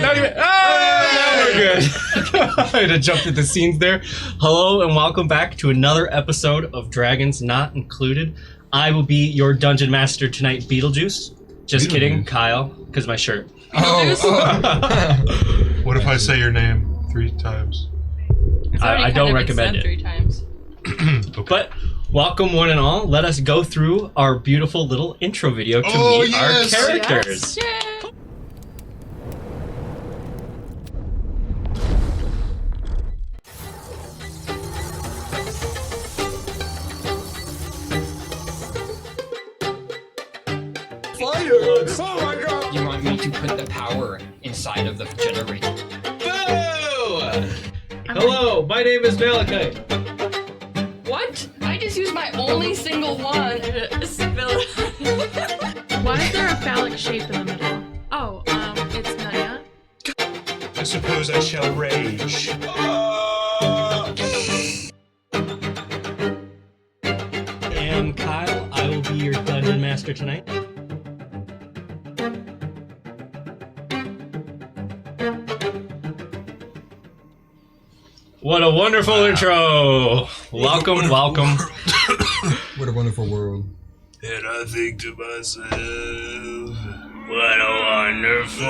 not even. Oh, we're good. I had to jump through the scenes there. Hello and welcome back to another episode of Dragons Not Included. I will be your dungeon master tonight, Beetlejuice. Just kidding, Kyle, because my shirt. Oh. What if I say your name 3 times? I don't recommend it. 3 times. Okay. But welcome one and all. Let us go through our beautiful little intro video to meet our characters. Yes. Fire! Oh my god! You want me to put the power inside of the generator? Boo! Hello, my name is Malachi. What? I just used my only single one to spill it. Why is there a phallic shape in the middle? Oh, it's Naya. I suppose I shall rage. I am Kyle. I will be your dungeon master tonight. What a wonderful intro! Welcome, welcome. What a wonderful world. And I think to myself, What a wonderful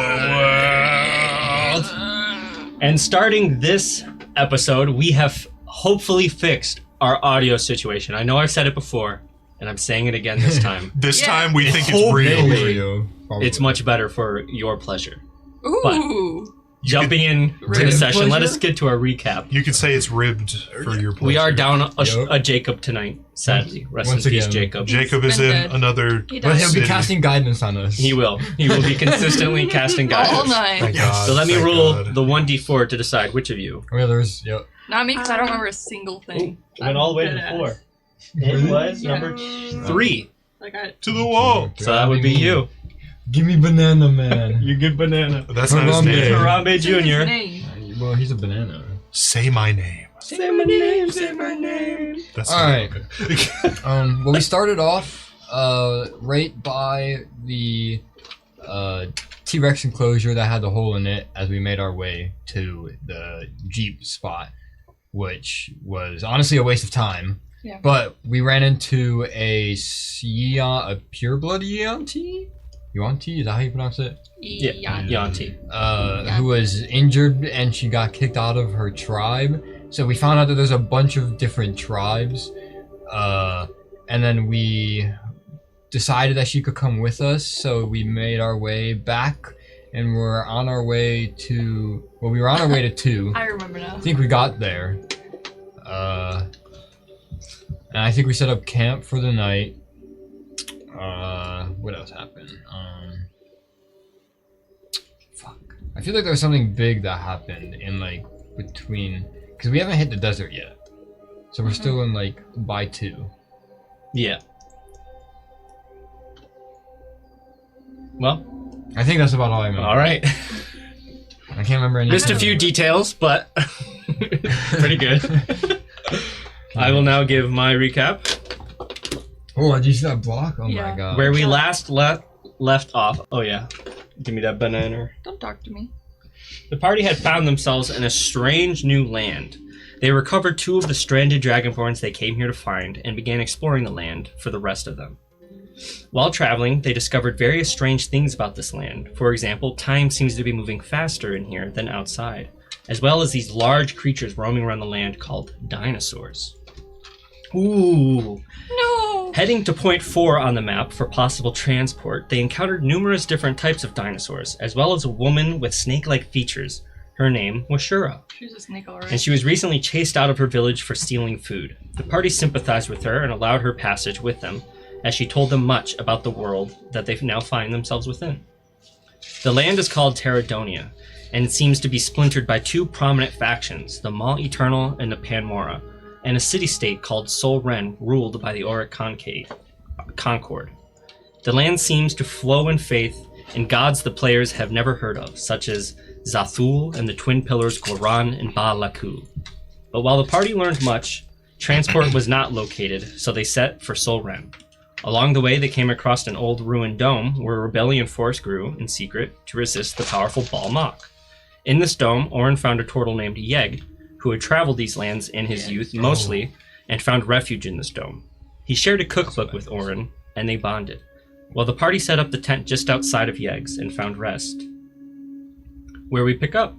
world! And starting this episode, we have hopefully fixed our audio situation. I know I've said it before, and I'm saying it again this time. This time we think it's real. Video. It's much better for your pleasure. Ooh. Jumping in to the session, let us get to our recap. You could say it's ribbed for your pleasure. We are down a Jacob tonight, sadly. Rest in peace, Jacob. Jacob is in Dead. another He But does. he'll city. be casting guidance on us. He will. He will be consistently casting guidance. All night. Thank God, So let me thank roll God. the 1d4 to decide which of you. Oh yeah, there's, yep. Not me, because I don't remember a single thing. It went all the way to I'm the dead 4. It was Yeah. number 3. Like I, To the wall. So that would be you. Give me banana, man. You good banana. That's not his Harambe. name. Harambe What's his Jr. name? Well, he's a banana. Say my name. Say my name, say my name. That's All not right. okay. Well, we started off right by the T-Rex enclosure that had the hole in it as we made our way to the Jeep spot, which was honestly a waste of time. Yeah. But we ran into a pureblood Yuan-Ti? Yuan-Ti? Is that how you pronounce it? Yeah, Yanti. Who was injured and she got kicked out of her tribe. So we found out that there's a bunch of different tribes. And then we decided that she could come with us. So we made our way back and we're on our way to, well, we were on our way to 2. I remember now. I think we got there. And I think we set up camp for the night. What else happened? Fuck. I feel like there was something big that happened in like between, because we haven't hit the desert yet, so we're still in like by 2. Yeah. Well, I think that's about all I remember. all right. I can't remember any. Missed a few details, but pretty good. I will now give my recap. Oh, did you see that block? Oh Yeah. my god. Where we last left off. Oh yeah. Give me that banana. Don't talk to me. The party had found themselves in a strange new land. They recovered 2 of the stranded dragonborns they came here to find and began exploring the land for the rest of them. While traveling, they discovered various strange things about this land. For example, time seems to be moving faster in here than outside, as well as these large creatures roaming around the land called dinosaurs. Ooh. No. Heading to point 4 on the map for possible transport, they encountered numerous different types of dinosaurs, as well as a woman with snake-like features. Her name was Shura, She's a snake, alright. and she was recently chased out of her village for stealing food. The party sympathized with her and allowed her passage with them, as she told them much about the world that they now find themselves within. The land is called Terradonia, and it seems to be splintered by 2 prominent factions, the Maw Eternal and the Panmora, and a city-state called Sol Ren ruled by the Auric Concord. The land seems to flow in faith in gods the players have never heard of, such as Zathul and the twin pillars Goran and Ba Laku. But while the party learned much, transport was not located, so they set for Sol Ren. Along the way, they came across an old ruined dome where a rebellion force grew in secret to resist the powerful Baal Mok. In this dome, Orin found a turtle named Yeg, who had traveled these lands in his youth mostly, and found refuge in this dome. He shared a cookbook with Orin, and they bonded. While the party set up the tent just outside of Yeg's and found rest. Where we pick up.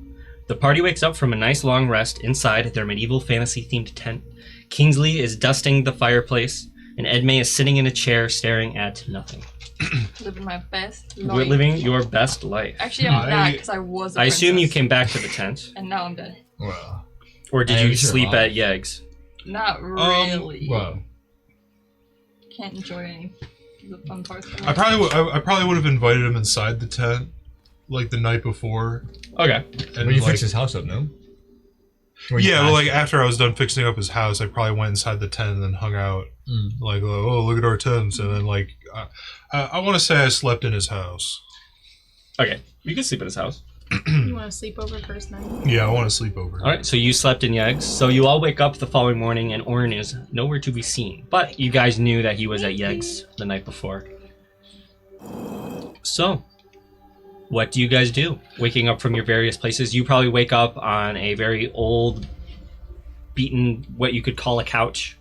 The party wakes up from a nice long rest inside their medieval fantasy-themed tent. Kingsley is dusting the fireplace, and Edmé is sitting in a chair staring at nothing. Living my best life. We're living your best life. Actually, I'm not, because I was a I assume you princess, came back to the tent. And now I'm dead. Well, Or did I you am sure sleep not. at Yeg's? Not really. well. Can't enjoy any of the fun parts. Of I probably would have invited him inside the tent, like the night before. Okay. And When you like, fix his house up, no? When you yeah, well, passed like it. after I was done fixing up his house, I probably went inside the tent and then hung out. Mm. Like, oh, look at our tents, and then like, I want to say I slept in his house. Okay. You can sleep at his house. You want to sleep over first night? Yeah, I want to sleep over. Alright, so you slept in Yeg's. So you all wake up the following morning and Orin is nowhere to be seen. But you guys knew that he was at Yeg's the night before. So, what do you guys do? Waking up from your various places. You probably wake up on a very old, beaten, what you could call a couch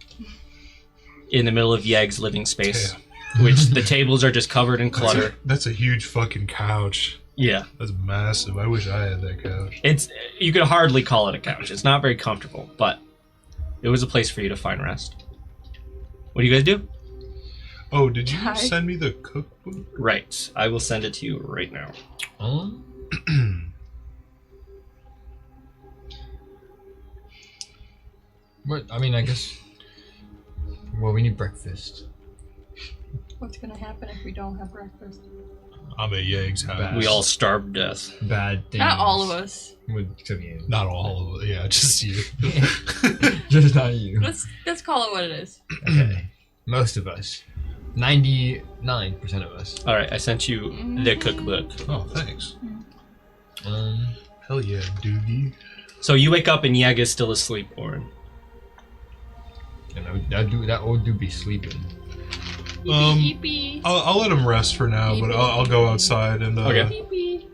in the middle of Yeg's living space. Which the tables are just covered in clutter. That's a huge fucking couch. Yeah. That's massive. I wish I had that couch. You could hardly call it a couch. It's not very comfortable, but it was a place for you to find rest. What do you guys do? Oh, did you Hi. send me the cookbook? Right. I will send it to you right now. What? I mean, I guess. Well, we need breakfast. What's gonna happen if we don't have breakfast? I'm at Yeg's house. We all starved to death. Bad things. Not all of us. Except you. Not all of it. Yeah, just you. Just not you. Let's call it what it is. Okay. Most of us. 99% of us. Alright, I sent you the cookbook. Oh, thanks. Um. Hell yeah, doogie. So you wake up and Yeg is still asleep, Orin. And that old dude be sleeping. Yippee, I'll let him rest for now, but I'll go outside and Okay. yippee.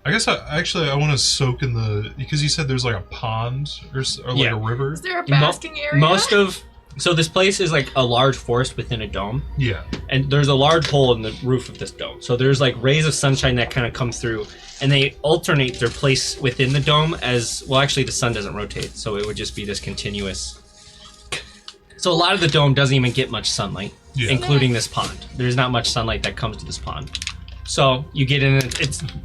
I guess I want to soak in the, because you said there's like a pond or like Yeah. a river. Is there a basking area? So this place is like a large forest within a dome, Yeah. and there's a large hole in the roof of this dome. So there's like rays of sunshine that kind of come through, and they alternate their place within the dome as, well, actually the sun doesn't rotate, so it would just be this continuous. So a lot of the dome doesn't even get much sunlight, Yeah. including this pond. There's not much sunlight that comes to this pond. So you get in,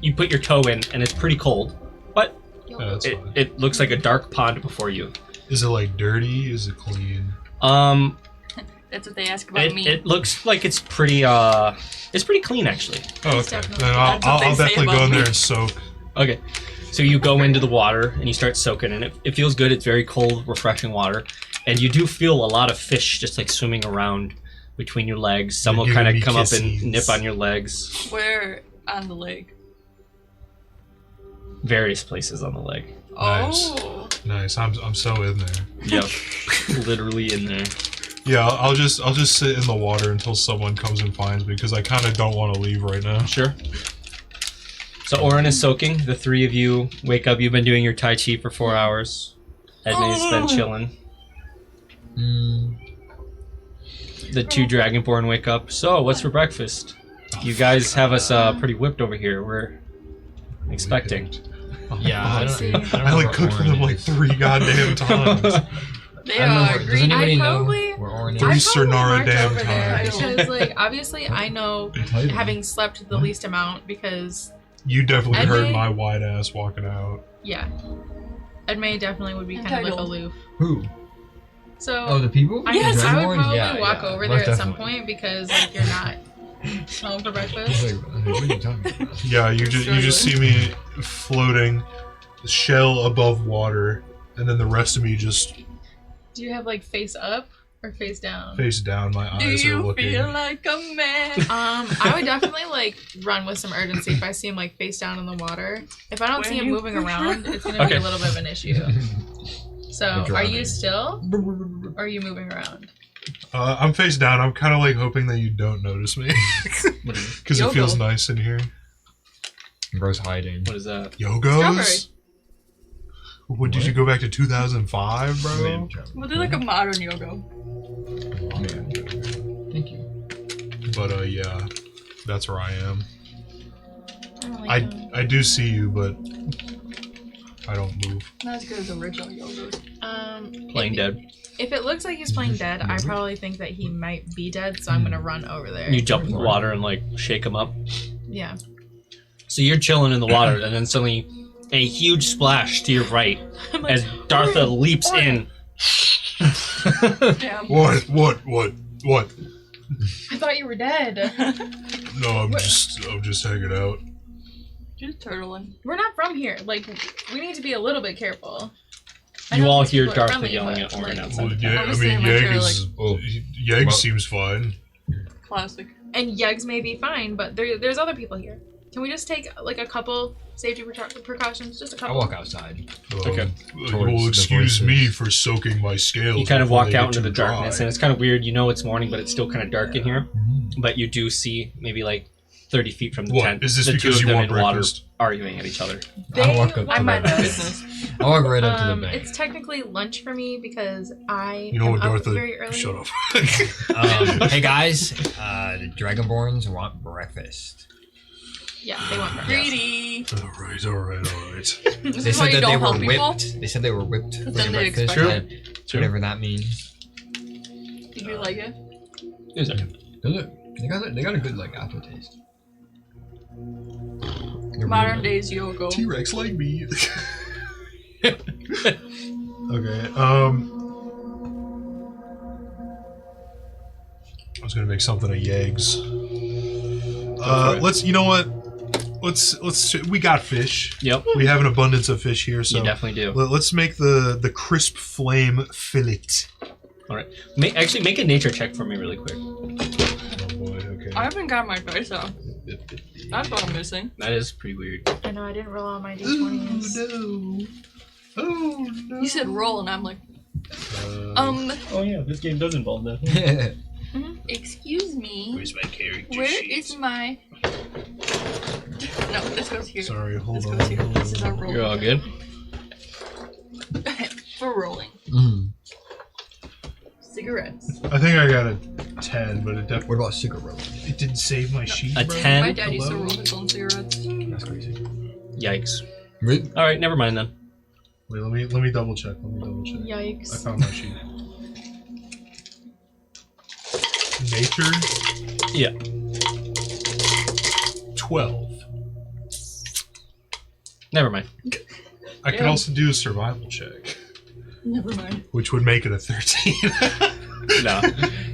you put your toe in, and it's pretty cold, but Yeah, that's fine. it looks like a dark pond before you. Is it like dirty? Is it clean? That's what they ask about me. It looks like it's pretty clean actually. Oh, It's okay. definitely- Then That's what I'll they say definitely go about in there me. and soak. Okay, so you go into the water and you start soaking, and it feels good. It's very cold, refreshing water, and you do feel a lot of fish just like swimming around between your legs. Some They're will kind of giving me come up kisses. and nip on your legs. Where on the lake? Various places on the leg. Nice. Oh. Nice. I'm so in there. Yep, literally in there. Yeah, I'll just sit in the water until someone comes and finds me because I kind of don't want to leave right now. Sure. So Orin is soaking. The three of you wake up. You've been doing your Tai Chi for 4 hours. Edna's been chilling. The two Dragonborn wake up. So, what's for breakfast? You guys have us pretty whipped over here. We're expecting. Yeah, I don't, see. I don't know I like where cooked for Orin them like is. 3 goddamn times. They I don't know are where, does green. anybody know probably- where Orin is? Three I'd probably Sonara march damn over there times. because, like, obviously I know Tell you. having slept the least amount because, You definitely heard Edna? my wide ass walking out. yeah, Edmay definitely would be kind of like Entitled. aloof. Who? So Oh, the people? Yes, The I would Dragonborn? probably Yeah, walk yeah, over most there at some definitely. point because like you're not home for I was breakfast. like, what are you talking about? Yeah, you just see me floating, shell above water, and then the rest of me just Do you have like face up or face down? face down. My Do eyes are you looking. feel like a man? I would definitely like run with some urgency if I see him like face down in the water. If I don't see When him you moving around, it's gonna Okay. be a little bit of an issue. So, You're are drowning. you still? Or are you moving around? I'm face down. I'm kind of like hoping that you don't notice me because it Yogo. feels nice in here. Bro's hiding. What is that? Yogos? Strawberry. What did you go back to 2005, bro? Well, they're like a modern yoga. Thank you. But yeah, that's where I am. I don't like them. I do see you, but I don't move. Not as good as original yoga. Playing dead. If it looks like he's playing dead, I probably think that he might be dead, so I'm gonna run over there. You jump in the water and like shake him up. Yeah. So you're chilling in the water, and then suddenly a huge splash to your right I'm like, as Dartha leaps in. Damn. What? I thought you were dead. No, I'm just hanging out. Just turtling. We're not from here. Like, we need to be a little bit careful. I You know all these hear people are Dartha friendly, yelling but, at Orin like, outside. Well, yeah, I I'm mean, in my chair, Yeg seems fine. Classic. And Yegs may be fine, but there's other people here. Can we just take like a couple safety precautions? Just a I couple. walk outside. Okay. Well, excuse me for soaking my scales. You kind of before walk they out get into the too dry. darkness, and it's kind of weird. You know it's morning, but it's still kind of dark in here. But you do see maybe like 30 feet from the What? tent. Is this the because two of you them want in water breakfast? arguing at each other. I walk up I to might the have bank. Business. I walk right up to the bank. It's technically lunch for me because I You know am what, up Dartha? very early. Shut up. Hey guys, the Dragonborns want breakfast. Yeah, they want breakfast. Greedy. all right. This They is why said you that they don't were help people. whipped. They said they were whipped for Then their they breakfast. expect and whatever that means. Did you like it? Is it? They got a good like aftertaste. They're Modern really days yoga. T-Rex like me. Okay. I was gonna make something of Yegs. Let's. You know what? Let's. We got fish. Yep. We have an abundance of fish here, so You definitely do. let's make the crisp flame fillet. All right. Actually, make a nature check for me really quick. Oh boy. Okay. I haven't got my face out. That's what I'm missing. That is pretty weird. I know I didn't roll on my Ooh, d20s. no. Oh no. You said roll, and I'm like, Oh yeah, this game does involve that. excuse me. Where's my character Where sheet? is my? No, this goes here. Sorry. Hold This on. goes here. This is our roll. You're all good. For rolling. Mm. Cigarettes. I think I got a 10, but it What definitely about cigarettes? it didn't save my sheet. A bro. 10? My dad used to Hello? roll his own cigarettes. That's crazy. Yikes. Really? All right, never mind then. Wait, let me double check. Let me double check. I Yikes. found my sheet. Nature Yeah. 12. Never mind. I could Yeah. also do a survival check, Never mind. which would make it a 13. No,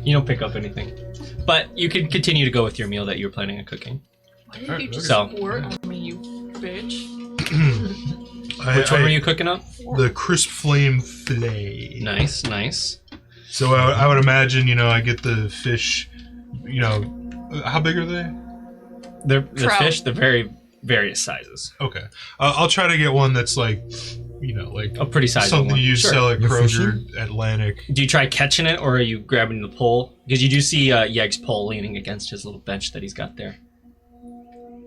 you don't pick up anything. But you can continue to go with your meal that you were planning on cooking. Why did you just So- squirt on me, you bitch? Which one were you cooking up? The crisp flame fillet. Nice, nice. So I would imagine, I get the fish, how big are they? The Trout. fish, they're very various sizes. Okay. I'll try to get one that's like, like A pretty sizable something one. you Sure. sell at You're Kroger, Atlantic. Do you try catching it, or are you grabbing the pole? Because you do see Yeg's pole leaning against his little bench that he's got there.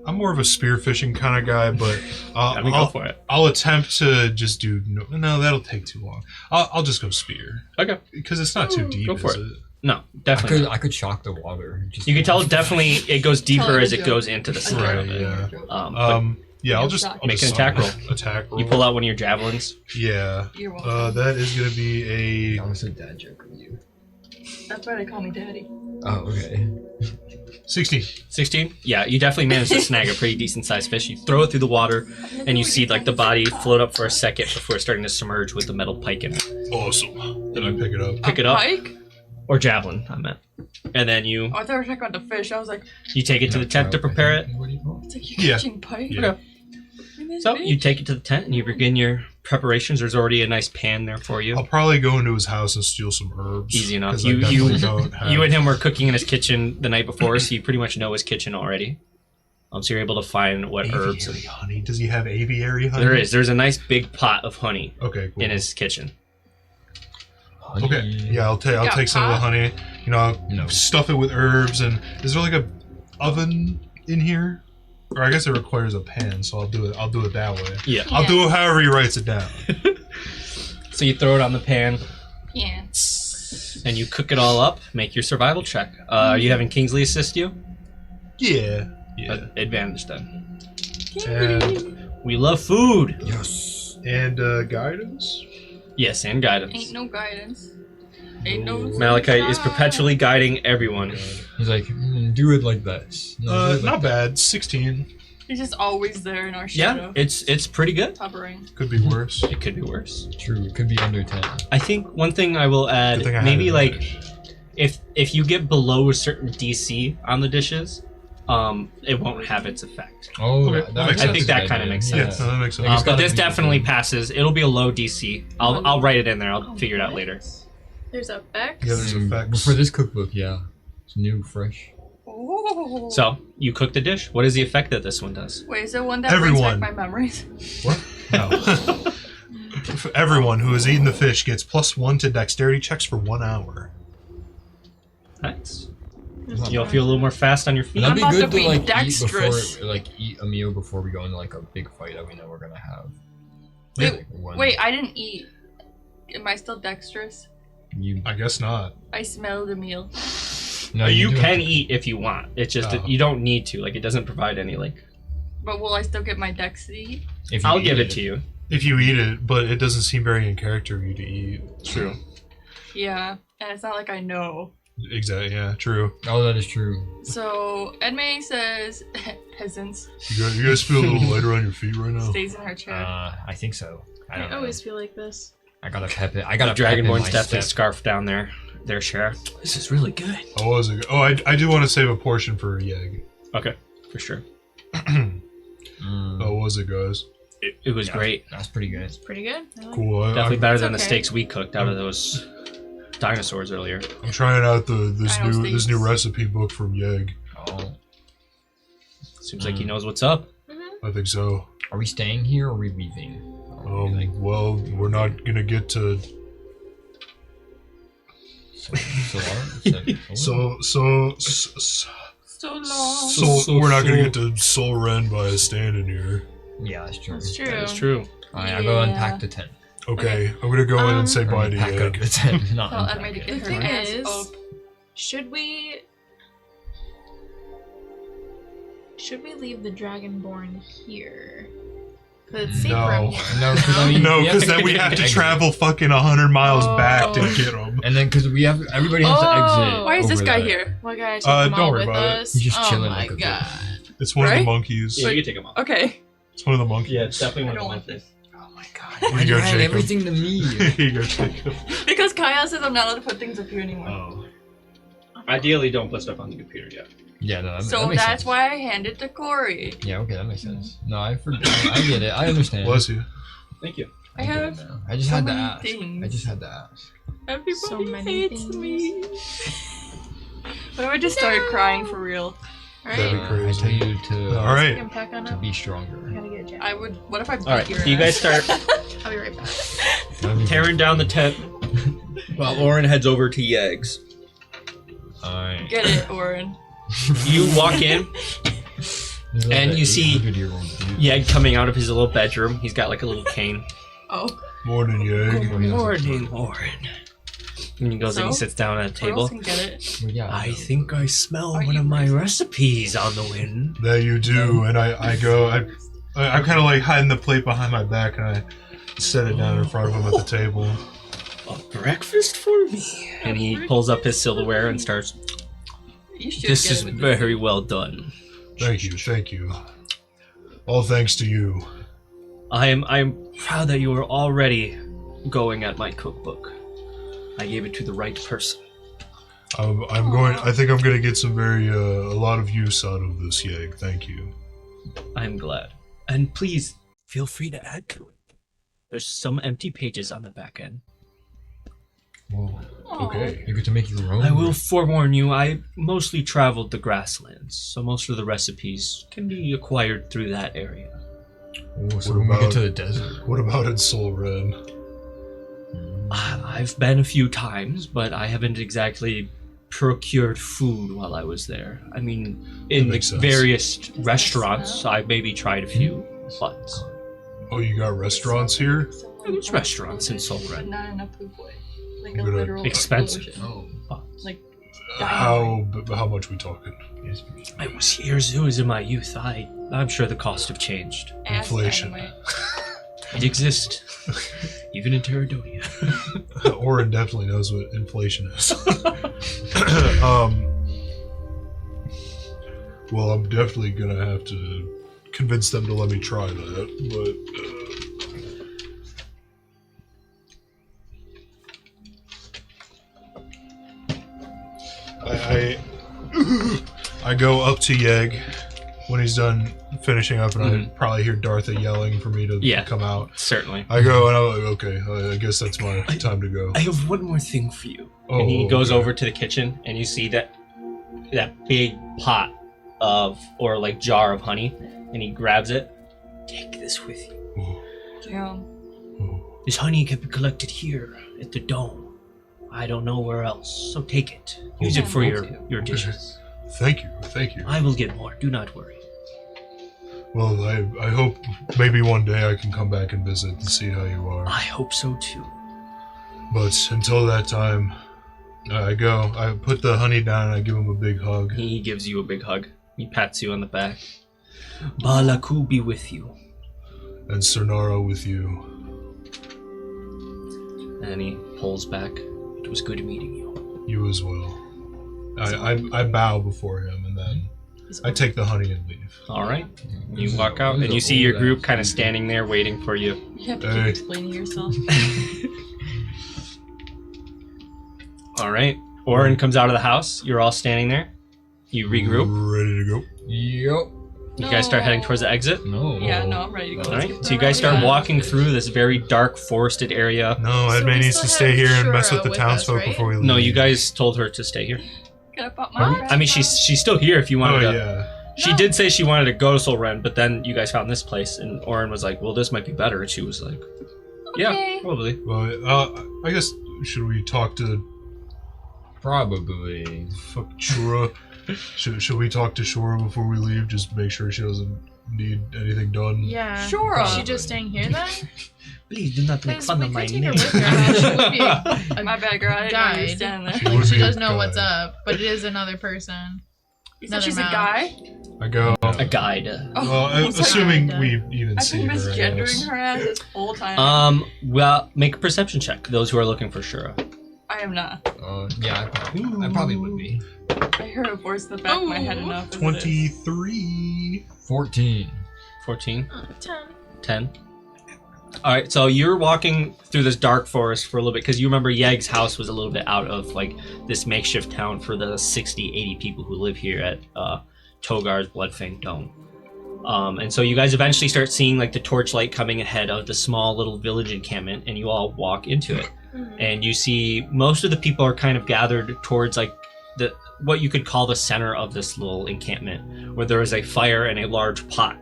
I'm more of a spearfishing kind of guy, but I mean, go for it. I'll attempt to just do no. That'll take too long. I'll just go spear Okay. because it's not too deep. go for is it. No, definitely. not. I could shock the water. You can tell definitely it goes deeper Tell as it it to goes jump. into the I center Right, of it. yeah. But Yeah, I'll Make just Make an stop. attack roll. Attack roll. you pull out one of your javelins. Yeah. You're welcome. That is gonna be a That was a dad joke of you. That's why they call me daddy. Oh, okay. 16. 16? Yeah, you definitely managed to snag a pretty decent sized fish. You throw it through the water, and you see like the body float up for a second before starting to submerge with the metal pike in it. Awesome. Then I pick it up. Pick A it up, Pike? or javelin, I meant. And then you Oh, I thought we were talking about the fish. I was like, take it to the tent to prepare it. What do you call it? it's like you're Yeah. catching pike. Yeah. In this So bitch? you take it to the tent and you begin your preparations. There's already a nice pan there for you. I'll probably go into his house and steal some herbs. Easy enough. 'cause I You definitely don't have- you and him were cooking in his kitchen the night before, so you pretty much know his kitchen already. So you're able to find what herbs. Aviary honey. Does he have aviary honey? There is. There's a nice big pot of honey Okay, cool. in his kitchen. Honey. Okay. Yeah, I'll got take some of the pot? honey. I'll No. stuff it with herbs. And is there like a oven in here? Or I guess it requires a pan, so I'll do it that way. Yeah. I'll do it however he writes it down. So you throw it on the pan, Yeah. and you cook it all up. Make your survival check. Are you having Kingsley assist you? Yeah. Yeah. Advantage then. And We love food. Yes. Guidance. Yes, and guidance. Ain't no guidance. Ain't no. Malachite is perpetually guiding everyone. He's like, do it like this. No, do it like Not that. bad. 16. He's just always there in our Yeah, shadow. it's pretty good. Hovering. Could be worse. It could be worse. True. It could be under 10. I think one thing I will add, Good thing I had maybe like advantage. if you get below a certain DC on the dishes, it won't have its effect. Oh, Okay, that makes I sense. think that kind of makes Yeah, sense. no, that makes sense. It's But gotta this be definitely good. passes. It'll be a low DC. I'll write it in there. I'll figure it out later. There's effects. Yeah, there's effects. For this cookbook, yeah. It's new, fresh. Oh. So you cook the dish. What is the effect that this one does? Wait, is there one that brings Everyone. back my memories? What? No. Everyone who has eaten the fish gets +1 to dexterity checks for 1 hour. Nice. You'll feel a little more fast on your feet. That'd be about good to to be like dexterous. eat a meal before we go into like a big fight that we know we're gonna have. Wait, Like, when Wait, I didn't eat. Am I still dexterous? you I guess not. I smell the meal. no, You do can have to- eat if you want. It's just that Oh. you don't need to. Like it doesn't provide any like. But will I still get my dex to eat? if you I'll eat give it to you. If you eat it, but it doesn't seem very in character of you to eat. True. Yeah, and it's not like I know. Exactly. Yeah. True. Oh, that is true. So Edme says peasants You guys feel a little lighter on your feet right now. stays in her chair. I think so. I don't I know. always feel like this. I got a pep. I got a Dragonborn's pep in my definitely step. scarfed down their share. This is really good. How was it? Oh, I do want to save a portion for Yeg. Okay, for sure. How was it, guys? It was Yeah, great. That's pretty good. It's pretty good. I like Cool. Definitely better than the okay. steaks we cooked out of those dinosaurs earlier. I'm trying out this I know new steaks. recipe book from Yeg. Oh, Seems like he knows what's up. I think so. are we staying here or are we leaving? Are we, like, Well, we're not gonna get to. So long. So we're not gonna get to Soul Ren by standing here. yeah, that's true. That's true. That is true. Alright, I'll go Yeah. unpack the tent. Okay, I'm gonna go in and say Or bye to pack up Yeg. the tent, not Tell unpack Edme to it. get The her thing ass is- up. Should we leave the Dragonborn here? Cause it's safer No. here. No, because I mean, No, we because then to we get have the to exit. travel fucking 100 miles back to Oh. get them. And then because everybody has to exit. Why is this over guy there. here? Why gotta take them Don't all worry with about it. us? He's just oh chilling my like a god. It's one of Right? the monkeys. Yeah, you can take them off. Okay. It's one of the monkeys. Yeah, it's definitely I one don't of want the this. Oh my god. Here Why you you go, hand Jacob. everything to me? Here you go, Jacob. Because Kyle says I'm not allowed to put things up here anymore. Oh. Ideally, don't put stuff on the computer yet. Yeah, no, that So makes that's sense. why I handed to Corey. Yeah, okay, that makes sense. No, I forgot. I get it. I understand. Bless you. Thank you. I get it have now. I just so had to many ask. things. I just had to ask. Everybody So many hates things. me. What if I just started crying for real? That'd be Alright. crazy. I tell you to All right. I'm pack on to up. be I stronger. gotta get a jacket. I would. What if I beat All right, your so you guys ass? start I'll be right back. tearing down the tent while Lauren heads over to Yeg's. Alright. Get it, Oren. You walk in, And you see- Yeg coming out of his little bedroom. He's got like a little cane. Oh. Morning, Yeg. Morning, Lauren. And he goes and he So? sits down at a Who table. else can get it? Well, yeah, I think I smell Are one you of my racist? recipes on the wind. That you do, and I go. I'm kind of like hiding the plate behind my back, and I set it down in front of him at the table. A breakfast for me. And he pulls up his silverware and starts. You should This get is it with very well done. Thank you, thank you. All thanks to you. I'm proud that you are already going at my cookbook. I gave it to the right person. I'm going. I think I'm going to get some a lot of use out of this, Yeg. Thank you. I'm glad. And please feel free to add to it. There's some empty pages on the back end. Whoa. Okay. You get to make your own. I will forewarn you, I mostly traveled the grasslands, so most of the recipes can be acquired through that area. Oh, so What when we get about- to the desert. What about in Soul Ren? I've been a few times, but I haven't exactly procured food while I was there. I mean, in the makes sense. various restaurants, I maybe tried a few, but Oh, you got restaurants here? There's restaurants in But Solred. not in a poop way. Like I'm a gonna- literal Expensive. explosion. Oh. Like How much we talking? I was here as it was in my youth. I'm sure the cost have changed. ass Inflation. anyway. It exists. Even in Terradonia. Orin definitely knows what inflation is. Well, I'm definitely gonna have to convince them to let me try that, but I go up to Yeg when he's done finishing up, and I probably hear Dartha yelling for me to Yeah. come out. Certainly. I go and I'm like, okay, I guess that's my time to go. I have one more thing for you. Oh, And he goes okay. over to the kitchen, and you see that big pot of, or like jar of honey, and he grabs it. Take this with you. Oh, Damn. oh. This honey can be collected here at the dome. I don't know where else, so take it. Use it for your dishes. Thank you, thank you. I will get more. Do not worry. Well, I hope maybe one day I can come back and visit and see how you are. I hope so too. But until that time, I put the honey down and I give him a big hug. He gives you a big hug. He pats you on the back. Balaku be with you. And Cernara with you. And he pulls back. It was good meeting you. You as well. I bow before him and then I take the honey and leave. All right. You walk out, and you see your group kind of standing there waiting for you. You have to keep explaining yourself. All right. Orin comes out of the house. You're all standing there. You regroup. Ready to go? Yep. You guys start heading towards the exit. No. Yeah, no, I'm ready to go. All right. So you guys start walking through this very dark, forested area. No, So Edme we needs still to stay have here and mess with Shura the with townsfolk us, right? before we leave. No, you guys told her to stay here. Can I pop my I mean, she's still here if you Oh, wanted to. yeah. She did say she wanted to go to Solren, but then you guys found this place, and Orin was like, well, this might be better. And she was like, yeah, Okay. probably. Well, I guess, should we talk to Probably. fuck Shura? Should we talk to Shura before we leave? Just make sure she doesn't need anything done? Yeah. Sure. Is she just staying here then? Please do not make Because fun we of my could take her name. with her. She would be a My bad, girl. I didn't know you were guide. standing there. She Like, would she be a does know what's guide. up, but it is another person. You said Another she's a mouth. guy? I go. A guide. Oh, Well, I'm sorry. assuming Kinda. we even I've see been her. I misgendering guess. her ass this whole time. Well, make a perception check. Those who are looking for Shura. I am not. Yeah, I probably would be. I heard a voice in the back of my head Ooh. enough. as it is. 23. 14. 14. 10. 10. All right, so you're walking through this dark forest for a little bit because you remember Yeg's house was a little bit out of like this makeshift town for the 60, 80 people who live here at Togar's Bloodfang Dome. And so you guys eventually start seeing like the torchlight coming ahead of the small little village encampment, and you all walk into it. And you see most of the people are kind of gathered towards like what you could call the center of this little encampment, where there is a fire and a large pot,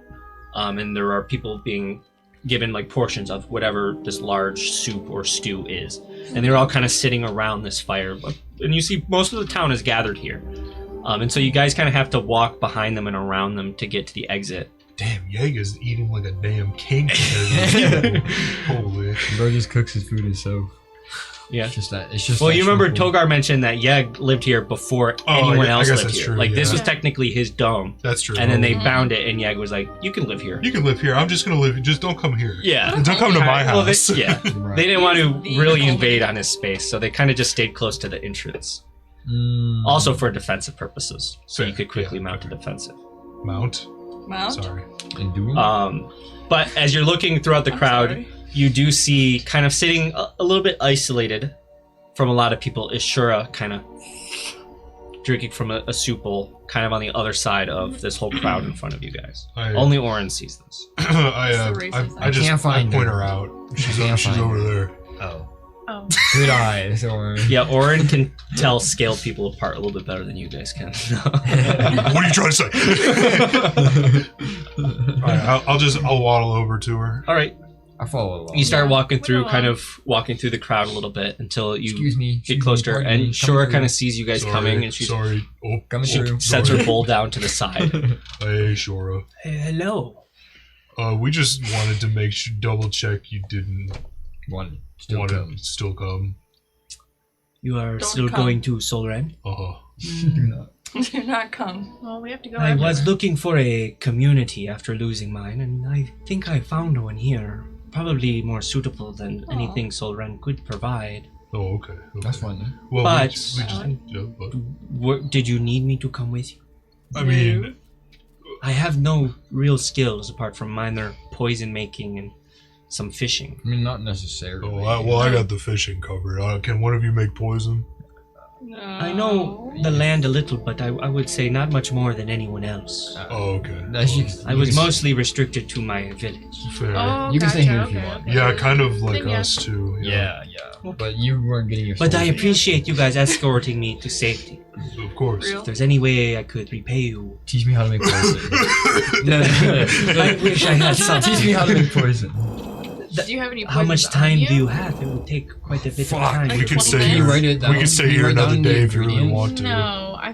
and there are people being given like portions of whatever this large soup or stew is, and they're all kind of sitting around this fire. And you see most of the town is gathered here, and so you guys kind of have to walk behind them and around them to get to the exit. Damn, Yega's eating like a damn king. Holy. Bro just cooks his food himself. Yeah. It's just that. It's just. Well, that you remember simple. Togar mentioned that Yeg lived here before Oh, anyone I else guess lived that's here. true, Like this yeah. was technically his dome, That's true. and then they Mhm. found it, and Yeg was like, "You can live here." You can live here. I'm just gonna live. Just don't come here. Yeah. Don't come to my Well, house. yeah. Right. They didn't want to The really only- invade on his space, so they kind of just stayed close to the entrance. Mm. Also for defensive purposes, so you Fair, could quickly yeah, mount a okay. defensive. Mount. Mount? Sorry. And doing. But as you're looking throughout the I'm crowd, sorry. you do see kind of sitting a little bit isolated from a lot of people is Shura, kind of drinking from a soup bowl, kind of on the other side of this whole crowd in front of you guys. Only Orin sees this. I can't find point her. her out. She's can't she's find over her. there. Oh. Oh. Good eyes, or. Yeah, Orin can tell scaled people apart a little bit better than you guys can. What are you trying to say? Alright, I'll waddle over to her. All right, I follow along. you start walking through, Follow kind along. of walking through the crowd a little bit until you Excuse me. get close to her, and Shura kind of sees you guys coming, and she's sorry. Oh, Coming through. sets her sorry. bowl down to the side. Hey, Shora. Hey, hello. We just wanted to double check you didn't One still Want to comes. still come. You are Don't still come. going to Solren? Do not. Do not come. Well, we have to go. I was everywhere. looking for a community after losing mine, and I think I found one here. Probably more suitable than anything Solren could provide. Oh, okay. That's fine then. Well, But- we just, yeah, Did you need me to come with you? I mean, I have no real skills apart from minor poison making and some fishing. I mean, not necessarily. I got the fishing covered. Can one of you make poison? No. I know the land a little, but I would say not much more than anyone else. Oh, okay. I was mostly restricted to my village. Fair. Oh, You can stay here if gotcha, you want. okay. Yeah, kind of like Then, yeah. us too. Yeah. But you weren't getting your. But I sword yet. appreciate you guys escorting me to safety. Of course. Real? If there's any way I could repay you, Teach me how to make poison. I wish I had something. Teach me how to make poison. Do you have any How much poisons on time you? do you have? It would take quite a bit of time. we could 20 stay minutes? here. You write it down? We could stay You here write another down the day if you really ingredients? want to. No, I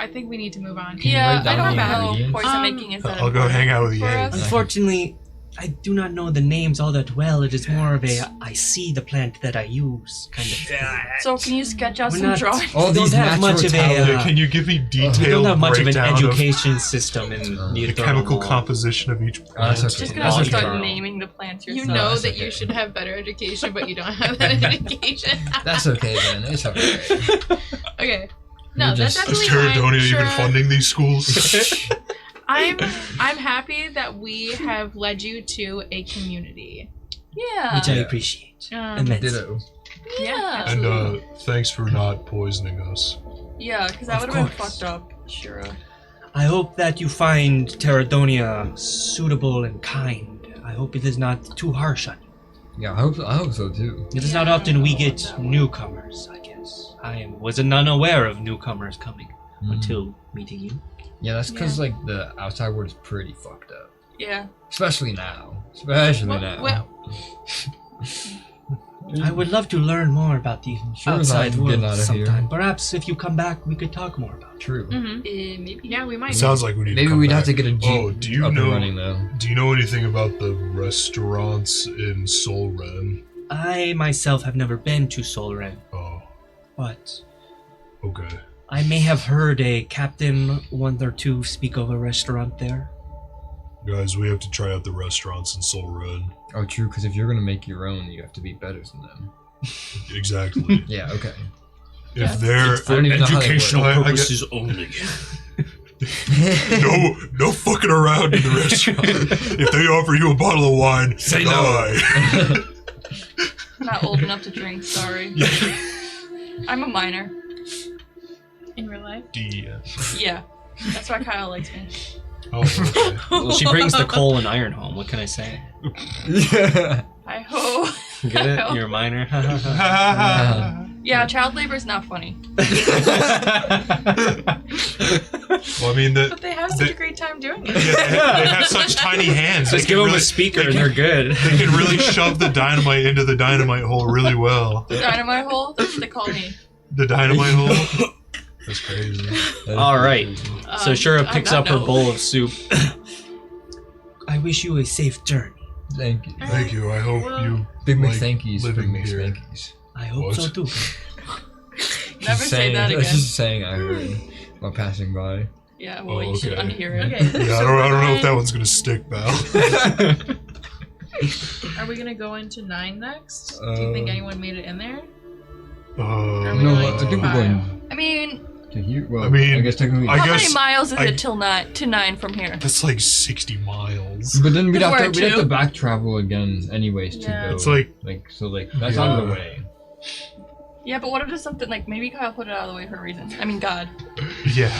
think we need to move on. Can you Yeah, write I down don't the know. ingredients? Poison making is that I'll go hang out with the for eggs. us? Unfortunately, I do not know the names all that well. It is more of a I see the plant that I use kind of thing. So can you sketch out We're some not- drawings? All We don't these have much of a, natural Yeah, can you give me We detailed don't have much of an breakdown education system in the chemical composition of each that's plant? okay. Just That's gonna okay. start naming the plants You yourself. know that's that okay. you should have better education, but you don't have that education. That's okay then. It's okay. Okay. No, You're that's just- Is definitely fine. Terradonia Sure. even funding these schools? I'm happy that we have led you to a community. Yeah. which I appreciate immensely. Ditto. Yeah. and Absolutely. thanks for not poisoning us. Yeah, because that Of would have been course. fucked up. Sure. I hope that you find Terradonia suitable and kind. I hope it is not too harsh on you. Yeah, I hope so too. It is not often we get newcomers, I guess. Was unaware of newcomers coming until meeting you. Yeah, that's because like the outside world is pretty fucked up. Yeah. Especially now. Especially now. Well, I would love to learn more about the Sure as outside I'm world getting out of here. sometime. Perhaps if you come back, we could talk more about it. True. mhm. Maybe. Yeah, we might. It sounds like we need. Maybe to come we'd back. have to get a jeep Oh, do you up know? and running though. Do you know anything about the restaurants in Solren? I myself have never been to Solren, Oh, but okay. I may have heard a captain one or two speak of a restaurant there. Guys, we have to try out the restaurants in Solren. Oh, true. Because if you're gonna make your own, you have to be better than them. Exactly. Yeah. Okay. If they're I don't even know how they Educational work. I get- purposes only. no fucking around in the restaurant. If they offer you a bottle of wine, Say no. die. I'm not old enough to drink, sorry. I'm a minor. In real life. Yeah. That's why Kyle likes me. Oh, okay. Well, she brings the coal and iron home. What can I say? I hope. Get it? You're a minor. Yeah, child labor is not funny. Well, I mean, But they have such They- a great time doing it. they have such tiny hands. Just They give can them a really- speaker they and can- they're good. They can really shove the dynamite into the dynamite hole really well. Dynamite hole? That's what they call me. The dynamite hole? That's crazy. All right. So Shura on picks that up her note- bowl of soup. I wish you a safe journey. Thank you. Thank you. I hope you Big like McThankies. Big living here. McSpankies. I hope What? so too. Never say that That's again. just a saying I heard while passing by. Yeah, well, Oh, you should okay. unhear it. Okay. Yeah, I don't know if that one's gonna stick, Val. Are we gonna go into 9 next? Do you think anyone made it in there? Uh, we No, going I to think we're five? going I mean, to here. Well, I mean, I guess technically. I how guess many miles is I- it till 9 from here? that's like 60 miles. But then we'd have Where to to? back travel again, anyways, to Yeah. go. It's like- so that's out of the Yeah. way. Yeah, but what if there's something like maybe Kyle put it out of the way for a reason? I mean, God. Yeah.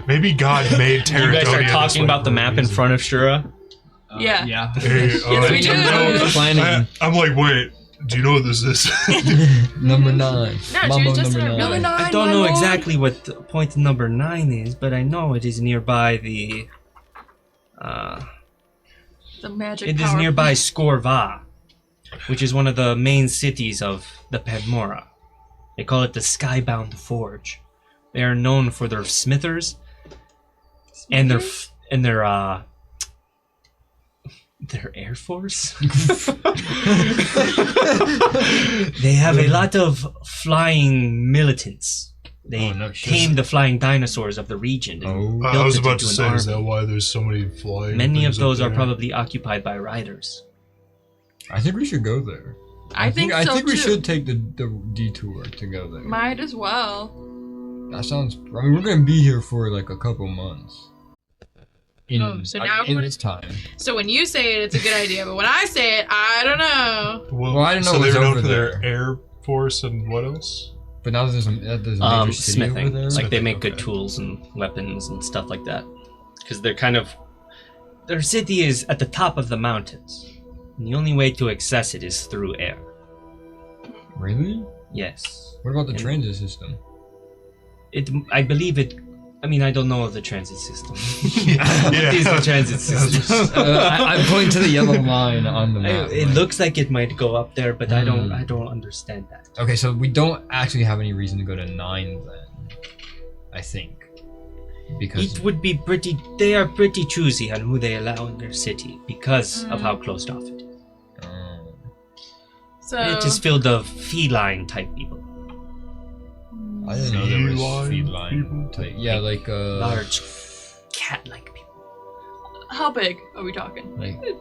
Maybe God made Terradonia. You guys are this talking way about the for a map in reason. front of Shura. Yeah. Yeah. Hey, Yes, we do. Planning I'm like, wait, do you know what this is? number 9. No, she Mambo was just in number her 9. village. I don't know exactly what the point number 9 is, but I know it is nearby the. The magic It is power. nearby Skorva, which is one of the main cities of the Padmora. They call it the Skybound Forge. They are known for their smithers and their Their Air Force? They have a lot of flying militants. They tamed the flying dinosaurs of the region and built I was it about into to an say, army. is that why there's so many flying? Many of things up those are there? probably occupied by riders. I think we should go there. I think so, I think we too. should take the detour to go there. Might as well. That sounds. I mean, we're gonna be here for like a couple months. So now in this time. So when you say it, it's a good idea, but when I say it, I don't know. Well, I didn't know so it was they were known over for their there. Air Force and what else? But now there's a major city over Smithing. there. Like they make Okay. good tools and weapons and stuff like that. Because they're kind of... Their city is at the top of the mountains. And the only way to access it is through air. Really? Yes. What about the And- transit system? I believe it... I mean, I don't know of the transit system. Yeah. What is the transit system? I'm pointing to the yellow line on the map. It right? looks like it might go up there, but I don't understand that. Okay, so we don't actually have any reason to go to 9 then. I think. Because It would be pretty... They are pretty choosy on who they allow in their city because of how closed off it is. So It is filled of feline type people. I didn't know there was Feline feline people? type. Yeah, like Large cat-like people. How big are we talking?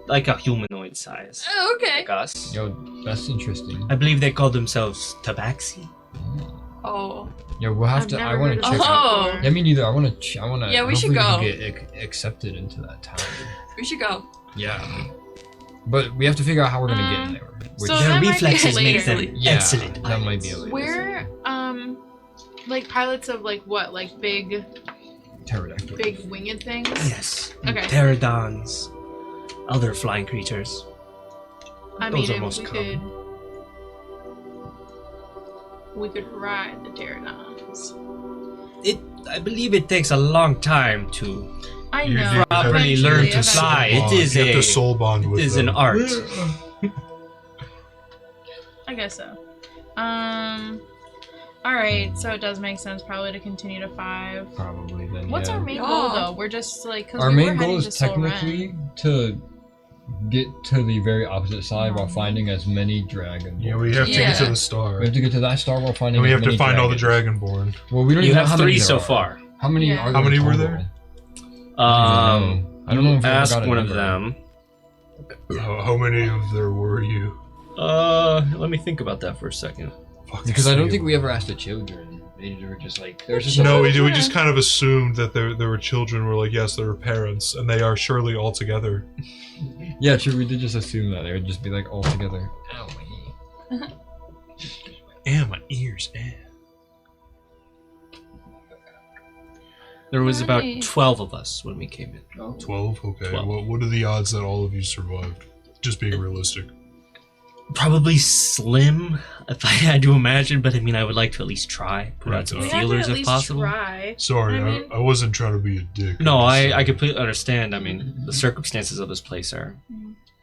Like a humanoid size. Oh, okay. Like us. Yo, that's interesting. I believe they call themselves tabaxi. Oh. Yo, we'll have I've to. I never want heard to of check that out. Oh. before. Yeah, me neither. I want to. I want to. Yeah, we should hopefully go. we can get accepted into that town. We should go. Yeah. But we have to figure out how we're gonna get in there. so Their that might be reflexes make later. them Yeah, excellent. that might be a later. We're like pilots of like what? Like big Pterodactyl. winged things? Yes. Okay. Pterodons. Other flying creatures. I Those mean, are if most common. we could ride the pterodons. I believe it takes a long time to I You know. properly eventually, learn to eventually. fly. It is you have a- to soul bond with It is them. an art. I guess so. Alright, so it does make sense probably to continue to 5. Probably then. What's yeah. our main goal though? We're just like, cause Our we were main goal heading is to Sol Ren. technically to get to the very opposite side while finding as many dragons. Yeah, we have to get to the star. We have to get to that star while finding. And we as have to many find all the dragons. Dragonborn. Well, we don't You even know have how many 3 there so are. far. How many Yeah. are there? How many were total? there? I don't know if we ever ask got a one of number. them. How many of there were you? Let me think about that for a second. Fuck, Because I don't there's think we three. ever asked the children. They were just like, there's just No, a, we did. We just kind of assumed that there were children. We're like, yes, there were parents, and they are surely all together. Yeah, true. We did just assume that they would just be like all together. Owie. And my ears. There was about Nice. 12 of us when we came in. 12? Okay. 12. What are the odds that all of you survived? Just being realistic. Probably slim, if I had to imagine, but I mean, I would like to at least try. Put out some We have to feelers at if least possible. try. Sorry, I mean- I wasn't trying to be a dick. No, I'm just I saying. completely understand. I mean, the circumstances of this place are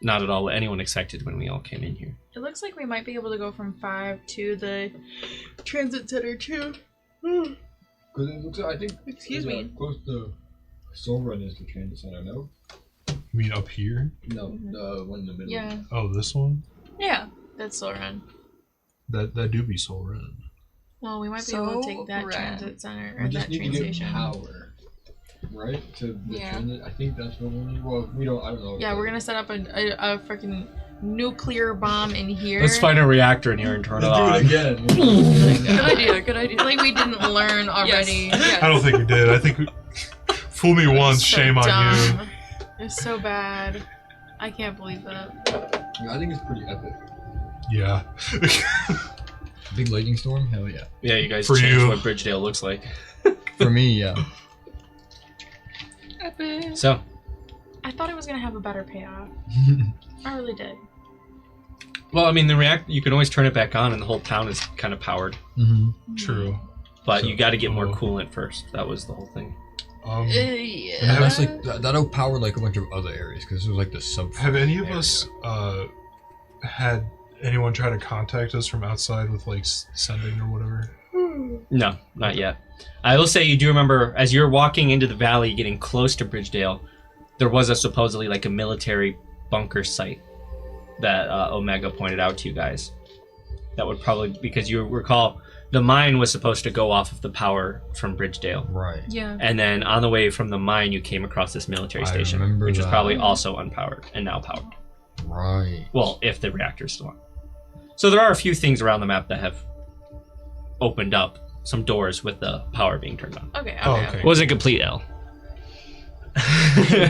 not at all what anyone expected when we all came in here. It looks like we might be able to go from 5 to the transit center too. Because it looks, I think. Excuse me. Close to Soul Run is the transit center. No. You mean up here? No, the one in the middle. Yeah, Oh, this one? Yeah. that's Sol Ren. That do be Soul Ren. Well, we might be able to Sol take that Ren. transit center or We just that need train to get station. power, right? To the Yeah. transit. I think that's what we need. Well, we don't. I don't know. Yeah, we're gonna set up a freaking nuclear bomb in here. Let's find a reactor in here and turn it Let's on. do it again. Good idea. Good idea. Like we didn't learn already. Yes. I don't think we did. I think we... Fool me once, So shame on you. dumb. It's so bad. I can't believe that. I think it's pretty epic. Yeah. Big lightning storm? Hell yeah. Yeah, you guys For changed you. what Bridgedale looks like. For me, yeah. Epic. So, I thought it was gonna have a better payoff. I really did. well, I mean, the reactor, you can always turn it back on and the whole town is kind of powered. Mm-hmm. True. But So- you got to get more oh. coolant first. That was the whole thing. Yeah. And that's like that'll power like a bunch of other areas because this was like the sub. Have any of area. us had anyone try to contact us from outside with like sending or whatever? No, not yet. I will say you do remember as you're walking into the valley, getting close to Bridgedale, there was a supposedly like a military bunker site that Omega pointed out to you guys. That would probably, because you recall the mine was supposed to go off of the power from Bridgedale. Right. Yeah. And then on the way from the mine, you came across this military I station, remember which was that. probably also unpowered and now powered. Right. Well, if the reactor's still on. So there are a few things around the map that have opened up some doors with the power being turned on. Okay. Oh, Okay. okay. It wasn't complete, L.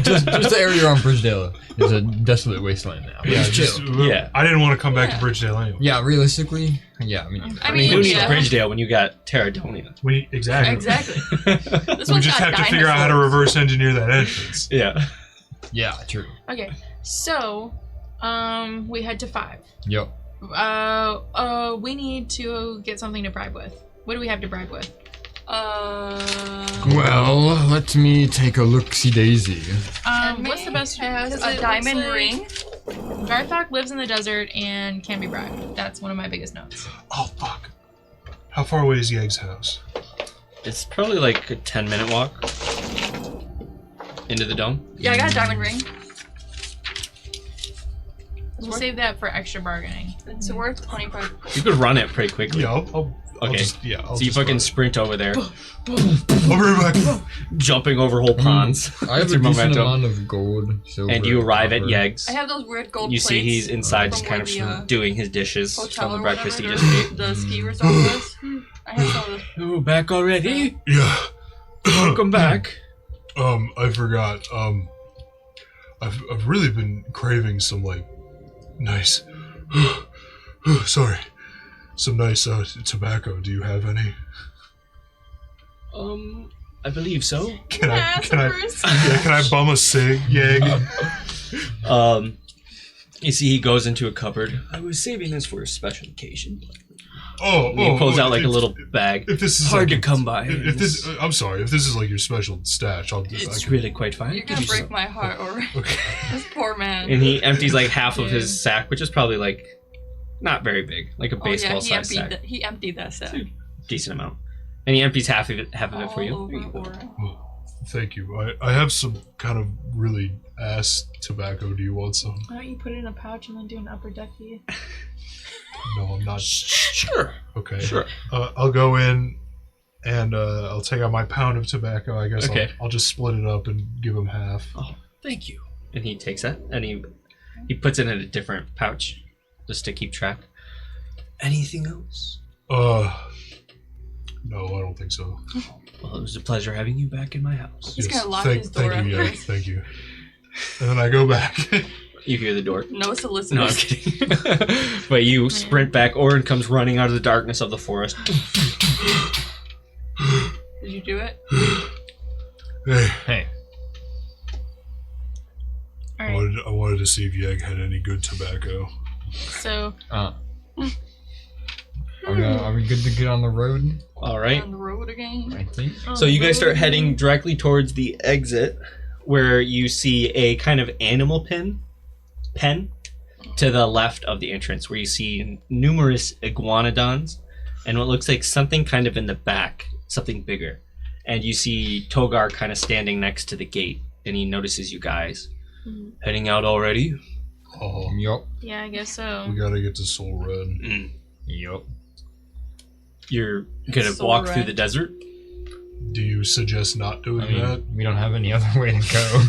just the area around Bridgedale is a desolate wasteland now. Yeah, It's just, chill. Yeah. I didn't want to come back Yeah. to Bridgedale anyway. Yeah, realistically, yeah. I mean, I Who mean, needs yeah. Bridgedale when you got Terradonia? Exactly. Exactly. This We one's just got have to figure out how to dinosaurs. reverse engineer that entrance. Yeah. yeah, true. Okay. So, we head to 5. Yep. We need to get something to bribe with. What do we have to bribe with? Well, let me take a look-see daisy. What's the best? Has 'cause a it diamond looks like ring. Garthok lives in the desert and can be bribed. That's one of my biggest notes. Oh, fuck. How far away is Yeg's house? It's probably like a 10-minute walk into the dome. Yeah, I got a diamond ring. We'll save that for extra bargaining. It's worth 25. You could run it pretty quickly. Yeah, I'll Okay. I'll So you just fucking run it. sprint over there, I'll be right back. jumping over whole ponds. I have That's a your decent momentum. amount of gold, silver, And you arrive at copper. Yeg's. I have those weird gold You plates. see he's inside just from kind of where the, doing his dishes hotel from the or breakfast he whatever just ate. the ski resort was. I have some of those. Oh, back already? Yeah. Welcome back. I forgot. I've really been craving some like nice. Sorry. Some nice tobacco. Do you have any? I believe so. Can I first? yeah, can I bum a cig, Yeg? You see he goes into a cupboard. I was saving this for a special occasion. Oh, He pulls out like a if- little bag. If this is Hard like, to come by. If this, I'm sorry. If this is like your special stash, I It's can- really quite fine. You're Give gonna you break some. my heart over Okay. this poor man. And he empties like half of Dude. his sack, which is probably like not very big, like a Oh yeah, baseball he size emptied, sack, he emptied that sack. decent amount. And he empties half of it for you. All There you over go. Aura. Thank you. I have some kind of really ass tobacco. Do you want some? Why don't you put it in a pouch and then do an upper decky? No, I'm not. Sure. Okay. Sure. I'll go in and I'll take out my pound of tobacco. I guess Okay. I'll just split it up and give him half. Oh, thank you. And he takes that and he puts it in a different pouch just to keep track. Anything else? No, I don't think so. Well, it was a pleasure having you back in my house. He's gonna lock his door Thank you, after yeah, this. thank you. And then I go back. You hear the door. No No, I'm solicitors. kidding. But you sprint back. Orin comes running out of the darkness of the forest. Did you do it? Hey, Hey, All right. I wanted to see if Yeg had any good tobacco. So, are we good to get on the road? All right. On the road again. I think. So you guys start heading directly towards the exit, where you see a kind of animal pen to the left of the entrance, where you see numerous iguanodons and what looks like something kind of in the back, something bigger. And you see Togar kind of standing next to the gate, and he notices you guys. Heading out already? Oh, Yup. Yeah, I guess so. we gotta get to Soul Red. Yup. You're gonna So walk red. through the desert? Do you suggest not doing I mean, that? we don't have any other way to go.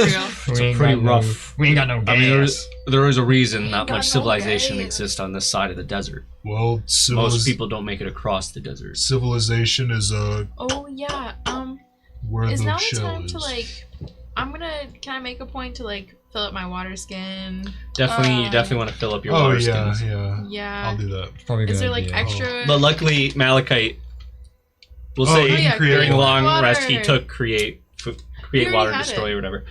Real. We ain't pretty got no- rough- we ain't got no gas. I mean, there is a reason not got much no civilization gas. exists on this side of the desert. Well, Most people don't make it across the desert. civilization is Oh yeah. where Is the now the shell time is. to like? Can I make a point to like fill up my water skin? Definitely, you definitely want to fill up your Oh water yeah, skins. yeah. Yeah. I'll do that. Probably a Is good there like idea. extra? But luckily, Malachite, we'll Oh, say he can create during water. long Water. rest, he took create already water, had destroy, it. or whatever.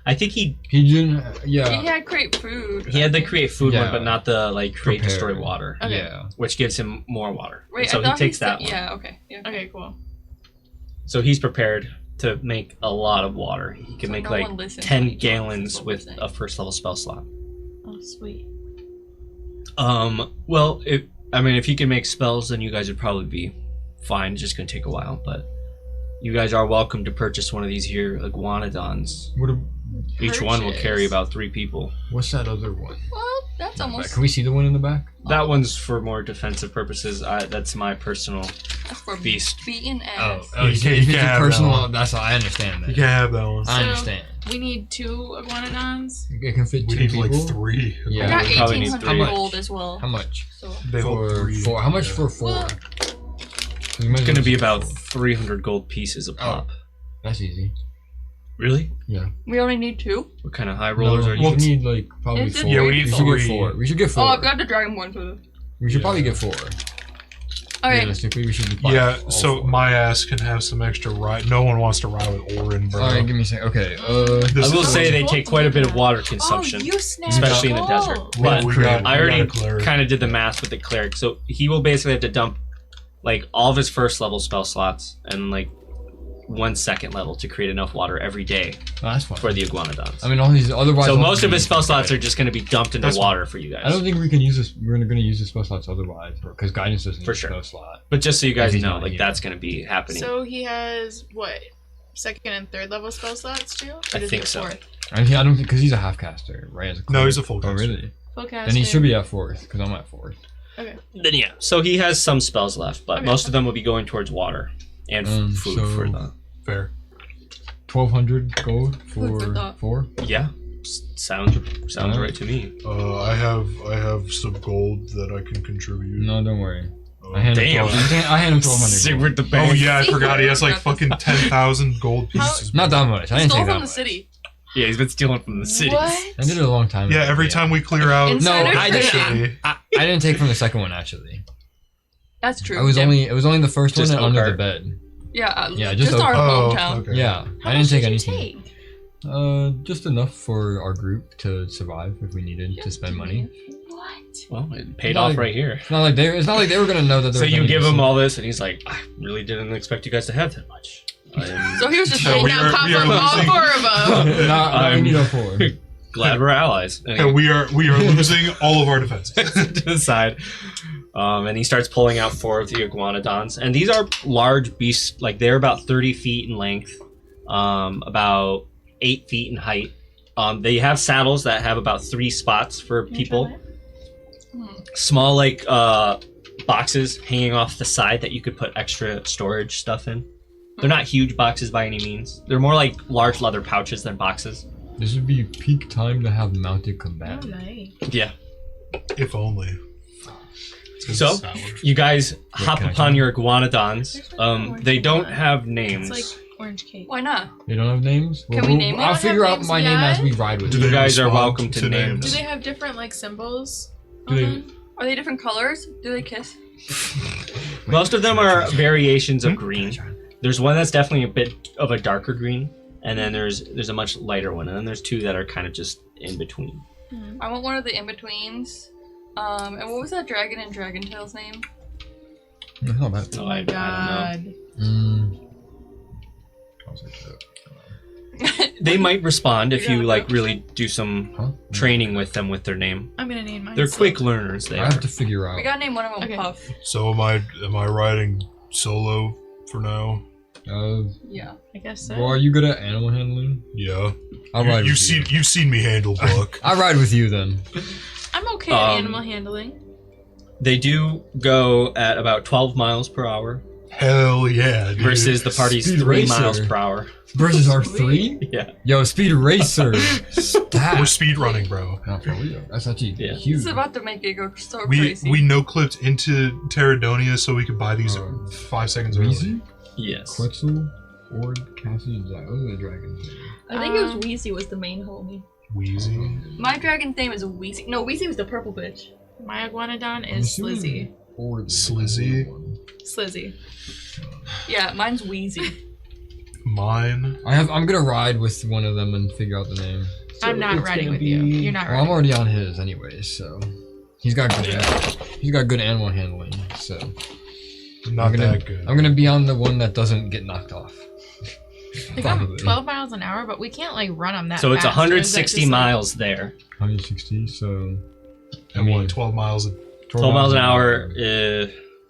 I think he He didn't. Yeah. He had great food. had the create food Yeah. one, but not the like create Prepare. destroy water, Okay. Yeah. which gives him more water. Wait, And so I he thought takes said- that one. Yeah, okay. Yeah. Okay, cool. So he's prepared to make a lot of water. He can So make no like one listens 10 when he talks, gallons is what with we're saying. a first level spell slot. Oh sweet. Well, if you can make spells, then you guys would probably be fine. It's just gonna take a while, but you guys are welcome to purchase one of these here iguanodons. Each one will carry about 3 people. What's that other one? Well, that's almost. Can we see the one in the back? That one's for more defensive purposes. That's my personal For beast. beating ass. Oh, You you can't can't have that personal. one. That's all. I understand that. You can't have that one. I So- understand. We need 2 iguanodons. It can fit We 2 need people. like 3. Yeah. I got we probably need 1,800 3. gold as well. How much? So They hold For 3. 4. How much yeah. for 4? Well- It's gonna be about 300 gold pieces a pop. That's easy. Really? Yeah. we only need 2. What kind of high rollers are you? We need like probably It's a 4. Yeah, we need should 3. get 4. We should get 4. Oh, I've got the dragonborn for this. We should Yeah. probably get 4. Okay. Realistically, we should be fine. Yeah, All so 4. my ass can have some extra ride. No one wants to ride with Orin, bro. Alright, give me a second. Okay, This I will is- say they take quite a bit of water consumption, Oh, you snapped especially in the gold. desert. We- But we got- I we already got a cleric. kind of did the math with the cleric, so he will basically have to dump like all of his first level spell slots and like 1 second level to create enough water every day that's fine. for the iguanodons. I mean, all these otherwise. So all most of these- his spell slots are just going to be dumped into That's water for you guys. I don't think we can use this. We're gonna use the spell slots otherwise, because guidance doesn't For use a sure. spell slot. But just so you guys He's know, not like here. that's going to be happening. So he has what? 2nd and 3rd level spell slots too? Or I does think he so. have 4th? I mean, I don't think because he's a half caster, right? As a No, cleric. he's a full Oh, caster. really? Full casting. Then he should be at 4th, because I'm at 4th. Okay. Then yeah, so he has some spells left, but Okay. most of them will be going towards water and food so- for the. Fair. 1,200 gold Food for for thought. 4. Yeah, sounds Alright. right to me. I have some gold that I can contribute. No, don't worry. Oh, I hand him Damn. 12. I hand him 1,200 Sick gold. with the Oh bang. yeah, I forgot. He has like Forgot fucking 10,000 gold pieces. Not that much. I didn't Stole take that from the much. city. Yeah, he's been stealing from the cities. What? I did it a long time ago. Yeah, every time we clear out. Insider No, I didn't. trading. I didn't take from the second one actually. That's true. It was yeah. only the first Just one and under Oakheart. the bed. Yeah, Yeah, just just our Oh, hometown. okay. Yeah, How I much didn't take did anything. you take? Just enough for our group to survive if we needed to spend money. What? Well, it paid Not off like- right here. It's not like they were gonna know that. So there was you gonna give be him some- all this, and he's like, I really didn't expect you guys to have that much. So he was just No, saying, we now are- pop we are up all losing. 4 of them. Nah, I I'm- need a 4. Glad we're allies. And And we are losing all of our defenses. to the side. And he starts pulling out 4 of the iguanodons. And these are large beasts, like they're about 30 feet in length, about 8 feet in height. They have saddles that have about 3 spots for Can you people. try that? Small, like, boxes hanging off the side that you could put extra storage stuff in. They're not huge boxes by any means. They're more like large leather pouches than boxes. This would be peak time to have mounted Oh, combat. nice. Yeah. If only. So, you guys hop can I upon try? your iguanodons. There's nothing orange They in don't that. have names. It's like orange cake. why not? They don't have names. Can we name them? I'll They don't figure have out names my name as yet? we ride with Do you. You they guys are respond welcome to names. Do they have different like symbols? Do on they- them? Are they different colors? Do they kiss? Most of them are variations of green. There's one that's definitely a bit of a darker green, and then there's a much lighter one, and then there's 2 that are kind of just in between. I want one of the in-betweens. And what was that dragon in Dragon Tale's name? It's not bad. Oh, Oh my I don't god. I was like, They might respond if You you gotta like go. really do some huh? training with them with their name. I'm gonna name mine. They're Silk. quick learners. They I are. have to figure out. We gotta name one of them Okay. Puff. So am I riding solo for now? Yeah. I guess so. Well, are you good at animal handling? Yeah. I'll ride You've with you. seen you've seen me handle Buck. I'll ride with you then. I'm okay at Um, animal handling. They do go at about 12 miles per hour Hell yeah, dude. versus the party's Speed 3 racer. miles per hour. Versus our 3? Yeah. Yo, speed racer. Stat. We're speed running, bro. Not for real. That's actually Yeah. huge. This is about to make it go so We crazy. no clipped into Terradonia so we could buy these 5 seconds early. Wheezy, Yes. Quetzal, Ord, Cassie, and Zack. Those are the dragons. I think it was Wheezy was the main homie. Wheezy. My dragon's name is Wheezy. No, Wheezy was the purple bitch. My iguanodon I'm is assuming Slizzy. Ord is the Slizzy. one. Slizzy. Yeah, mine's Wheezy. Mine. I'm gonna ride with one of them and figure out the name. I'm not it's riding gonna with you. be- You're not Well, I'm riding. already on his anyways, so he's got good animal handling. So Not I'm gonna that good. I'm gonna be on the one that doesn't get knocked off. Like I'm Probably. 12 miles an hour, but we can't like run them that So it's fast. Or is that 160 just, like- miles there. 160. So and what? 12 miles. 12 miles an hour.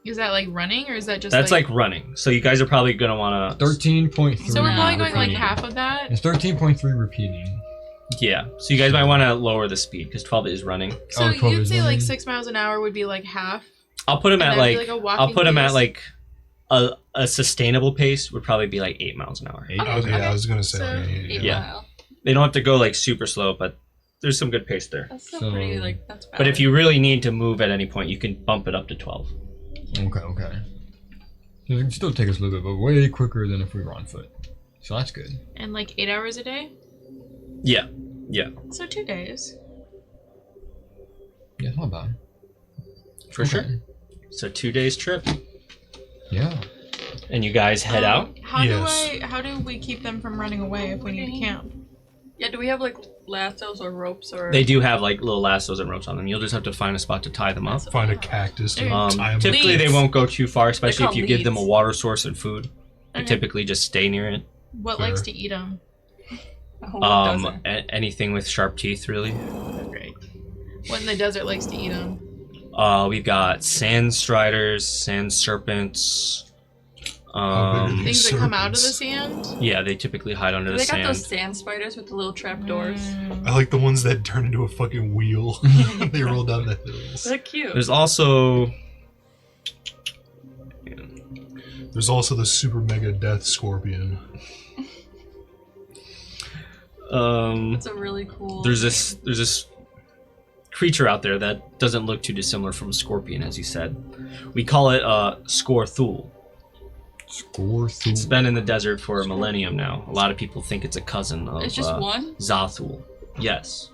Is that like running or is that just That's like running. So you guys are probably gonna want to. 13.3. So we're probably going like repeating. half of that. It's 13.3 repeating. Yeah. So you guys might want to lower the speed because 12 is running. So 12 you'd is say like running. 6 miles an hour would be like half. I'll put him And at that'd be like. like a walking I'll put him at pace. like a sustainable pace would probably be like 8 miles an hour. Okay, I was gonna say. So, yeah. Yeah. Mile. They don't have to go like super slow, but there's some good pace there. That's still So- pretty, like, that's bad. But if you really need to move at any point, you can bump it up to 12. Okay. So it can still take us a little bit, but way quicker than if we were on foot. So that's good. And like 8 hours a day? Yeah. So 2 days. Yeah, it's not bad. For sure. So 2 days trip, Yeah. and you guys head out. How Yes. how do we keep them from running away if we need to camp? Yeah, do we have, like, lassos or ropes or... They do have like little lassos and ropes on them. You'll just have to find a spot to tie them up. Find a cactus and Okay. tie 'em. Typically, they Leads. won't go too far, especially if called you give them a leads. water source and food. They Okay. typically just stay near it. What Fair. likes to eat them? Oh, what doesn't? Anything with sharp teeth, really. Great. What in the desert likes to eat them? We've got sand striders, sand serpents. How big are Things that come out of the serpents. sand? Yeah, they typically hide under They the got sand. those sand spiders with the little trap doors. I like the ones that turn into a fucking wheel. They roll down the hills. They're cute. There's also There's also the super mega death scorpion. It's a really cool... there's this creature out there that doesn't look too dissimilar from a scorpion, as you said. We call it Scorthul. Score through. It's been in the desert for a millennium now. A lot of people think it's a cousin of It's just one? Zathul. Yes.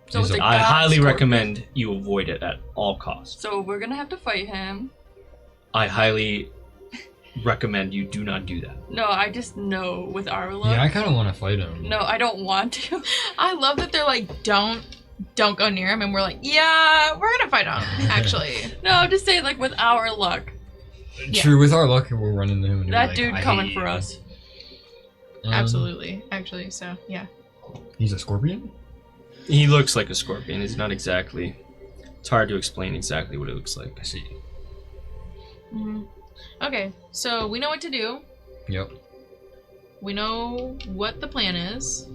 So it's a I god highly scorpion. recommend you avoid it at all costs. So we're gonna have to fight him. I highly recommend you do not do that. No, I just know with our luck. Yeah, I kind of want to fight him. No, I don't want to. I love that they're like, don't go near him, and we're like, yeah, we're gonna fight him. Actually, No, I'm just saying, like, with our luck. True, with our luck, we'll run into him. And be That like, dude "I coming hate for you." us. absolutely, actually. So yeah. He's a scorpion? He looks like a scorpion. He's not exactly. It's hard to explain exactly what it looks like. I see. Mhm. Okay, so we know what to do. Yep. We know what the plan is.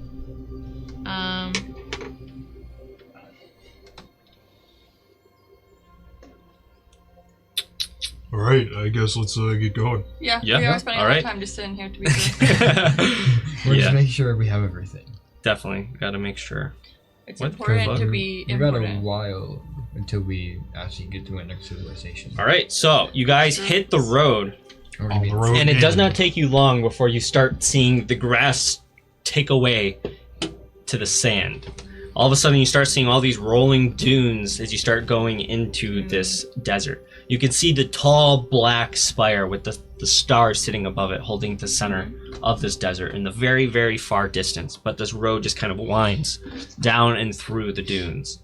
All right, I guess let's get going. Yeah, Yeah, we are spending a lot alright. of time just sitting here to be fair. We're Yeah. just making sure we have everything. Definitely got to make sure. It's What? important to We've be got a important. while until we actually get to our next civilization. All right, so you guys hit the road, We're On gonna the be- road. and it does again. not take you long before you start seeing the grass take away to the sand. All of a sudden, you start seeing all these rolling dunes as you start going into this desert. You can see the tall black spire with the stars sitting above it, holding the center of this desert in the very, very far distance. But this road just kind of winds down and through the dunes.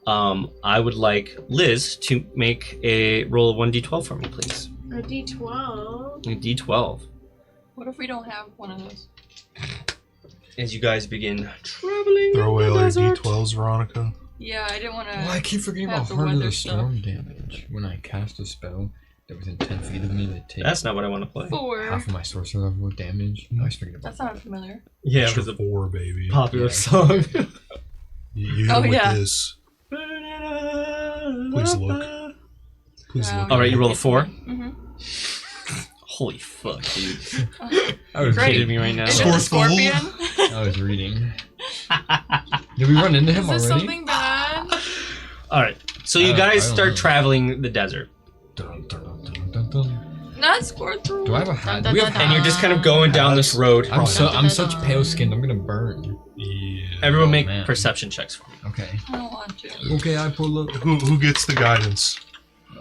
I would like Liz to make a roll of 1d12 for me, please. A D12. A d12. What if we don't have one of those? As you guys begin traveling Throw away in all the your desert. D12s, Veronica. Yeah, I didn't want to... Well, I keep forgetting have about the Heart of weather the stuff. Storm damage. When I cast a spell that within 10 feet of me, they take That's not what I want to play. 4. half of my sorcerer level damage. I always forget about That sounded familiar. Yeah, it Extra was a 4, baby. popular Yeah. song. You hit Oh, him with yeah. this. Please look. Please No, look. All right, you roll a 4. Mm-hmm. Holy fuck, dude! I was Great. Kidding me right now? Is it the Scorpion? scorpion? I was reading. Did we run into him Is this already? something bad? All right, so you I guys don't start know. traveling the desert, Dun, dun, dun, dun, dun. Not score through. Do I have a hat? Dun, Do we dun, have and you're just kind of going down this road. I'm such pale skinned. I'm gonna burn. Yeah. Everyone Oh, make man. perception checks for me. Okay. I don't want to. Okay, I pull up. Who gets the guidance?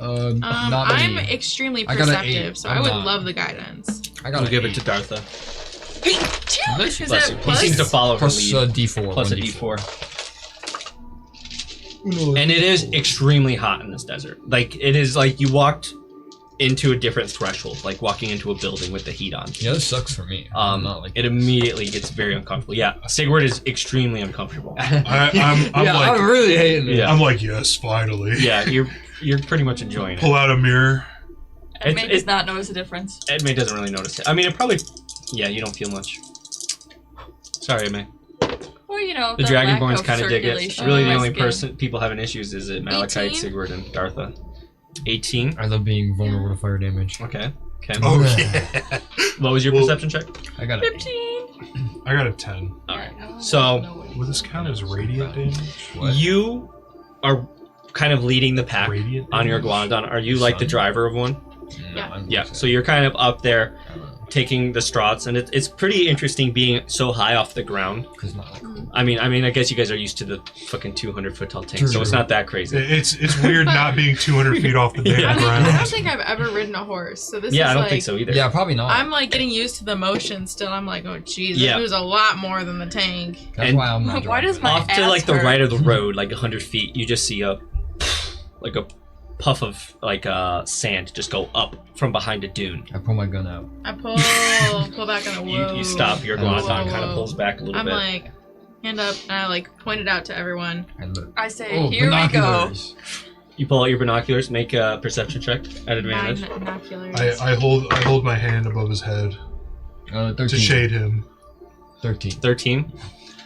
Not I'm me. extremely I got an perceptive, 8. so I'm I would not. love the guidance. I got I'll to give it to Dartha. Bless you. Is Bless it you. He plus? seems to follow her Plus lead. D4. Plus a one d4. And it is extremely hot in this desert. Like, it is like you walked into a different threshold, like walking into a building with the heat on. Yeah, this sucks for me. I'm not like It immediately gets very uncomfortable. Yeah, Sigurd is extremely uncomfortable. I'm yeah, like, I'm really hating it. Yeah. I'm like, yes, finally. Yeah, you're pretty much enjoying Pull it. out a mirror. Edmund does not notice a difference. Edmund doesn't really notice it. I mean, it probably... Yeah, you don't feel much. Sorry, Edmund. Well, you know, The Dragonborns kind of dig it. circulation Really, in the my only skin. people having issues is Malachite, 18? Sigurd, and Dartha. 18. I love being vulnerable to fire damage. Okay. Okay. Oh yeah. What was your Well- perception check? I got it. 15. I got a 10. Alright. Oh, So- no way. Would this count as radiant damage? You are kind of leading the pack Radiant on your damage? Iguanodon. Are you like the driver of one? Yeah. So you're kind of up there taking the strats, and it's pretty interesting being so high off the ground. Because not like cool. I mean, I guess you guys are used to the fucking 200-foot tall tank, so it's True. not that crazy. It's weird not being 200 feet off the damn Yeah. I mean, ground. I don't think I've ever ridden a horse, so this Yeah, is I don't like, think so either. Yeah, probably not. I'm like getting used to the motion still. I'm like, oh geez, Yeah. this moves a lot more than the tank. That's And why I'm not Why does driving. my Off to like ass the hurt? right of the road, like 100 feet, you just see a puff of like sand just go up from behind a dune. I pull my gun out. I pull back on a whoa. You stop, your Whoa, Iguanodon whoa, kind of whoa. pulls back a little I'm bit. like, hand up, and I like point it out to everyone. I look. I say, Oh, here we go. binoculars. You pull out your binoculars, make a perception check at advantage. 9 binoculars. I hold my hand above his head 13. to shade him. 13. 13.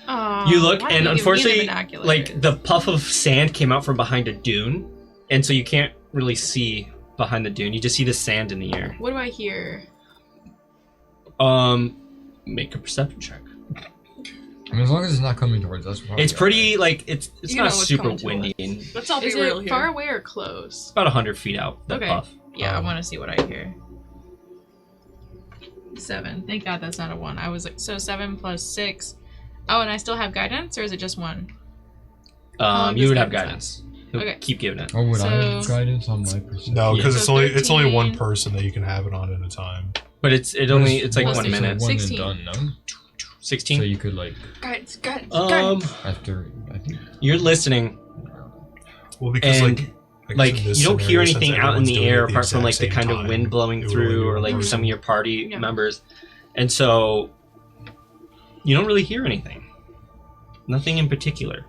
Aw, You look, why and did you give me the unfortunately, binoculars? like the puff of sand came out from behind a dune, and so you can't really see behind the dune. You just see the sand in the air. What do I hear? Make a perception check. I mean, as long as it's not coming towards us. we're probably It's pretty like it's You not know what's super coming to windy. us. And Let's all be Is real it here. far away or close? about 100 feet out. That Okay. puff. Yeah, I want to see what I hear. 7. Thank God that's not a 1. I was like, so 7 plus 6. Oh, and I still have guidance, or is it just 1? long You does would have guidance guidance. He'll Okay. keep giving it. Oh, would I So- have guidance on my perception? No, because So it's only one 13. person that you can have it on at a time. But it's like Plus 1 six. minute. One 16. and done, no? 16. So you could like Guidance. after I think. You're listening, Well, because and I guess like in this you don't hear scenario, since anything out in everyone's the doing it air at the apart from like exact the same kind of time, wind blowing it would through, only or like work. some of your party Yeah. members, and so you don't really hear anything. Nothing in particular.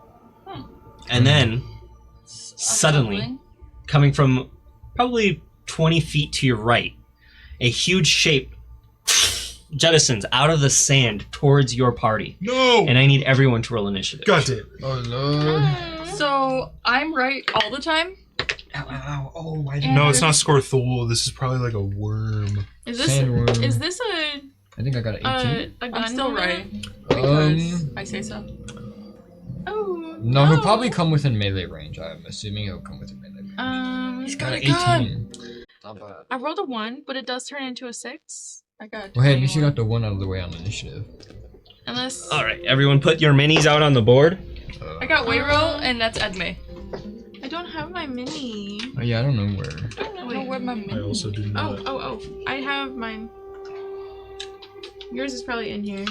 Hmm. And then suddenly, coming from probably 20 feet to your right, a huge shape jettisons out of the sand towards your party. No. And I need everyone to roll initiative. God damn it. Oh lord! So I'm right all the time. Ow, ow, ow. Oh, why And- No, it's not Scorthul. This is probably like a worm. Is this Sandworm. is this a I think I got an 18. a gun? I'm still movement? right because I say so. Oh No, he'll probably come within melee range. I'm assuming he'll come within melee range. He's Got got an a gun. 18. Not bad. I rolled a 1, but it does turn into a 6. I got. Well, hey, at least you 21. got the one out of the way on initiative. Unless All right, everyone, put your minis out on the board. I got Wayroll, and that's Edme. I don't have my mini. Oh yeah, I don't know where. I don't know Wait. where my I mini. also do not. Oh! I have mine. Yours is probably in here.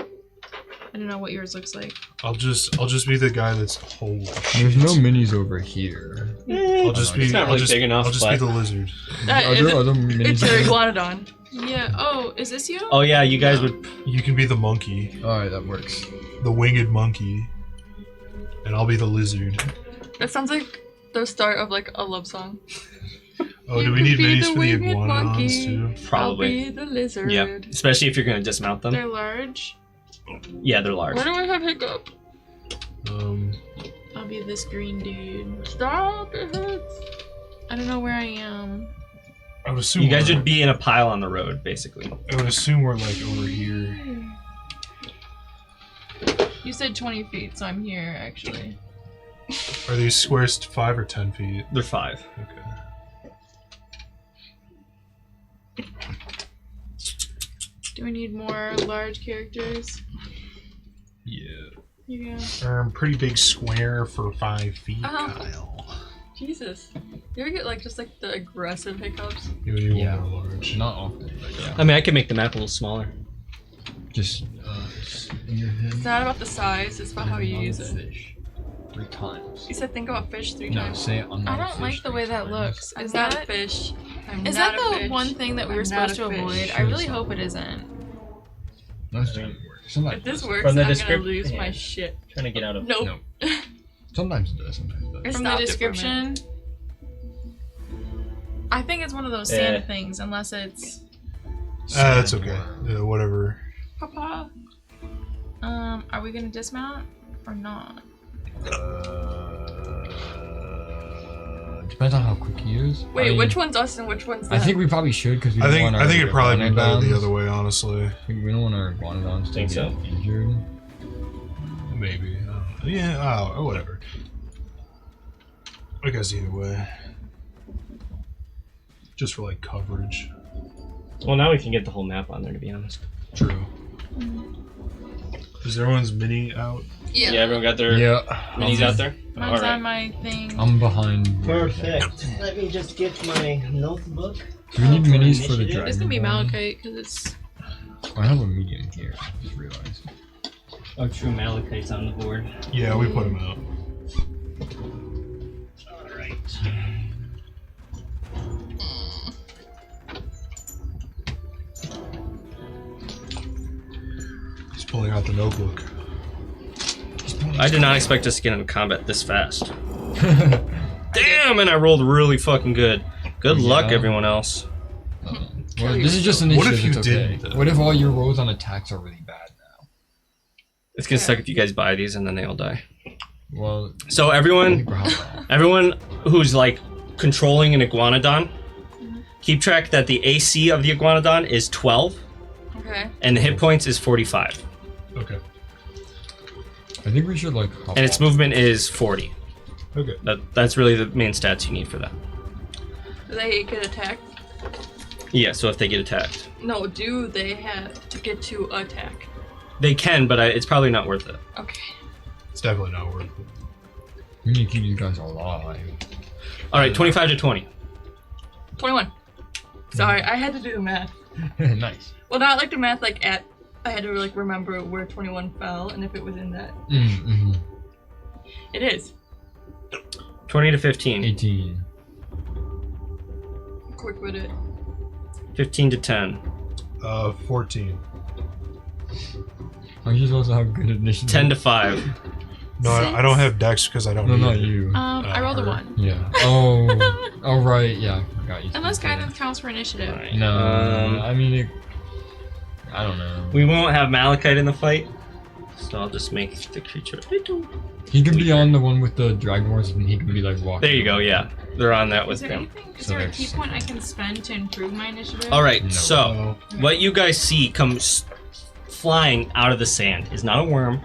I don't know what yours looks like. I'll just be the guy that's holy. There's no minis over here. I'll just be. It's not I'll really just, big enough, I'll just be but- the lizard. Are there other minis? It's your Iguanodon. Yeah. Oh, is this you? Oh yeah, you guys would. You can be the monkey, Alright, that works. the winged monkey, and I'll be the lizard. That sounds like the start of like a love song. Oh, do You we need could be minis the for the winged iguanodons monkey. too? Probably. I'll be the lizard. Yeah, especially if you're gonna dismount them. They're large. Yeah, they're large. Where do I have hiccup? I'll be this green dude. Stop it. I don't know where I am. I would assume You guys we're- would be in a pile on the road, basically. I would assume we're like over here. You said 20 feet, so I'm here actually. Are these squares 5 or 10 feet? They're 5. Okay. Do we need more large characters? Yeah. Yeah. Pretty big square for 5 feet, Uh-huh. Kyle. Jesus. You ever get like just like the aggressive hiccups? You would need Yeah. one more large. Not often, but yeah. I mean, I can make the map a little smaller. Just in your head. It's not about the size, it's about how you On use the it. fish 3 times. You said think about fish 3 No, times. say it on I the don't like fish the 3 way that times. looks. I'm Is not that a fish. I'm is not that a the fish. one thing that we I'm were not supposed to a avoid? fish. I really hope it isn't. No, it doesn't work. Sometimes If this it does. works, From the I'm gonna description- lose my yeah. shit. Trying to get out of. Nope. No. Sometimes it does, sometimes it I does. From the stopped it for a description, I think it's one of those sand things, unless it's. That's okay. Yeah, whatever. Papa. Are we gonna dismount or not? Depends on how quick he is. Wait, I mean, which one's us and which one's them? I think we probably should because we I don't think want our I think it'd probably be better the iguanodons- other way, honestly. We don't want our iguanodons to Think get so? injured. Maybe. I don't know. Yeah. Oh, whatever. I guess either way. Just for like coverage. Well, now we can get the whole map on there, to be honest. True. Is everyone's mini out? Yeah. Yeah, everyone got their Yeah. minis out there? Mine's Alright. on my thing. I'm behind. Perfect. Let me just get my notebook. Do we need minis for the Initiative. dragon? It's gonna be Ball? malachite because it's. I have a medium here. I just realized. Oh, true, Malachite's on the board. Yeah, we put them out. Alright. He's pulling out the notebook. I did not expect us to get into combat this fast. Damn, and I rolled really fucking good. Good luck, Yeah. everyone else. Well, this is just What initiative. if you it's okay. didn't, though? What if all your rolls on attacks are really bad now? It's gonna suck if you guys buy these and then they all die. Well, So I everyone, think we're helping. everyone who's like controlling an iguanodon, keep track that the AC of the iguanodon is 12 Okay. and the hit points is 45, Okay. I think we should like. Hop and its off. movement is 40. Okay. That's really the main stats you need for that. Do they get attacked? Yeah. So if they get attacked, No, do they have to get to attack? they can, but it's probably not worth it. Okay. It's definitely not worth it. We need to keep these guys alive. All right, 25 to 20. 21. Sorry, I had to do the math. Nice. Well, not like the math like at. I had to like remember where 21 fell and if it was in that. Mm-hmm. It is. 20 to 15. 18. Quick with it. 15 to 10. 14. Are you supposed to have good initiative? 10 to 5. No, I don't have dex because I don't No, need not it. you. I rolled a her. 1. Yeah. Oh. Oh right. Yeah. I forgot you. Unless said that. guidance counts for initiative. Alright, No. I mean, I don't know. we won't have Malachite in the fight, so I'll just make the creature little. He could be on the one with the dragon horse, and he can be like walking. There you go, yeah. They're on that Is with there him. anything? Is So there a there's- key point I can spend to improve my initiative? Alright, No. so what you guys see comes flying out of the sand is not a worm,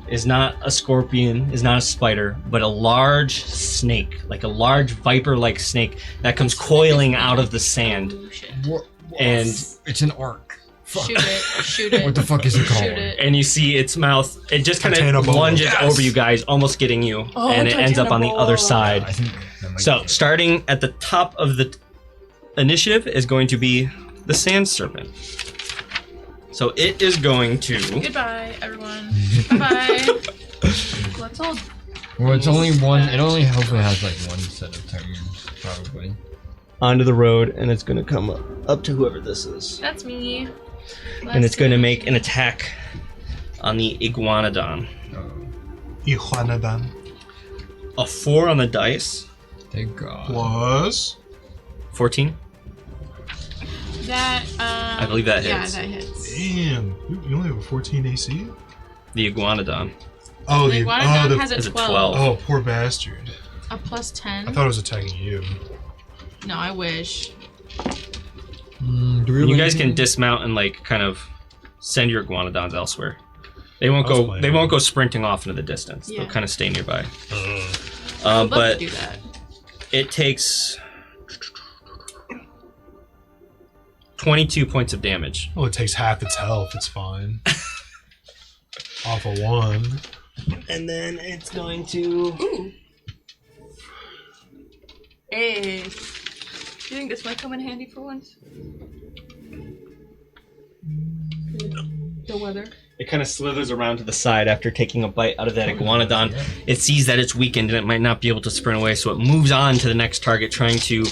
is not a scorpion, is not a spider, but a large snake, like a large viper-like snake that comes coiling out of the sand. Oh, shit. And It's an arc. Fuck. Shoot it. Shoot it. What the fuck is it called? Shoot it. and you see its mouth, it just kind Titanoboa. of lunges Yes! over you guys, almost getting you, Oh, and it ends up on the other Titanoboa. side. I think that might So, be it. starting at the top of the initiative is going to be the sand serpent. So it is going to. Goodbye, everyone. Bye-bye. Let's hold. Well, it's only one. It only hopefully has like one set of turns, probably. Onto the road, and it's going to come up to whoever this is. That's me. And it's going to make an attack on the iguanodon. Oh, Iguanodon. A 4 on the dice. thank God. Plus. 14. That, I believe that hits. Yeah, that hits. Damn. You only have a 14 AC? The iguanodon. Oh, The Iguanodon has Is a it 12. 12? Oh, poor bastard. A plus 10. I thought it was attacking you. No, I wish. Do we You guys can dismount and like kind of send your iguanodons elsewhere. They won't I was go. playing. They won't go sprinting off into the distance. Yeah. They'll kind of stay nearby. I'd love But to do that. it takes 22 points of damage. Well, it takes half its health. It's fine. Off a 1. And then it's going to. Ooh. Hey. Do you think this might come in handy for once? The weather. It kind of slithers around to the side after taking a bite out of that iguanodon. It sees that it's weakened and it might not be able to sprint away, so it moves on to the next target, trying to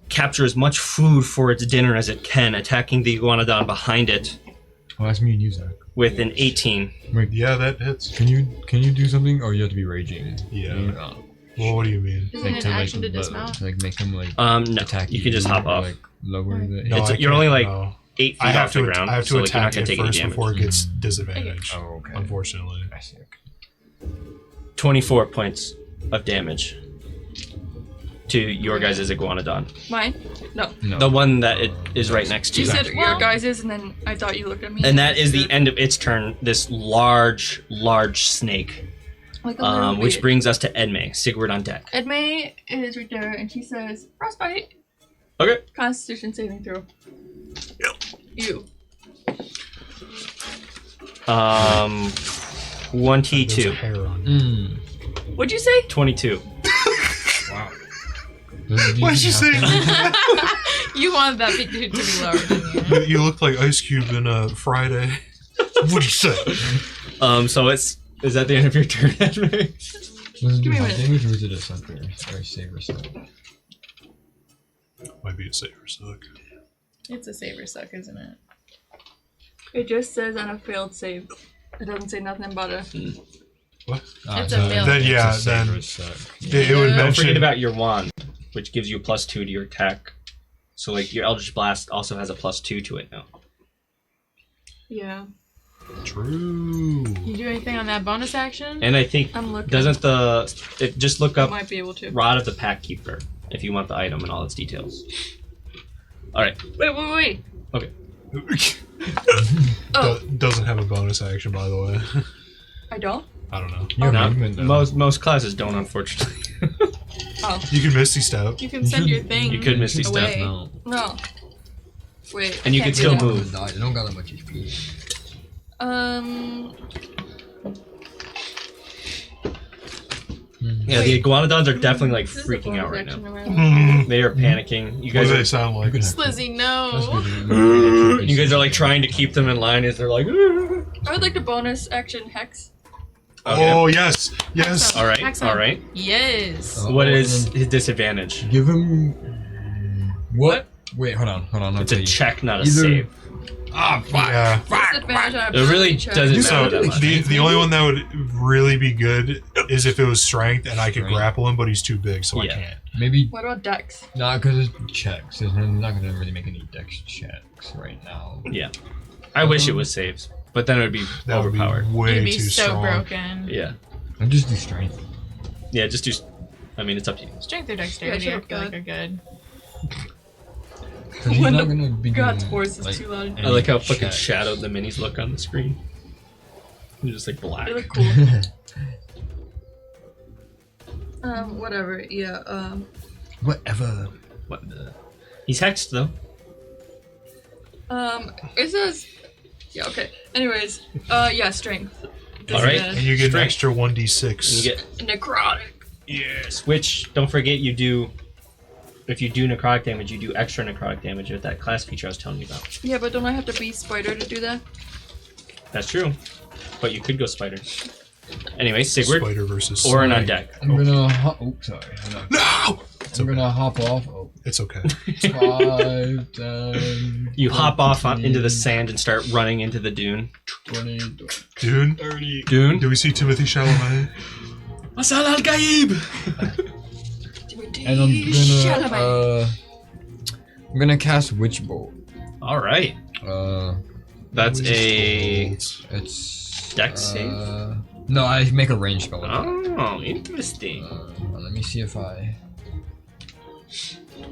capture as much food for its dinner as it can, attacking the iguanodon behind it Oh, that's me and you, Zach. with an 18. Wait, Yeah, that hits. can you do something? Or you have to be raging? Yeah. Oh. Well, what do you mean? Isn't it an action to dismount? To, like make him like No. attack You can just hop or, off. Like lower the. No, I you're can't, only like no. 8 feet I have off the to. ground. I have to so like, you're not attack gonna it take any first damage. before it gets disadvantage. Oh, okay. Unfortunately. I see. Okay. 24 points of damage to your guys' iguanodon. Mine? No. No. The one that it is right next to You you. said your guys's, and then I thought you looked at me. And that is the end of its turn. This large snake. Like a little Which bit. brings us to Edme, Sigurd on deck. Edme is right there, and she says, "Frostbite." Okay. Constitution saving throw. You. 22. There's hair on. What'd you say? 22. Wow. Why did you say that? You wanted that to be lower, didn't you? You look like Ice Cube in Friday. What'd you say? So is that the end of your turn, Edme? Was it Give me a hot minute. damage or was it a sucker or a saver suck? Might be a saver suck. It's a saver suck, isn't it? It just says on a failed save. It doesn't say nothing about a. What? It's a failed. Then yeah, it's a then saver suck. it would Don't mention. forget about your wand, which gives you a +2 to your attack. So like your Eldritch Blast also has a +2 to it now. Yeah. True. You do anything on that bonus action? And I think I'm looking. just look I up might be able to. Rod of the Pack Keeper if you want the item and all its details. All right. Wait. Okay. Oh. Doesn't have a bonus action, by the way. I don't? I don't know. You have Not- movement though. most classes don't, unfortunately. Oh. You can Misty Step. You can send your thing. You could Misty Step. away. No. No. Wait. And you can't can do still that. move. Die. They don't got that much HP. Yeah, the iguanodons are definitely like This is a freaking out bonus right action now. around. They are panicking. You What guys do they are sound like? Slizzy, That's no. good. you guys are like trying to keep them in line as they're like. I would like the bonus action hex. Okay. Oh yes, yes. All right. Excellent. All right. Yes. Oh, What and is then his disadvantage? Give him. What? Wait, hold on. I'll It's tell a you. check, not a Either- save. Ah, fuck. Yeah. Disadvantage on It really ability check. doesn't So matter that much. the only one that would really be good is if it was strength and I could Strength. grapple him, but he's too big, so Yeah. I can't. Maybe What about dex? not because it's checks. He's not gonna really make any dex checks right now. Yeah. I wish it was saves, but then it would be That would be overpowered. way You'd be too so strong. broken. Yeah. I'll just do strength. Yeah. Just do. I mean, it's up to you. Strength or dexterity, Yeah, I feel like are good. 'Cause he's When not the gonna be God's doing, voice is like, too loud. I like how any fucking checks. shadowed the minis look on the screen. They're just like black. They look cool. Whatever. Yeah. Whatever. What the? He's hexed though. It says. Yeah. Okay. Anyways. Yeah. Strength. All right. And you get an Strength. extra 1d6. And you get Necrotic. yes. Which don't forget you do. If you do necrotic damage, you do extra necrotic damage with that class feature I was telling you about. Yeah, but don't I have to be spider to do that? That's true. But you could go spider. Anyway, Sigurd, Spider versus Orin on snake. deck. I'm gonna. Sorry. No! I'm gonna hop off. Oh, It's okay. 5, 10, You hop off on, 15, into the sand and start running into the dune. 20. Dune? Dune? Do we see Timothy Chalamet? Asal al Gaib! And I'm gonna cast Witch Bolt. Alright. That's a It's dex save. No, I make a range spell. With Oh, interesting. let me see if I.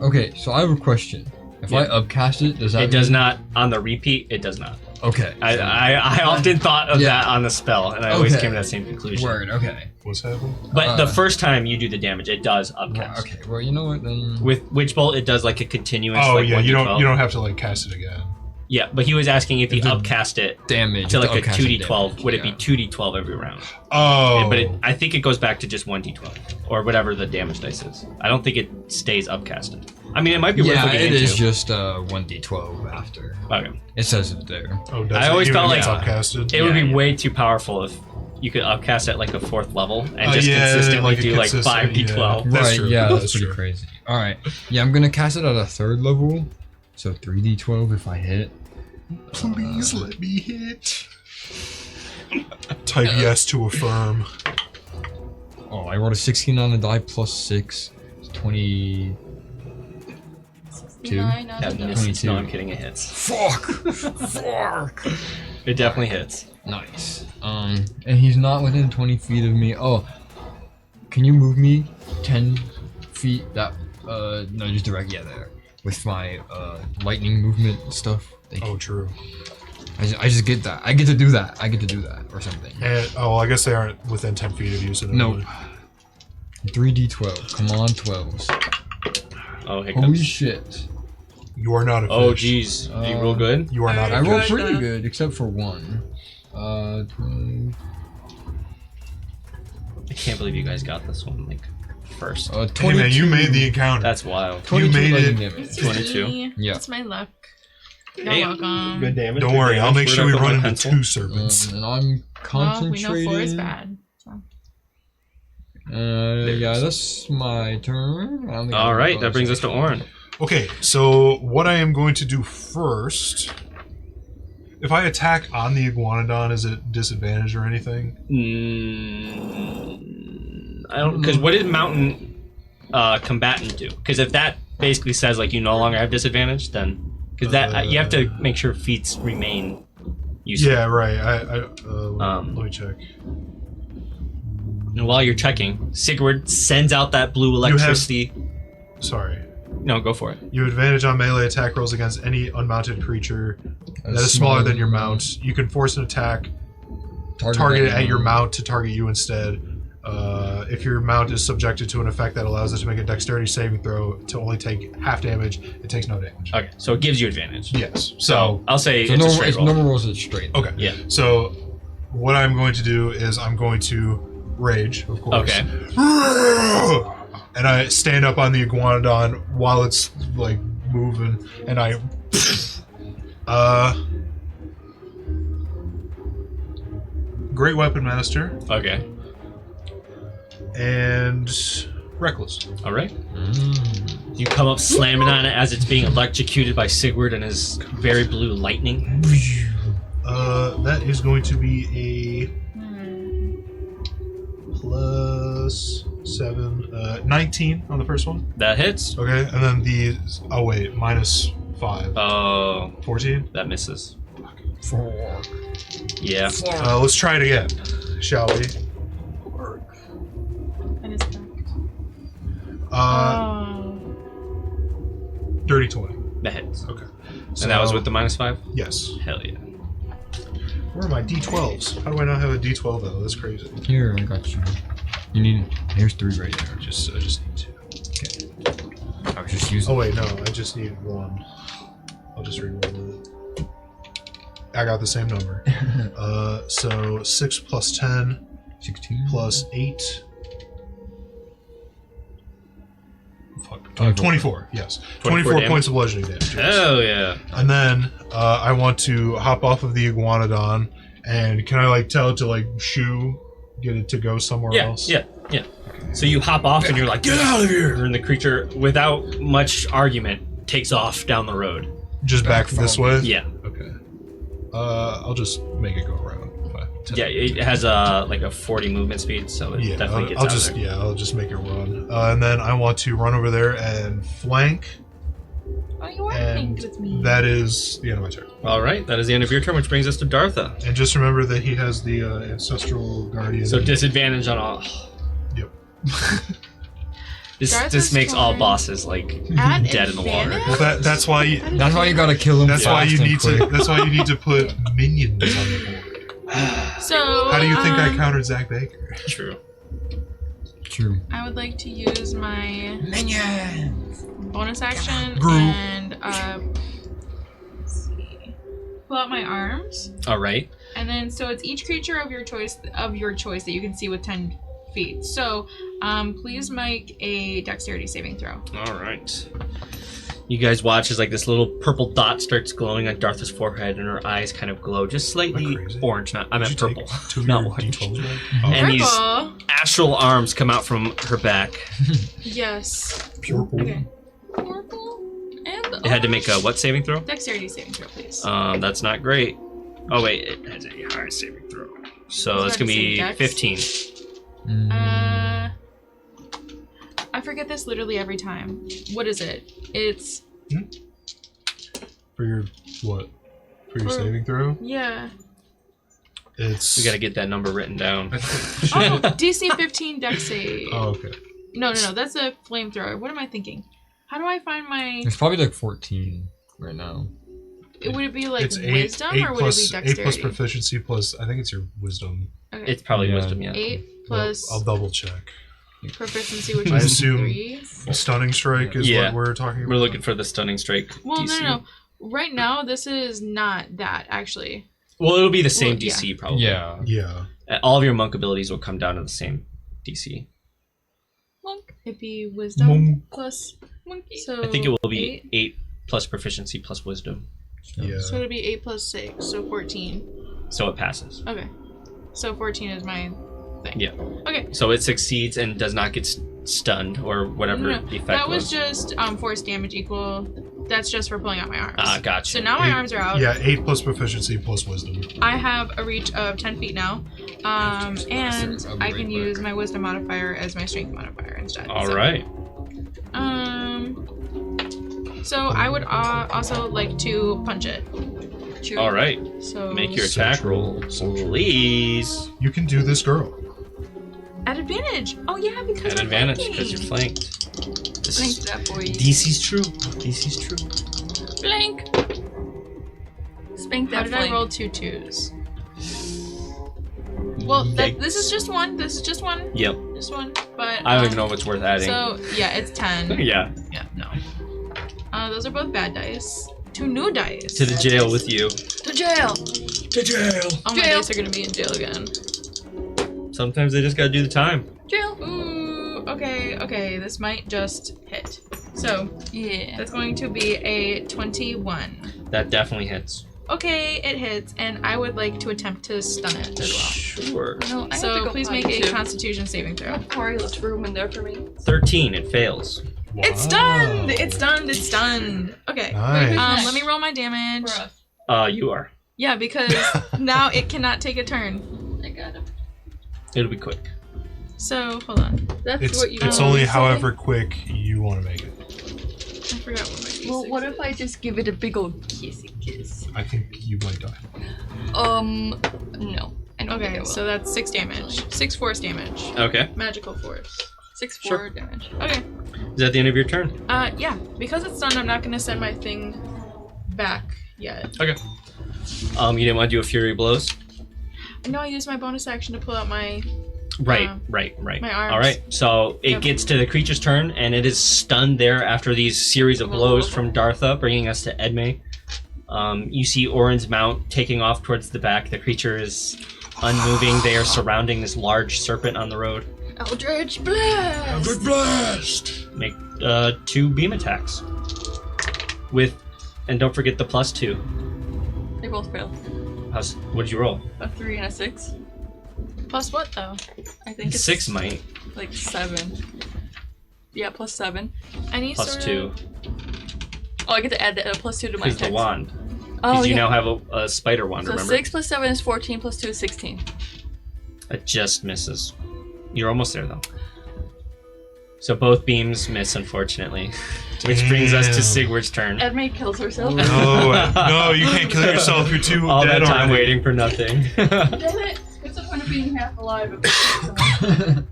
Okay, so I have a question. If I upcast it, does that? It does mean- not, on the repeat, it does not. Okay. I often thought of Yeah. that on the spell, and I always Okay. came to that same conclusion. Word. Okay. What's happening? But the Uh, first time you do the damage, it does Well, upcast. okay. Well, you know what then? With Witch Bolt, it does like a continuous. Oh like yeah, you 1d12. don't have to like cast it again. Yeah, but he was asking if you The upcast it Damage to like a upcast 2d12, damage, would it be yeah. 2d12 every round? Oh, But I think it goes back to just 1d12 or whatever the damage dice is. I don't think it stays upcasted. I mean, it might be worth Yeah, looking it into. is just 1d12 after. Okay. It says it there. oh, does I it? always Even felt if it's like- upcasted. It would be Yeah. way too powerful if you could upcast at like a 4th level and just Yeah, consistently like a do like consistent- 5d12. yeah. That's right, true, yeah, that's that's pretty true. crazy. Alright. Yeah, I'm gonna cast it at a 3rd level. So 3d12 if I hit. Please let me hit. Type yes to affirm. Oh, I rolled a 16 on the die plus 6. It's 20. 9 on That the die. misses. 22. No, I'm kidding. It hits. Fuck! Fuck! It definitely hits. Nice. And he's not within 20 feet of me. Oh, can you move me 10 feet? That, no, just direct, yeah, there. With my, lightning movement stuff. Thank you. Oh, true. I just get that. I get to do that. Or something. And I guess they aren't within 10 feet of you, so Nope. 3d12. Come on, 12s. Oh, here Holy comes. shit. You are not a fish. Oh, jeez. Are you real good? You are not I a rolled fish. pretty good, except for one. 20, I can't believe you guys got this one like first. 22. Hey man, you made the encounter. That's wild. 22 made lightning it. damage. 22. Yeah. That's my luck. You're Hey, welcome. Good damage. Don't good worry, I'll damage. make Where'd sure I we put my run into pencil? 2 serpents. And I'm Well, we concentrating. know 4 is bad. So. Yeah, that's my turn. I don't think I All have a right, that bonus brings us to action. Orin. Okay, so what I am going to do first, if I attack on the iguanodon, is it disadvantage or anything? I don't, because what did mountain combatant do? Because if that basically says like you no longer have disadvantage, then because that you have to make sure feats remain useful. Yeah, right. Let me check. And while you're checking, Sigurd sends out that blue electricity. Sorry. No, go for it. You have advantage on melee attack rolls against any unmounted creature that is smaller than your mount. You can force an attack targeted at your mount to target you instead. If your mount is subjected to an effect that allows it to make a dexterity saving throw to only take half damage, it takes no damage. Okay, so it gives you advantage. Yes. So I'll say So it's a normal, straight it's roll. normal rolls it's straight. Okay. Yeah. So what I'm going to do is I'm going to rage, of course. Okay. And I stand up on the iguanodon while it's like moving, and I Great Weapon Master Okay. and Reckless. All right. You come up slamming on it as it's being electrocuted by Sigurd and his very blue lightning. That is going to be a plus 7, 19 on the first one. That hits. Okay, and then the minus 5, Oh, 14. that misses. Fuck. Yeah. Let's try it again, shall we? That is correct. Dirty 20. That hits. Okay. And that was with the -5? Yes. Hell yeah. Where are my D12s? How do I not have a D12 though? That's crazy. Here, I got you. You need. Here's 3 right there. I just need 2. I was just using. Oh wait, no, I just need 1. I'll just reroll it. I got the same number. So 6 plus 10 16 plus 8. Fuck. 24. 24. Yes. 24 24 points of bludgeoning damage. Yes. Hell yeah. And then I want to hop off of the iguanodon, and can I like tell it to like shoo, get it to go somewhere Yeah, else? yeah, yeah. So you hop off and you're like, get out of here! And the creature, without much argument, takes off down the road. Just back this way. Yeah. Okay. I'll just make it go around. 5, 10. Yeah, it has like a 40 movement speed, so it Yeah, definitely gets I'll out just of there. I'll just make it run, and then I want to run over there and flank, Oh, you are and playing with me. that is the end of my turn. All right, that is the end of your turn, which brings us to Dartha. And just remember that he has the ancestral guardian. So disadvantage on all. Yep. This Dartha's makes all turn. bosses like At dead in the water. advantage? Well, that's why you, That's why you gotta kill him. that's why fast you and need quick. to that's why you need to put minions on the board. So, How do you think I countered Zach Baker? True. True. I would like to use my bonus action Group. and let's see, pull out my arms, All right. and then so it's each creature of your choice that you can see with 10 feet. So, please make a dexterity saving throw. All right. You guys watch as like this little purple dot starts glowing on Dartha's forehead, and her eyes kind of glow just slightly Am I crazy? orange. I meant Did you purple, take 2 of not your orange. D12s away? And these Purple. astral arms come out from her back. Yes. Purple. Okay. Purple and It had to make a what saving throw? dexterity saving throw, please. That's not great. Oh wait, it has a high saving throw. So Is that's that gonna the be same dex? 15. Mm. forget this literally every time. What is it? It's For your what? For your For- saving throw? yeah. It's We gotta get that number written down. Oh, DC 15 dex save. Oh, okay. No, that's a flamethrower. What am I thinking? How do I find my? It's probably like 14 right now. Would it be like It's wisdom eight or would plus, it be dexterity? 8 plus proficiency plus. I think it's your wisdom. Okay. It's probably Yeah. wisdom, yeah. 8 Well, plus I'll double check. proficiency, which I is assume 3. Stunning strike is Yeah. what we're talking about. We're looking for the stunning strike Well, DC. no. Right now, this is not that actually. Well, it'll be the same Well, yeah. DC probably. Yeah. Yeah. All of your monk abilities will come down to the same DC. Monk. It'd be wisdom Monk. plus Monkey. So I think it will be 8. 8 plus proficiency plus wisdom. Yeah. So it'll be 8 plus 6, so 14. So it passes. Okay. So 14 is my thing. Yeah. Okay. So it succeeds and does not get stunned or whatever No, the effect that was just force damage equal. That's just for pulling out my arms. Ah, gotcha. So now my arms are out. Yeah, 8 plus proficiency plus wisdom. I have a reach of 10 feet now. And I'll be I right can back. use my wisdom modifier as my strength modifier instead. All So, right. So I would also like to punch it. Shoot. All right. So Make your attack roll, please. You can do this, girl. at advantage. Oh yeah, because At I'm advantage flanking. because you're flanked. This Blink is, that boy. DC's true. DC's true. Blink. Spank How that did I flank. roll 2 2s? Well, this is just one. This is just one. Yep. Just one. But I don't even know if it's worth adding. So yeah, it's 10. yeah. Yeah, no. Those are both bad dice. 2 new dice. To the jail with you. To jail. To jail. Oh, my Jail. dice are gonna be in jail again. Sometimes they just gotta do the time. Jail. Ooh, okay. This might just hit. So Yeah. that's going to be a 21. That definitely hits. Okay, it hits, and I would like to attempt to stun it as Sure. No, I have to well. So go please potty make a too. Constitution saving throw. Sorry, let's room in there for me. 13. It fails. It's stunned. It's stunned. It's stunned. Okay. Nice. Let me roll my damage. You are. Yeah, because now it cannot take a turn. I got him. It'll be quick. So hold on. That's It's what you it's want only to say? however quick you want to make it. I forgot what my D6 Well, what if I just give it a big old kissy kiss? I think you might die. No. I don't think I Okay, will. so that's 6 damage. 6 force damage. Okay. Magical force. 6 Sure. 4 damage. Okay. Is that the end of your turn? Yeah. Because it's done, I'm not gonna send my thing back yet. Okay. You didn't want to do a Fury Blows? No, I used my bonus action to pull out my. Right. my arms. All right. So it Yep. gets to the creature's turn, and it is stunned there after these series of blows from Dartha, bringing us to Edme. You see Orin's mount taking off towards the back. The creature is unmoving. They are surrounding this large serpent on the road. Eldritch Blast! blast! Make 2 beam attacks. And don't forget the +2. They both failed. What did you roll? A 3 and a 6. Plus what though? I think it's 6 might. like 7. Yeah, plus 7. Any Plus sort 2. of. Oh, I get to add the plus 2 to my Because the attacks. wand. Oh, Because you yeah. now have a spider wand, So remember? 6 plus 7 is 14, plus 2 is 16. It just misses. You're almost there, though. So both beams miss, unfortunately. Which brings us to Damn. Sigurd's turn. Edme kills herself. No, you can't kill yourself. You're too All dead that time already. waiting for nothing. Damn it! What's the point of being half alive if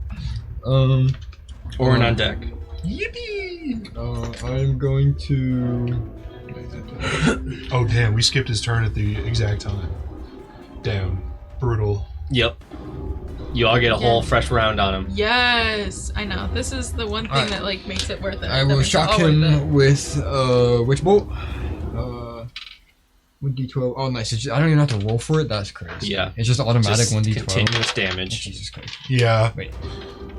Orin on deck. Yippee! I'm going to. Oh damn, we skipped his turn at the exact time. Damn, brutal. Yep. You all get a whole fresh round on him. Yes, I know. This is the one thing Alright. that like makes it worth it. I that will makes it shock all worth it. him with Witch Bolt. 1d12. Oh, nice. I don't even have to roll for it. That's crazy. Yeah. It's just automatic Just 1d12. continuous damage. Jesus Christ. Yeah, Wait.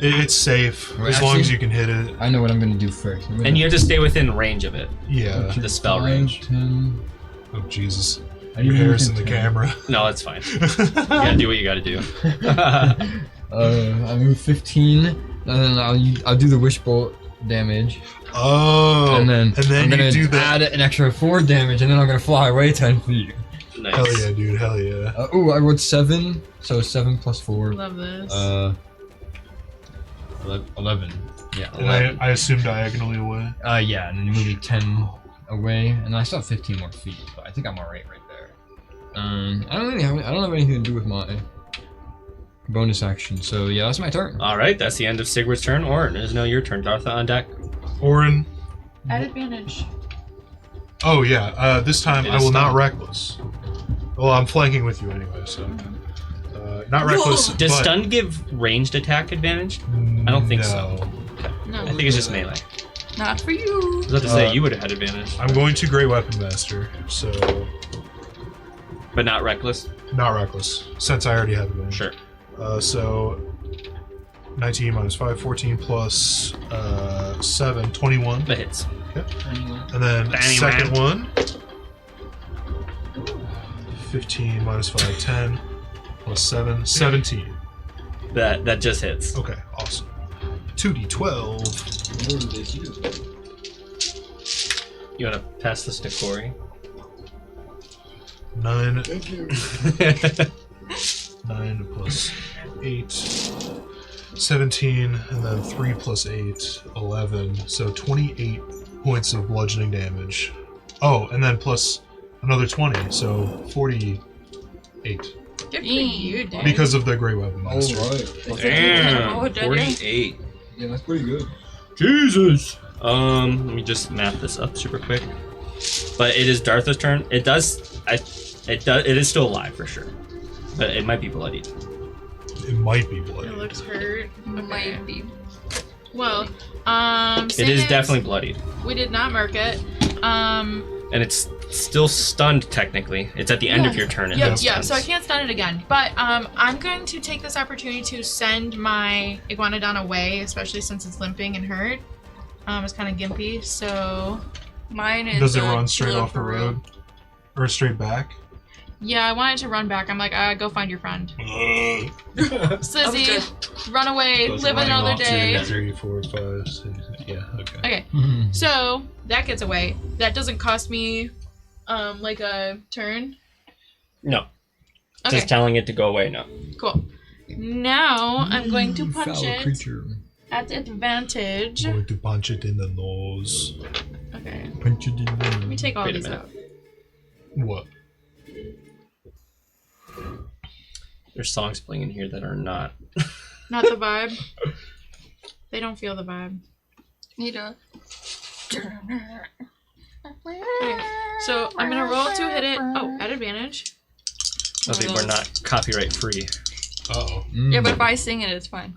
it's safe Wait, as long as actually- you can hit it. I know what I'm gonna do first. And you have to stay within range of it. Yeah. The spell range. 10. Oh Jesus, I your need hair's in within the 10. camera. No, that's fine. You gotta do what you gotta do. I move 15, and then I'll do the Wish Bolt damage, Oh, and then I'm you gonna do that. add an extra 4 damage, and then I'm gonna fly away 10 feet. Nice. Hell yeah, dude. Hell yeah. Ooh, I rolled 7, so 7 plus 4. Love this. 11. Yeah. And I assume diagonally away. Yeah, and then move it 10 away, and I still have 15 more feet, but I think I'm alright right there. I don't have anything to do with my bonus action, so yeah, that's my turn. All right, that's the end of Sigurd's turn. Orin, it is now your turn. Dartha on deck. Orin. At advantage. Oh yeah. This time It I is will not stunned. reckless. Well, I'm flanking with you anyway, so not reckless. Does but stun give ranged attack advantage? I don't think so. No. I think it's just melee. Not for you. I was about to say you would have had advantage, I'm going to Great Weapon Master, so but not reckless. not reckless since I already have advantage. Sure. So 19 minus 5, 14 plus 7, 21. That hits. And then Bang, second man. one 15 minus 5, 10 plus 7, 17. That just hits. Okay, awesome. 2d12. You want to pass this to Corey? 9. 9 plus 8. 17, and then 3 plus 8, 11. So 28 points of bludgeoning damage. Oh, and then plus another 20, so 48. Good for you, dude. Because of the Great Weapon Master. Alright. Damn, Oh, did you? 48. Yeah, that's pretty good. Jesus. Let me just map this up super quick. But it is Dartha's turn. It is still alive for sure, but it might be bloodied. It might be bloody. It looks hurt. Might be. Well, It seeing is as definitely bloodied, we did not mark it. and it's still stunned technically. It's at the end of your turn. It Yeah, then yeah. So I stuns. can't stun it again. But I'm going to take this opportunity to send my iguanodon away, especially since it's limping and hurt. It's kind of gimpy, so Mine is. Does it a run straight kilo off the for real. road? Or straight back? yeah, I wanted to run back. I'm like, go find your friend. Slizzy, Okay. run away, Goes live running another off to day. 3, 4, 5, 6. Yeah, okay. Okay, so that gets away. That doesn't cost me, like a turn. No, Okay, just telling it to go away. No. cool. Now I'm going to punch Foul it creature. at advantage. I'm going to punch it in the nose. Okay, Punch it in the let me take all Wait a these minute. out. What? There's songs playing in here that are not. Not the vibe. They don't feel the vibe. Need a. Okay, so I'm gonna roll to hit it. Oh, at advantage. I think we're not copyright free. Uh-oh. Yeah, but if I sing it, it's fine.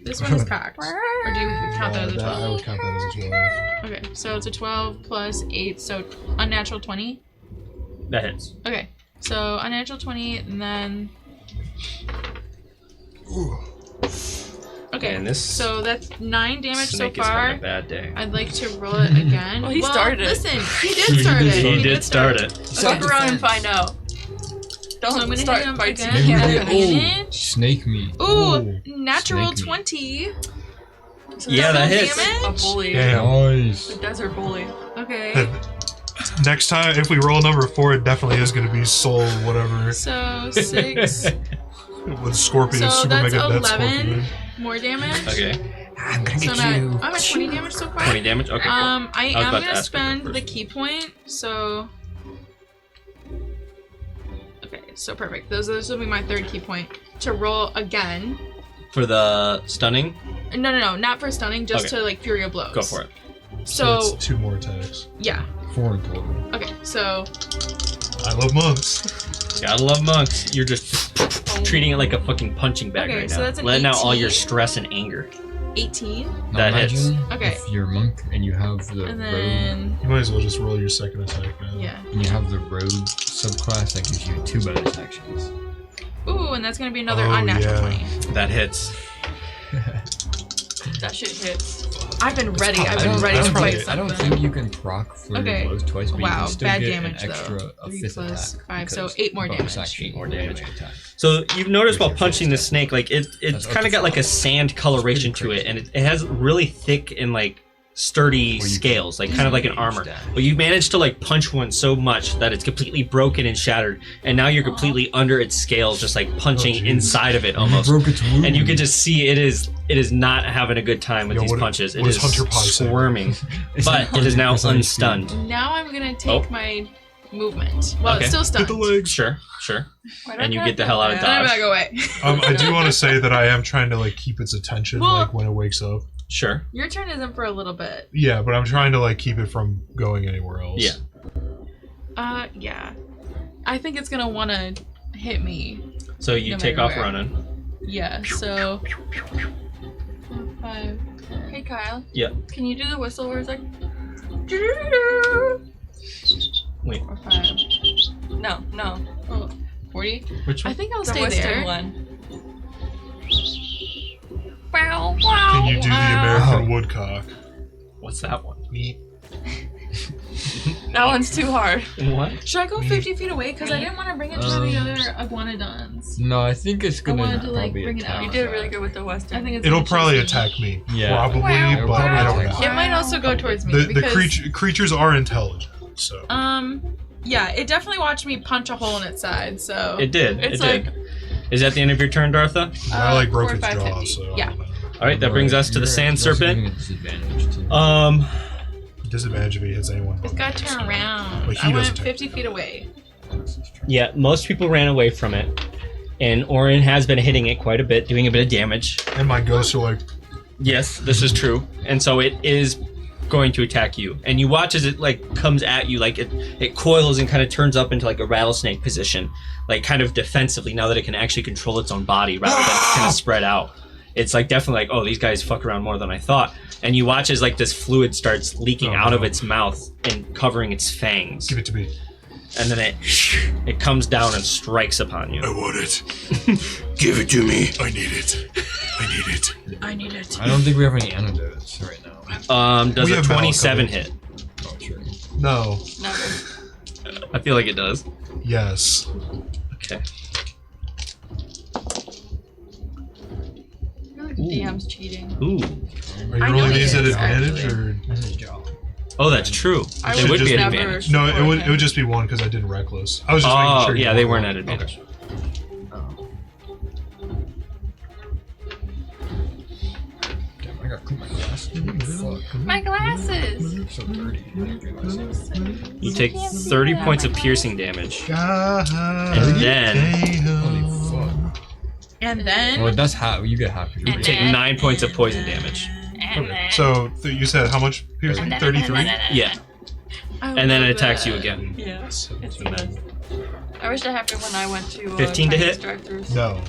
This one is cocked. Or do you count that as a 12? I would count that as a 12. Okay, so it's a 12 plus 8, so unnatural 20. That hits. Okay, so unnatural 20, and then. Okay, And this so that's 9 damage so snake is having a far. bad day. I'd like to roll it again. Well, he started it. Listen, he did start it. He did start it. Fuck around and find out. Don't So I'm gonna start hit him fights again. again. At advantage. Snake meat. Ooh, natural Snake meat. 20. So Yeah, that double hits. damage? A bully. Damn. Nice. The desert bully. Okay, Next time, if we roll number 4, it definitely is going to be soul whatever. so 6 With Scorpion, So super that's mega death 11. Scorpion. more damage. Okay. I'm gonna So now I'm at 20 damage so far. 20 damage. Okay. Cool. I was am about to gonna ask you spend that the first. key point, so. Okay, so perfect. This will be my third key point to roll again. For the stunning, No, not for stunning, just Okay. to like Fury of Blows. go for it. So it's 2 more attacks. yeah. 4 in total. Okay, so I love monks. Gotta love monks. You're just treating it like a fucking punching bag Okay, right so now. that's an Letting out all your 18. stress and anger. 18, Now That hits. imagine Okay. if you're a monk and you have the and rogue, then You might as well just roll your second attack now. yeah. and you have the rogue subclass that gives you 2 bonus actions. Ooh, and that's gonna be another Oh, unnatural yeah. 20. That hits. That shit hits. I've been ready. I've I been don't- ready that's to probably- fight I don't something. think you can proc Flurry Okay. of Blows twice, but you Wow, can still bad get damage an extra though. a 3 fifth plus attack. 5, so because 8 more bonus damage. action, 8 more damage damage. attack. So you've noticed while With your punching the fist snake, like it's That's kind of got like a sand coloration to it, and it has really thick and like sturdy scales, like kind of like an armor. But you managed to like punch one so much that it's completely broken and shattered, and now you're completely under its scales, just like punching inside of it almost. Broke its wound. And you can just see it is not having a good time with these punches. It is Hunter Pie say? squirming, but it is now unstunned. Now I'm gonna take my movement. Well, it's still stunned. Hit the legs. Sure. And you get the hell out of Then I'm dodge. back away. I do want to say that I am trying to like keep its attention like when it wakes up. Sure. Your turn isn't for a little bit. Yeah, but I'm trying to like keep it from going anywhere else. Yeah. Yeah. I think it's gonna wanna hit me. So you No take matter off where. running. Yeah, so 5. Hey Kyle. Yeah. Can you do the whistle where it's like? Wait. Or 5. No. Oh, 40? Which I one? think I'll The stay western there. one. Can you do the American woodcock? What's that one? Meat. That one's too hard. What? Should I go 50 feet away? Because I didn't want to bring it to the other iguanodons. No, I think it's gonna wanted to, like, probably bring it attack out. You did that. really good with the western. I think it's It'll gonna probably chase me. attack me. Yeah. Probably, It'll but I don't probably know. attack It might also go towards me. The because, creatures are intelligent, so. Yeah, it definitely watched me punch a hole in its side, so. It did. It's it did. Is that the end of your turn, Dartha? I like broke 4, its 5, jaw, 50. so. Yeah. All right, that brings us to the sand serpent. Disadvantage if he hits anyone. It's got to turn around. But he I went doesn't take 50 feet away. Yeah, most people ran away from it, and Orin has been hitting it quite a bit, doing a bit of damage. And my ghosts are like, Yes, this is true, and so it is going to attack you. And you watch as it like comes at you, like it coils and kind of turns up into like a rattlesnake position, like kind of defensively. Now that it can actually control its own body rather than kind of spread out, it's like definitely like, oh, these guys fuck around more than I thought. And you watch as like this fluid starts leaking out of its mouth and covering its fangs. give it to me. And then it comes down and strikes upon you. I want it. Give it to me. I need it. I need it. I don't think we have any antidotes right now. Does We a have 27 Malcolm. hit? Oh, sure. No. Never. I feel like it does. Yes. Okay. I feel like the DM's cheating. Ooh. Are you I know rolling he these at is, advantage actually. or? That's his job. Oh, that's true. I It would would be just an never- advantage. No, Support it would him. just be one because I didn't reckless. I was just making Oh, sure. you yeah, they were weren't at rolling. advantage. Damn, I gotta clean my glasses. Fuck. My glasses. So dirty. You take 30 points of piercing damage. God, And then Holy fuck. And then. Well, that's half. You get half your. you take 9 points of poison damage. Okay. So you said how much piercing? 33. Yeah. And then it attacks you again. Yeah. It's the best. I wish that happened when I went to 15 to Chinese hit? directors. No.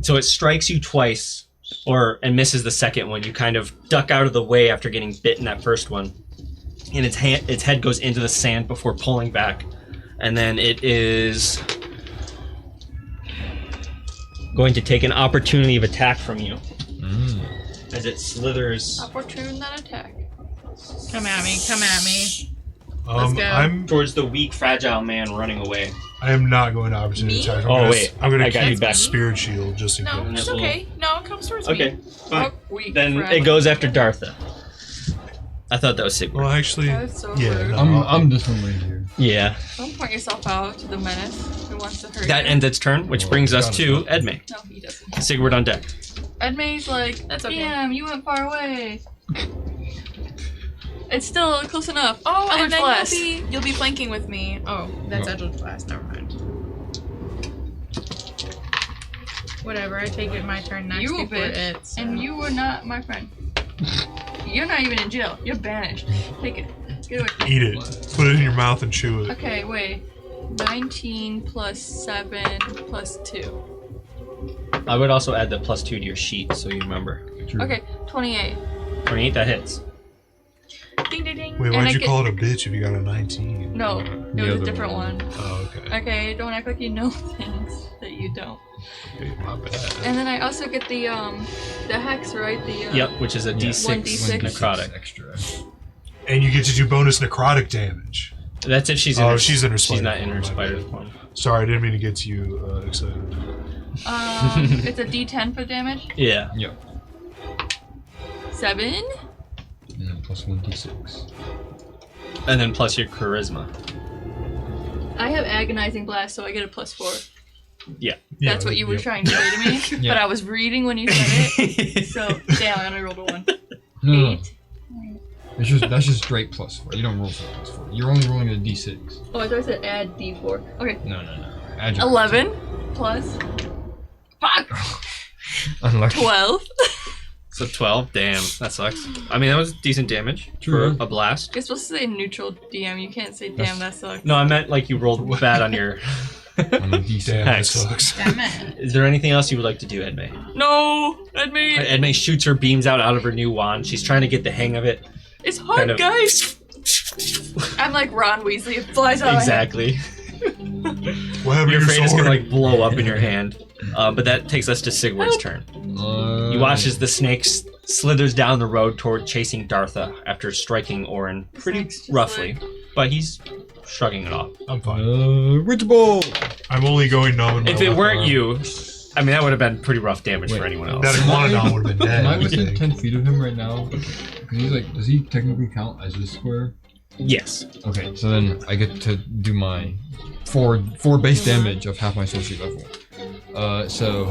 So it strikes you twice, and misses the second one. You kind of duck out of the way after getting bit in that first one, and its head goes into the sand before pulling back, and then it is going to take an opportunity of attack from you as it slithers Opportune that attack. Come at me. Come at me. Let's go. I'm. towards the weak, fragile man running away. I am not going to opportunity Me? attack. Oh, wait. I'm gonna I got keep you back. spirit shield just in No, case. it's okay. No, it comes towards Okay, me. fine. Weak Then fragile. it goes after Dartha. I thought that was Sigmund. Well, actually, That is so yeah. rude. No, I'm this one right here. Yeah. Don't point yourself out to the menace who wants to hurt That you. ends its turn, which Well, brings us got to it. Edme. No, he doesn't. Sigurd on deck. Edme's like, That's okay. damn, you went far away. It's still close enough. Oh, and Eldritch then Blast. you'll be flanking with me. Oh, that's No. Eldritch Blast. Never mind. Whatever. I take it my turn next You a before bitch, it. So. and you were not my friend. You're not even in jail. You're banished. Take it. Get away. eat it. Put it in your mouth and chew it. Okay, wait. 19 plus 7 plus 2. I would also add the +2 to your sheet so you remember. Okay, 28. 28, that hits. Ding ding ding. Wait, And why'd I you get- call it a bitch if you got a 19? No, The it was other a different one. one. Oh, okay. Okay, don't act like you know things that you don't. Okay, my bad. And then I also get the hex, right? The Yep, which is a D6 1d6. necrotic. Extra. And you get to do bonus necrotic damage. That's if she's in Oh, her, she's in her she's spider not in form, her my spider bad. form. Sorry, I didn't mean to get you excited. It's a D10 for damage. Yeah. Yep. 7. plus 1d6. And then plus your charisma. I have agonizing blast, so I get a +4. Yeah. That's what you were trying to say to me. Yeah. But I was reading when you said it. So damn, I only rolled a 1. No. 8. That's just straight +4. You don't roll for +4. You're only rolling a d6. Oh, I thought I said add D4. Okay. No. Add your 11 plus. Fuck. Unlucky. 12. So 12. Damn, that sucks. I mean, that was decent damage True. for a blast. You're supposed to say neutral DM. You can't say damn, that sucks. No, I meant like you rolled bad on your. On a d6. Damn, that Hex. sucks. Damn it. Is there anything else you would like to do, Edmei? No! Edmei! Edmei shoots her beams out of her new wand. She's trying to get the hang of it. It's hot, Kind of- guys! I'm like Ron Weasley. It flies out. Exactly. What happened Your to fate your is sword? gonna like blow up in your hand. But that takes us to Sigward's turn. You watch as the snake slithers down the road toward chasing Dartha after striking Orin pretty Snake's just roughly, like- but he's shrugging it off. I'm fine. Rich Ball! I'm only going numb in my If it left weren't arm. you, I mean that would have been pretty rough damage for Wait, anyone else. That Iguanodon would have been dead. Am I I within think. 10 feet of him right now? Because he's like, does he technically count as a square? Yes. Okay, so then I get to do my four base damage of half my sorcery level. So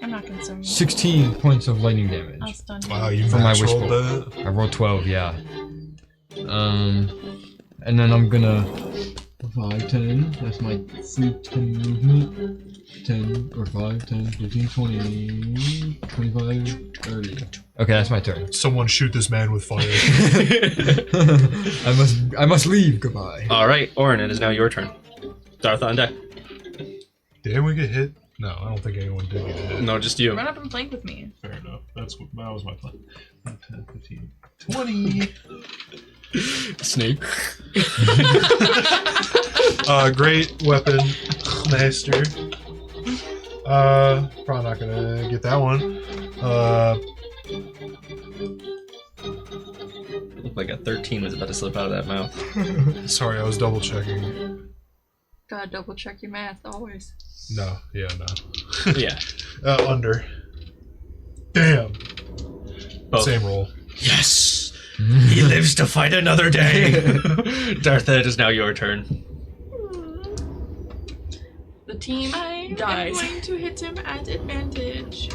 I'm not concerned. 16 points of lightning damage. I'll stun Wow, you. you For my max wish rolled roll. that? I rolled 12, yeah. And then I'm gonna 5, 10. That's my free 10 movement. 10 or 5, 10, 15, 20, 25, 30. Okay, that's my turn. Someone shoot this man with fire. I must leave. Goodbye. All right, Orin, it is now your turn. Dartha on deck. Didn't we get hit? No, I don't think anyone did get hit. No, just you. Run up and flank with me. Fair enough. That was my plan. 10, 15, 20. Snake. Great weapon, master. Probably not gonna get that one. Looked like a 13 was about to slip out of that mouth. Sorry, I was double checking. Gotta double check your math always. No, yeah, no. Yeah. Under. Damn. Both. Same roll. Yes! He lives to fight another day! Dartha, it is now your turn. The team I am dies. going to hit him at advantage.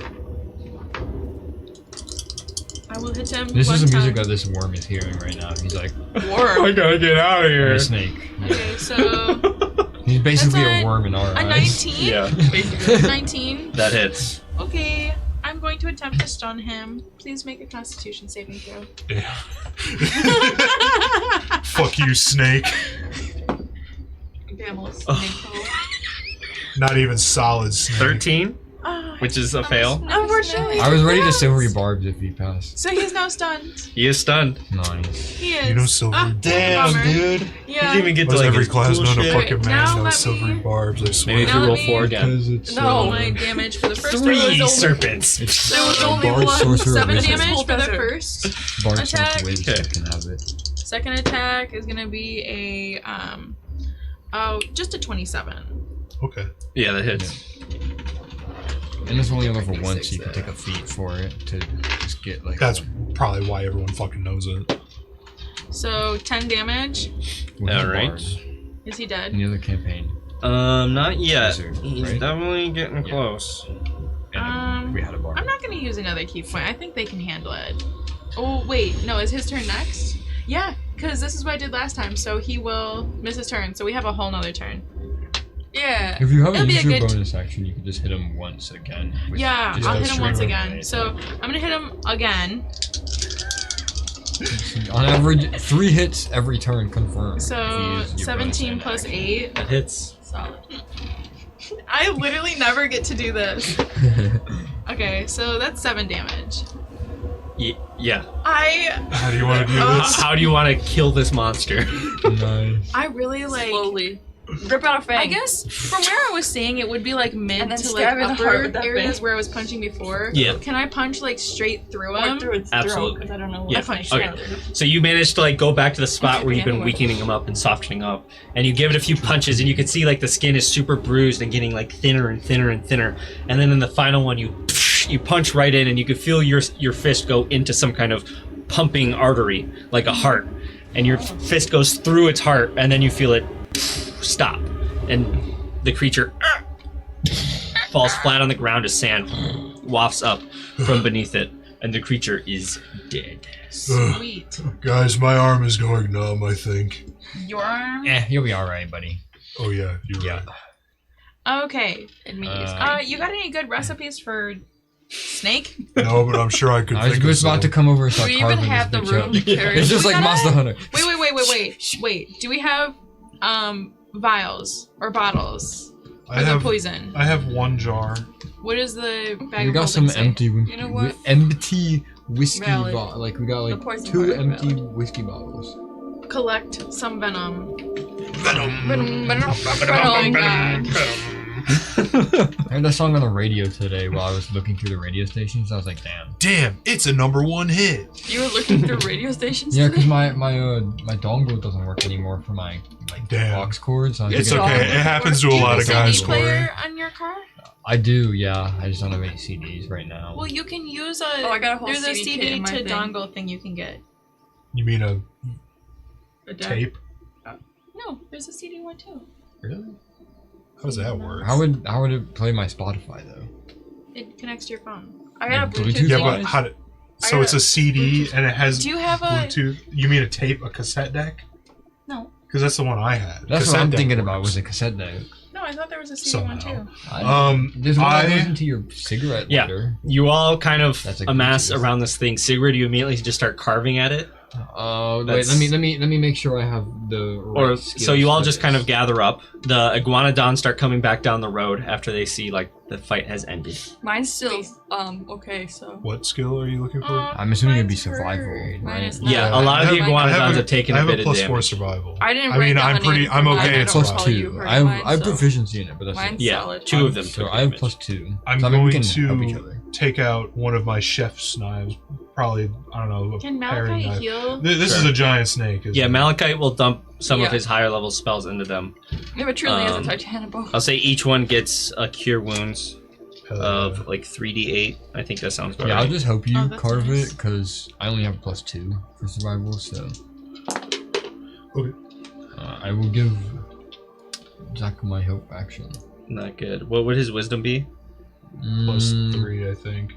I will hit him. This one is the music time. that this worm is hearing right now. He's like, Worm. gotta get out of a snake. Okay, so He's basically That's a worm in our a eyes. 19. Yeah, Basically. 19. that hits. Okay, I'm going to attempt to stun him. Please make a Constitution saving throw. Yeah. Fuck you, snake. Damn, let's Oh. snake hole. Not even solid snake. 13, Ah, which is a fail. Unfortunately. I was ready to yes. silvery barbs if he passed. So he's now stunned. He is stunned. Nice. He is. You know silvery Ah, barbs. bummer. dude. Yeah. He didn't even get Why to does like every his class cool known a shit. fucking man Now let knows silvery me- barbs, I swear. Maybe if Now you roll let 4 me- again. Because it's No, my damage for the first one was 3 only serpents. It's There was only bard, one. sorcerer, 7 wizard. damage for the Professor. first. Bard, attack. sorcerer, wizard Okay. can have it. Second attack is gonna be a just a 27. Okay. Yeah, that hits. And it's only a level 1, 36 so you can take a feat for it to just get like. That's probably why everyone fucking knows it. So 10 damage. we have Alright. bards Is he in dead? the other campaign. Not yet. Wizard, He's right? definitely getting Yeah. close. And we had a bard. I'm not gonna use another key point. I think they can handle it. Oh wait, no, is his turn next? Yeah, because this is what I did last time, so he will miss his turn. So we have a whole nother turn. Yeah. If you haven't It'll be used a your good- bonus action, you can just hit him once again. with Yeah, just I'll a hit him once string. again. So I'm gonna hit him again. On average, 3 hits every turn confirmed. So if you use your 17 bonus plus action. 8. That hits. Solid. I literally never get to do this. Okay, so that's 7 damage. Yeah. How do you want to do this? How do you want to kill this monster? Nice. I really like. Slowly. Rip out a fang. I guess from where I was seeing, it would be like mid And then to stab like in the heart upper with that areas fang. where I was punching before. Yeah. Can I punch like straight through Or him? through its Absolutely. throat, 'cause I don't know Yeah. what punched Okay. out there. So you managed to like go back to the spot where you've been Anyway. weakening him up and softening up, and you give it a few punches, and you can see like the skin is super bruised and getting like thinner and thinner and thinner, and then in the final one you punch right in, and you can feel your fist go into some kind of pumping artery, like a heart, and your fist goes through its heart, and then you feel it stop, and the creature falls flat on the ground as sand wafts up from beneath it, and the creature is dead. Sweet. Guys, my arm is going numb, I think. Your arm? You'll be alright, buddy. Oh yeah, you're right. Okay. You got any good recipes for snake? No, but I'm sure I could I was think of just about to some. come over and Do start we even carving have the this bitch room up. to carry? It's just We like gotta- Monster Hunter. Wait. Do we have vials or bottles I for the have poison? I have one jar. What is the bag We of got some holding say? empty, You know what? empty whiskey Valid. bottles. Like we got The like poison 2 part is empty valid. whiskey bottles. Collect some venom. Venom. Oh god. I heard that song on the radio today while I was looking through the radio stations. I was like, damn. Damn, it's a #1 hit. You were looking through radio stations Yeah, today? because my dongle doesn't work anymore for my Damn. aux cord. So I It's think okay. Dog. It happens to a Do you lot have of a guys, CD Corey. player on your car? I do, yeah. I just don't have any CDs right now. Well, you can use a. Oh, I got a whole There's a CD kit CD in my to thing. dongle thing you can get. You mean a A deck. tape? No, there's a CD one too. Really? How does that work? How would it play my Spotify though? It connects to your phone. I got a Bluetooth Bluetooth. Yeah, thing. but how did? I So got it's a CD and it has Do you have a? Bluetooth. You mean a tape, a cassette deck? No. Because that's the one I had. That's Cassette what I'm deck thinking about works. was a cassette deck. No, I thought there was a CD one Somehow. too. There's one that I- goes into your cigarette Yeah. lighter. You all kind of That's like amass Bluetooth. around this thing. Sigurd, you immediately just start carving at it. Wait, That's- let me make sure I have the right Or skills so you all for just kind this. of gather up. The iguanodons start coming back down the road after they see like the fight has ended. Mine's still okay, so What skill are you looking for? I'm assuming it'd be Mine's survival, hurt. right? Mine is Yeah, not. a lot of the I iguanodons have taken I a have bit a of +4 damage. survival. I didn't. I mean, write I'm down pretty. any I'm of okay mine. at Plus I'll survival. tell you 2. hurt I have mine, so- proficiency in it, but that's Mine's it. Yeah, solid. 2 of them. So took I have damage. +2. I'm so I mean, we going can help each to other. take out one of my chef's knives. Probably, I don't know, a Can paring Malachite knife. heal? This is Sure. a giant snake. Isn't Yeah, it? Malachite will dump some of Yeah. his higher level spells into them. Yeah, but truly is a Um, Titanic bow. I'll say each one gets a cure wounds Hell of yeah. like 3d8. I think that sounds about Yeah, I'll right. just help you Oh, that's carve nice. it because I only have a +2 for survival. So Okay. I will give Zach my help action. Not good. What would his wisdom be? +3, I think.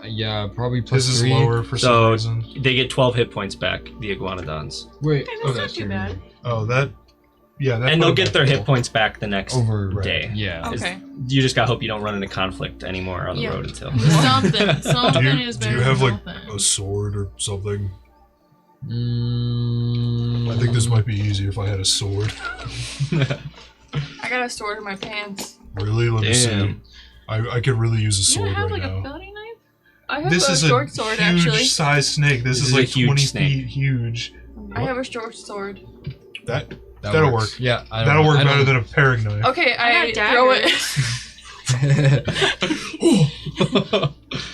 Yeah, probably +3. This is lower for So- some reason. They get 12 hit points back, the iguanodons. Wait, Okay, that's not too bad. Oh, that. Yeah, that. And they'll put get them their at hit 12. points back the next over day. Yeah. Is- Okay. You just gotta hope you don't run into conflict anymore on the Yeah. road until. Something Do is you better have than like nothing. a sword or something? Mm, I think this might be easier if I had a sword. I got a sword in my pants. Really? Let me see. Damn. I could really use a You sword don't have right like a now. filling knife? I have This a is short a sword huge actually. size snake. This This is is a like huge 20 snake. feet huge. I have a short sword. That'll work. Yeah, That'll work better than a paring knife. Okay, I got throw it.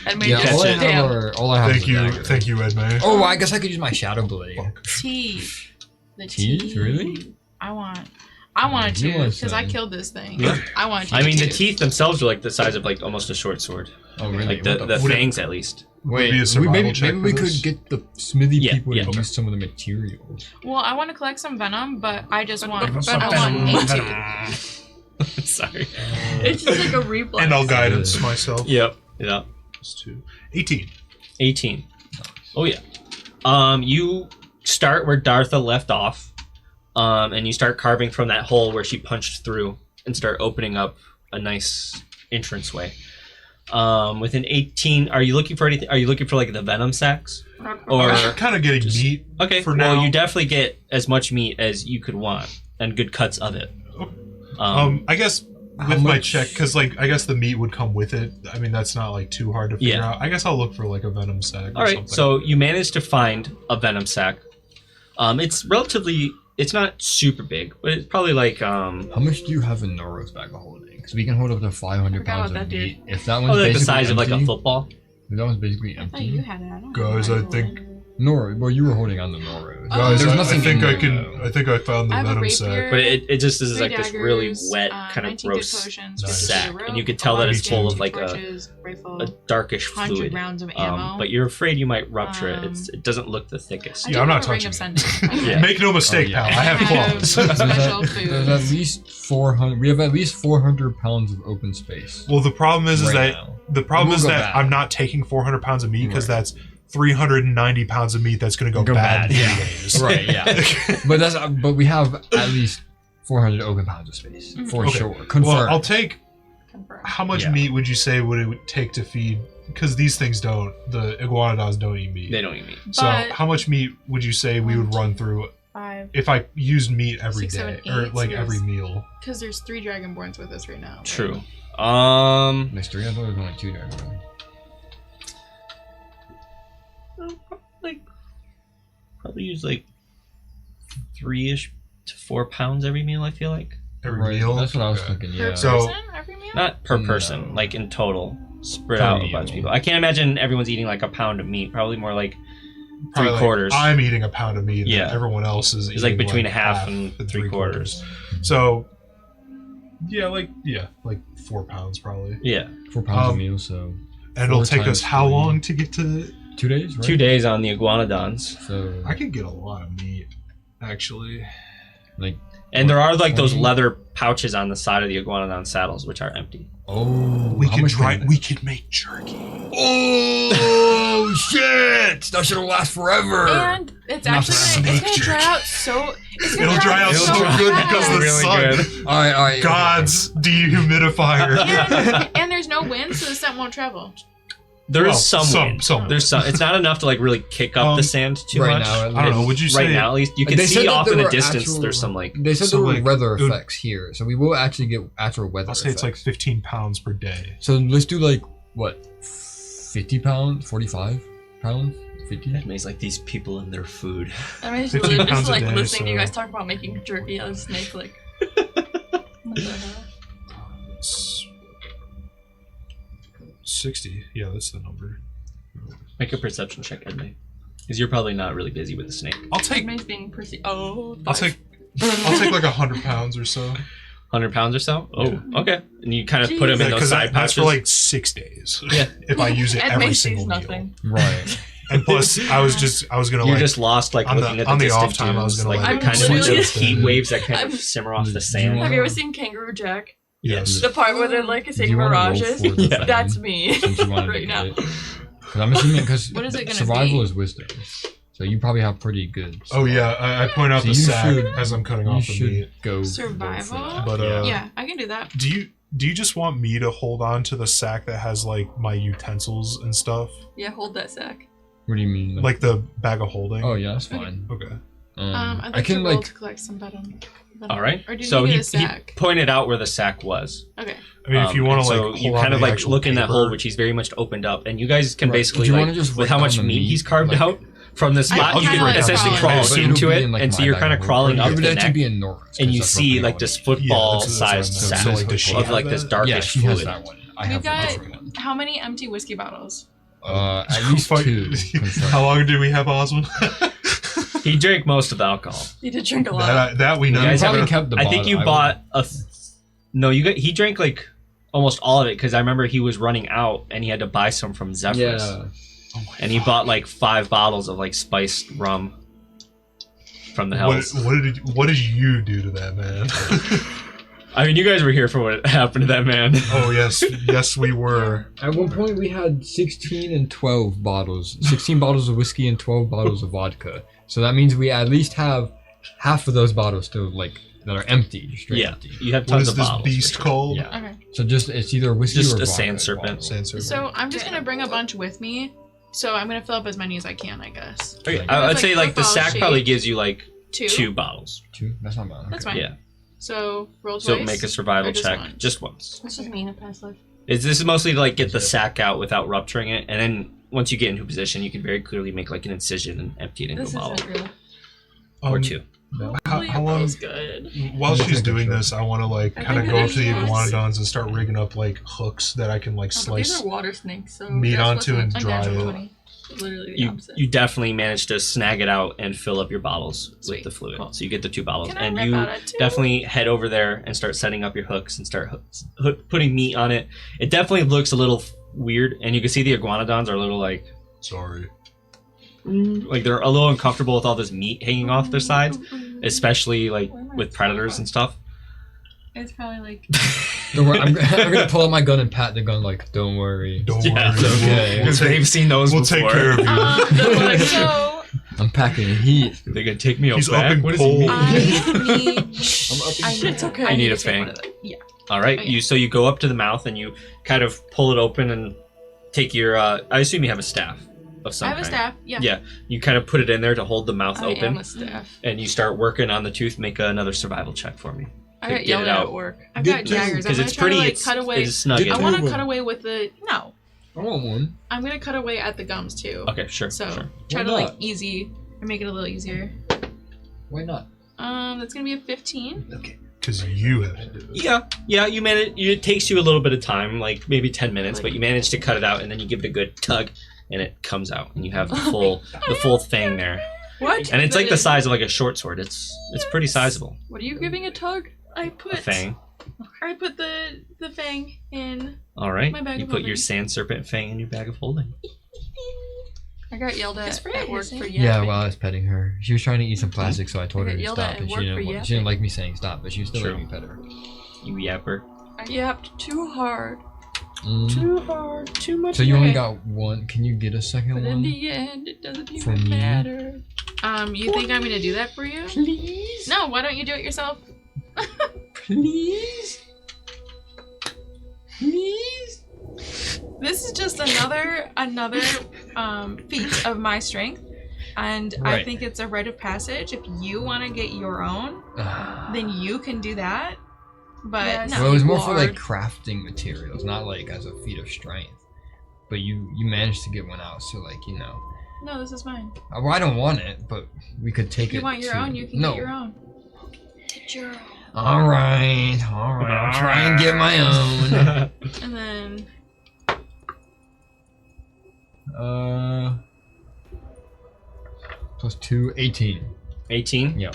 and made Yeah, it. all I Catch it. have all I have Thank is a you, dagger. thank you, Edme. Oh, I guess I could use my shadow blade. Teeth. The Teeth? Really? I want a tooth Yeah, because I son. killed this thing. Yeah. I want a I mean, the tooth. teeth themselves are like the size of like almost a short sword. Oh, really? Like the What Would it- fangs, at least. Would it be a Wait, survival maybe check we for could this? get the smithy Yeah, people yeah. to use some of the materials. Well, I want to collect some venom, but I just want Venom. I want a tooth. Sorry. It's just like a reflex. And I'll guidance myself. Yep. Yeah. Plus 2. 18. 18. Oh yeah. You start where Dartha left off, and you start carving from that hole where she punched through, and start opening up a nice entranceway. With an 18, are you looking for anything? Are you looking for like the venom sacks? Or I'm kind of getting just- meat. okay, for well now. you definitely get as much meat as you could want and good cuts of it. I guess How with my much- check, because like I guess the meat would come with it. I mean, that's not like too hard to figure Yeah. out. I guess I'll look for like a venom sac. All or right, something. so you managed to find a venom sac. It's relatively, it's not super big, but it's probably like How much do you have in Noro's bag of holding? Because we can hold up to 500 Forgot pounds what of that did. meat. If that one's like the basically size of like a empty- football. If that one's basically I thought you empty. had it. I don't Guys, know. I think Noro, well, you were holding on to Noro's. Guys, There's I nothing think in I there, can. though. I think I found the I have a venom rapier. sack. But it just is 3 like this really daggers, wet, kind of 19 good gross potions, Nice. 50 sack, rope, and you could a tell that water it's full of skin, like torches, rifle, a darkish 100 fluid. rounds of ammo. But you're afraid you might rupture it. Um, It doesn't look the thickest. I Yeah, do I'm have not a ring of touching sending. Yeah. Make no mistake, Oh, yeah. pal. I have claws. special food. There's at least 400. We have at least 400 pounds of open space. Well, the problem is right that now. the problem We'll is go that bad. I'm not taking 400 pounds of meat because Right. that's 390 pounds of meat that's going to go Go bad bad, in yeah. 3 days. Right, yeah. But we have at least 400 open pounds of space for Okay. sure. Confirmed. Well, I'll take. Confirmed. How much Yeah. meat would you say would it would take to feed? Because these things don't. The iguanodons don't eat meat. They don't eat meat. So But- how much meat would you say we would run through 5, if I used meat every 6, 7, day or 8, like so every there's- meal? because there's 3 dragonborns with us right now. right? True. There's 3. I thought there was only 2 there. Probably use like 3-ish to 4 pounds every meal. I feel like Every Right, meal. that's what I was Okay. thinking, Per yeah. So- person, every meal? not per No. person, like in total, spread Per out a meal. bunch of people. I can't imagine everyone's eating like a pound of meat. Probably more like Probably like, 3/4. I'm eating a pound of meat. Yeah. And everyone else is. It's like eating between a half and 3/4. So. Yeah, like 4 pounds probably. Yeah, 4 pounds a Um, meal, so And it'll 4 take us times how 3. long to get to? 2 days, right? 2 days on the iguanodons, So, I could get a lot of meat, actually. like, and there are like those 20? leather pouches on the side of the iguanodon saddles, which are empty. oh, We how could much dry. can- We could make jerky. Oh shit! That should last forever. And it's Not actually for gonna, it's snake gonna dry out so. It's gonna It'll dry out so good because of the Really sun. good. all right. God's dehumidifier. and there's no wind, so the scent won't travel. There is Well, some wind. some. There's some. It's not enough to like really kick up the sand too right much. now, at I don't know. least. Would you say Right now, at least you can They said see that off there in the were distance. actual- There's some like They said So, there were like, weather it would- effects here, so we will actually get actual weather I'll say it's like effects. 15 pounds per day. So let's do like what, 50 pounds, 45 pounds, 50. It makes like these people and their food. I mean, 15 just pounds a like day, listening to you so- guys talk about making jerky out of snake, like. What the hell? It's 60. Yeah, that's the number. Make a perception check, Edmund, because you're probably not really busy with the snake. I'll take. Edmund's being perceived. Oh, I'll take like 100 pounds or so. 100 pounds or so. Oh, Yeah. okay. And you kind of put them in Yeah, those because side that's pouches. for like 6 days. Yeah. If I use it every Edmund single sees meal. nothing. Right. And plus, I was gonna You're like. just lost, like on the- looking at on the the distant off time, I was dunes, gonna, like like, the kind of literally- those heat waves that kind I'm- of simmer off Do the you sand. want- Have you ever seen Kangaroo Jack? Yes. The part where they're like Do saying you wanna roll mirages? for the thing, That's me since you wanted to right do now. it? 'Cause I'm assuming because What is it gonna survival be? is wisdom, so you probably have pretty good. Oh yeah, I point out So the you sack should- as I'm cutting You off the should meat. go Survival? for that. But Yeah, I can do that. do you just want me to hold on to the sack that has like my utensils and stuff, Yeah, hold that sack. What do you mean? like the bag of holding? Oh yeah, that's fine. Okay. I'd like I can to roll like to collect some venom. All right. Or do you So need he a sack? pointed out where the sack was. Okay. I mean, if you want and to so like, you hold kind on of to the like actual look in that paper. hole, which he's very much opened up, and you guys can Right. basically Do you like wanna just with write how down much the meat meat, he's carved like- out from the spot, I'll you just can write essentially down. crawl But it'll into be it, in, like, and so my you're bag kind of of crawling holding. up It would the actually neck, be enormous, and 'cause you that's see roughly like all this it is. football-sized that's what I'm sack saying. So, like, does she of have like this that? darkish Yeah, she has fluid. that one. I You have got- a different one. How many empty whiskey bottles? At least Fuck. 2. confirmed. How long do we have, Osmond? He drank most of the alcohol. You did drink a lot. that we You know. guys probably haven't- kept the I think bottle. you I bought no. You got he drank like almost all of it because I remember he was running out and he had to buy some from Zephyrus. Yeah. And he bought like 5 bottles of like spiced rum from the Hells. What did you do to that man? I mean, you guys were here for what happened to that man. Oh yes, we were. At one point, we had 16 and 12 bottles. 16 bottles of whiskey and 12 bottles of vodka. So that means we at least have half of those bottles still, like, that are empty. Straight Yeah, empty. you have What tons is of this bottles. beast for sure. called? Yeah. Okay. So just, it's either whiskey Just or a vodka sand serpent. bottle. Sand serpent. So I'm just gonna bring a bunch with me. So I'm gonna fill up as many as I can, I guess. Okay, Like- I'd It's say like like the football sack shape. probably gives you like 2. 2 bottles. 2? That's not bad. That's Okay. fine. Yeah. So roll So twice. make a survival or just check once? just once. This is me in a past life. This is mostly to like get the sack out without rupturing it, and then once you get into position, you can very clearly make like an incision and empty it into This a bottle isn't real. or 2. How long? good. While Just she's making doing sure. this, I want to like I kind of think go it up to the is. iguanodons and start rigging up like hooks that I can like Oh, but these slice are water snakes, so meat That's onto what's and a dry natural it. 20. Literally the You opposite. you definitely managed to snag it out and fill up your bottles Sweet. with the fluid. Cool. So you get the 2 bottles, Can I and rip you out a two? definitely head over there and start setting up your hooks and start putting meat on it. It definitely looks a little weird, and you can see the iguanodons are a little like Sorry. they're a little uncomfortable with all this meat hanging off their sides, especially like with predators and stuff. It's probably like. Don't worry, I'm gonna pull out my gun and pat the gun like, don't worry. Don't Yeah, worry. it's okay. We'll Because take, they've seen those we'll before. take care of you. So I'm packing heat. They're gonna take me out He's back. up in What does cold. he mean? I need. It's okay. You need to a take fang. one of the- Yeah. All right, Okay. you go up to the mouth and you kind of pull it open and take your. I assume you have a staff of some I have a kind. staff. Yeah. Yeah, you kind of put it in there to hold the mouth I am open, a staff. and you start working on the tooth. Make another survival check for me. I to got get yelled it at out. at work. I've got Good too, daggers. I'm Because gonna it's try pretty. to like It's, cut away. it's snug. Good in I too. there. want to Two cut of 'em. away with the no. I want one. I'm gonna cut away at the gums too. Okay, sure. So sure. try Why to like not? easy or make it a little easier. Why not? That's gonna be a 15. Okay. Because you have to do it. Yeah. You manage. It takes you a little bit of time, like maybe 10 minutes, but you manage to cut it out, and then you give it a good tug, and it comes out, and you have the full thing there. What? And it's like the But size of like a short sword. It's pretty sizable. What are you giving a tug? I A put fang. I put the fang in. All right. My bag You of put your holding. sand serpent fang in your bag of holding. I got yelled It's at pretty at work easy. for Yeah, yapping. while I was petting her, she was trying to eat some plastic, so I told her got to yelled stop, at and at work for she didn't yapping. like me saying stop, but she still True. let me pet her. You yapper. I yapped too hard. Mm. Too hard. Too much. So you only yap. got one. Can you get a second But in one? the end, it doesn't For even me? matter. You think I'm gonna do that for you? Please. No, why don't you do it yourself? Please. Please. This is just another feat of my strength, and I Right. think it's a rite of passage. If you want to get your own, then you can do that. But Yes. no, Well, it was more you for like are. crafting materials, not like as a feat of strength. But you managed to get one out, so like no, this is mine. Well, I don't want it, but we could take If you it. want your to- own, you can no. get your own. Get your own. All right. I'll try and get my own. And then Plus 2, 18. 18? Yeah.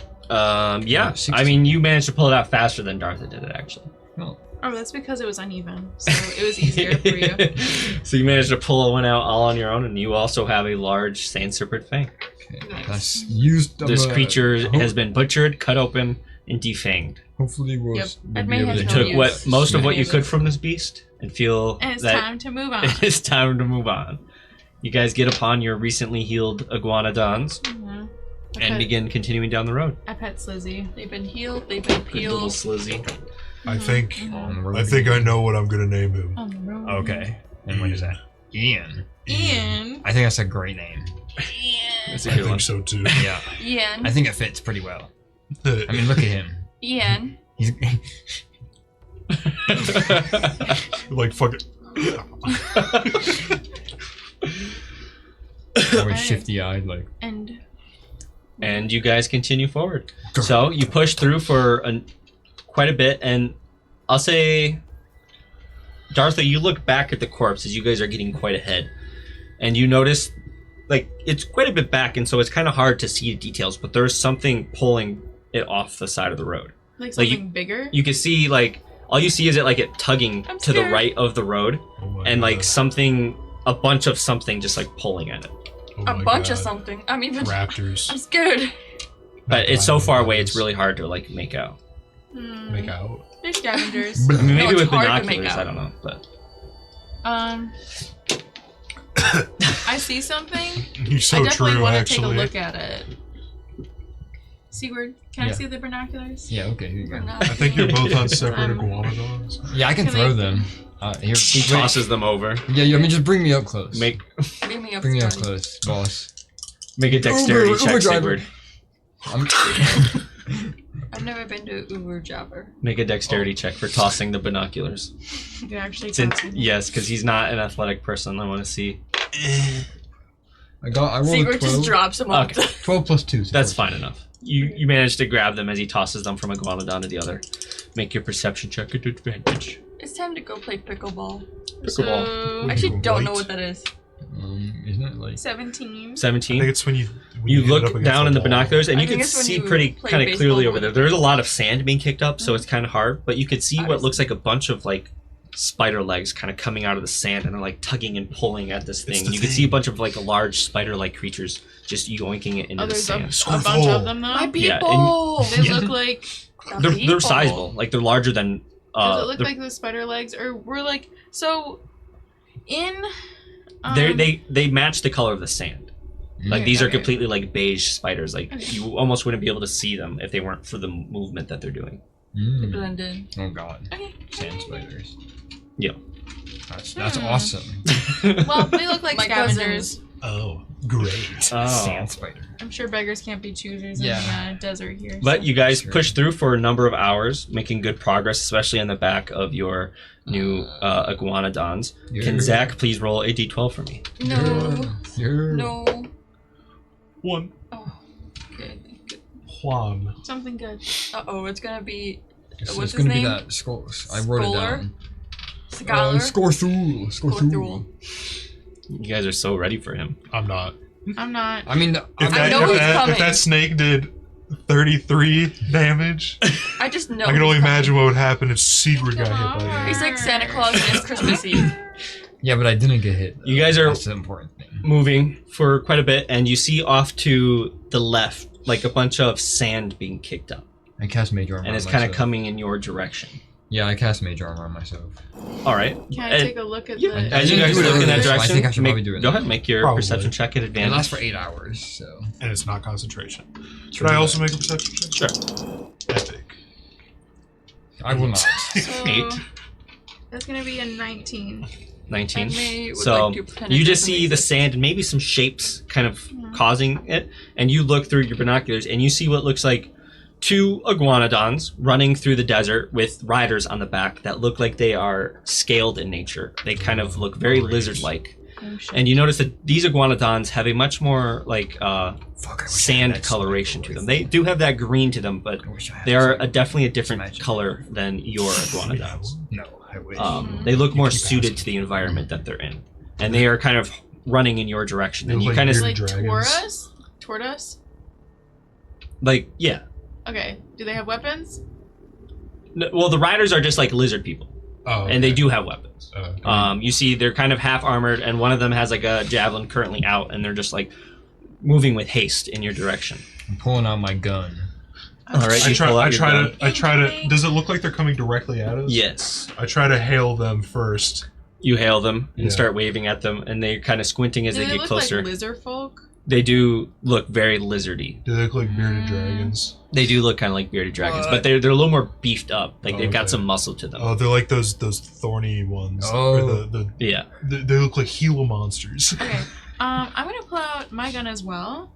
Yeah. 16. I mean, you managed to pull it out faster than Dartha did it, actually. Oh. oh, that's because it was uneven, so it was easier for you. So you managed to pull one out all on your own, and you also have a large sand serpent fang. Okay. Nice. That's used. This creature hope- has been butchered, cut open, and defanged. Hopefully we'll, Yep. we'll And be may able has to You no took do what use. most of what you Yeah. could from this beast, and feel And it's that time to move on. it's time to move on. You guys get upon your recently healed iguanodons Mhm. I and pet- begin continuing down the road. I pet Slizzy. They've been healed. They've been Good little peeled. slizzy. I think On the road I think I again. know what I'm gonna name him. On the road. Okay. And what is that? Ian. Ian. I think that's a great name. That's a I good think one. so too. Yeah. Ian. I think it fits pretty well. I mean, look at him. Ian. He's Like fuck it. always shifty-eyed, like. And And you guys continue forward. So you push through for quite a bit, and I'll say, Dartha, you look back at the corpse as you guys are getting quite ahead, and you notice, like, it's quite a bit back, and so it's kind of hard to see the details, but there's something pulling it off the side of the road. like Like, something bigger. You can see, like, all you see is it tugging I'm to the scared. right of the road, Oh my and like God. something, a bunch of something just like pulling at it. Oh A my bunch of God. something. I'm even. Raptors. I'm scared. But it's so far away, it's really hard to like make out. Make out. They're scavengers. I mean, maybe it's with hard to make binoculars, out. I don't know, but I see something. You're I so definitely true, want to actually. take a look at it. Seaward, can I Yeah. see the binoculars? Yeah. Okay. Here you We're go. not I think you're both on separate Um, iguanodons. Yeah, I can Can throw I- them. Here. he wait. tosses them over. Yeah. I mean, just bring me up close. Make Bring me up. Bring me up Scotty. close, boss. make a dexterity Uber check, driver. Sigurd. I'm. I've never been to Uber Jobber. Make a dexterity check for tossing the binoculars. You actually Since toss them. yes, because he's not an athletic person. I want to see. I rolled a Sigurd 12. just drops him off. Okay. 12 plus 2. So That's 14. fine enough. You manage to grab them as he tosses them from iguanodon to the other. Make your perception check at advantage. It's time to go play pickleball. Pickleball. So, I actually don't know Right. what that is. Isn't it like 17. 17. I think it's when you You hit it up look against down in the wall. binoculars, and I you think can it's when see you pretty play kind of baseball clearly over with there. it. There's a lot of sand being kicked up, so it's kind of hard. But you could see what looks like a bunch of like spider legs kind of coming out of the sand and are like tugging and pulling at this thing. the And you can thing. see a bunch of like large spider-like creatures just yoinking it into Oh, the there's a sand. bunch of them though. My Yeah, people. They look like. They're sizable. Like they're larger than. Does it look they're- like the spider legs, or we're like so? In. they match the color of the sand. Like these are Okay. completely like beige spiders. Like you almost wouldn't be able to see them if they weren't for the movement that they're doing. Blend in. Oh god. Okay. Sand spiders. Yeah. That's awesome. Well, they look like My scavengers. Oh, great. Sand spider. I'm sure beggars can't be choosers Yeah. in the desert here. But so. you guys Sure. push through for a number of hours, making good progress, especially on the back of your new iguanodons. Can Zach please roll a d12 for me? No. You're... No. One. Oh. Okay. Juan. Something good. Uh-oh, it's gonna be It's What's gonna his be name? that skull. I wrote it Scholar? down. Scholar. Scorthul. Scorthul. You guys are so ready for him. I'm not. I'm not. I mean, If I that, know if he's that, if coming. that snake did 33 damage, I just know. I can he's only coming. imagine what would happen if Sigrid got hit by that. He's like Santa Claus and it's Christmas Eve. yeah, but I didn't get hit. You guys are That's the important thing. moving for quite a bit, and you see off to the left, like a bunch of sand being kicked up, I cast Mage Armor and it's on kind of myself. coming in your direction. Yeah, I cast Mage Armor on myself. All right. Can I And take a look at yeah, the? as you didn't guys do it look in that earlier, so I direction, think I should make- probably do it go now. ahead, make your Probably. perception check at It advantage. lasts for 8 hours, so. And it's not concentration. Should I also make a perception check? Sure. Epic. I will not. So, 8, that's gonna be a 19. 19. And me would So like to pretend you it just doesn't see the exist. sand and maybe some shapes kind of causing it, and you look through your binoculars and you see what looks like 2 iguanodons running through the desert with riders on the back that look like they are scaled in nature. They kind of look very Great. lizard-like. Oh shit. And you notice that these iguanodons have a much more like Fuck, I wish I had sand that coloration to sniper them. They do have that green to them, but I wish I had they that are sniper. definitely a different Imagine. color than your iguanodons. No, I wish. They look more keep suited asking. to the environment that they're in, and they are kind of running in your direction. They And look you like kind of weird like dragons. toward us? Toward us? like, yeah. Okay. Do they have weapons? No, well, the riders are just like lizard people, Oh, and they okay. do have weapons. Okay. You see, they're kind of half armored, and one of them has like a javelin currently out, and they're just like moving with haste in your direction. I'm pulling out my gun. All right, I you try. pull out I your try gun. to. I try to. Does it look like they're coming directly at us? Yes. I try to hail them first. You hail them and Yeah. start waving at them, and they're kind of squinting as Do they they get look closer. like lizard folk? They do look very lizardy. Do they look like bearded dragons? They do look kind of like bearded dragons, What? but they're a little more beefed up. Like Oh, they've got okay. some muscle to them. Oh, they're like those thorny ones. Oh. Or Yeah. they look like Gila monsters. Okay. I'm gonna pull out my gun as well.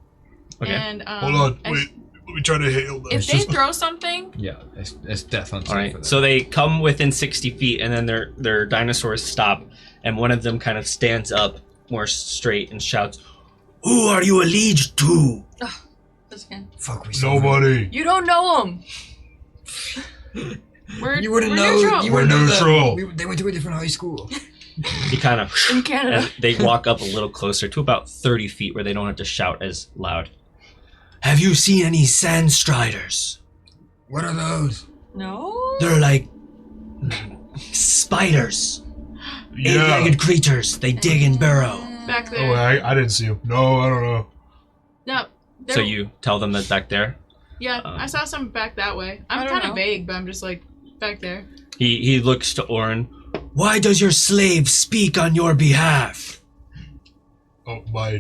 Okay. And Hold on, wait. Let me try to hail them. If they throw something, Yeah, it's death on All right. So they come within 60 feet, and then their dinosaurs stop, and one of them kind of stands up more straight and shouts, "Who are you alleged to?" This again. Fuck, we saw Nobody. You don't know him. we're You wouldn't we're know. neutral. You We're wouldn't know that. neutral. They went to a different high school. He kind of, In Canada. and they walk up a little closer to about 30 feet, where they don't have to shout as loud. Have you seen any sand striders? What are those? No? They're like spiders, Yeah. eight-legged creatures. They dig and burrow. Back Oh, there. I didn't see him. No, I don't know. No. So you tell them that back there. Yeah, I saw some back that way. I I'm don't kind of know. vague, but I'm just like back there. He looks to Orin. Why does your slave speak on your behalf? Oh, What?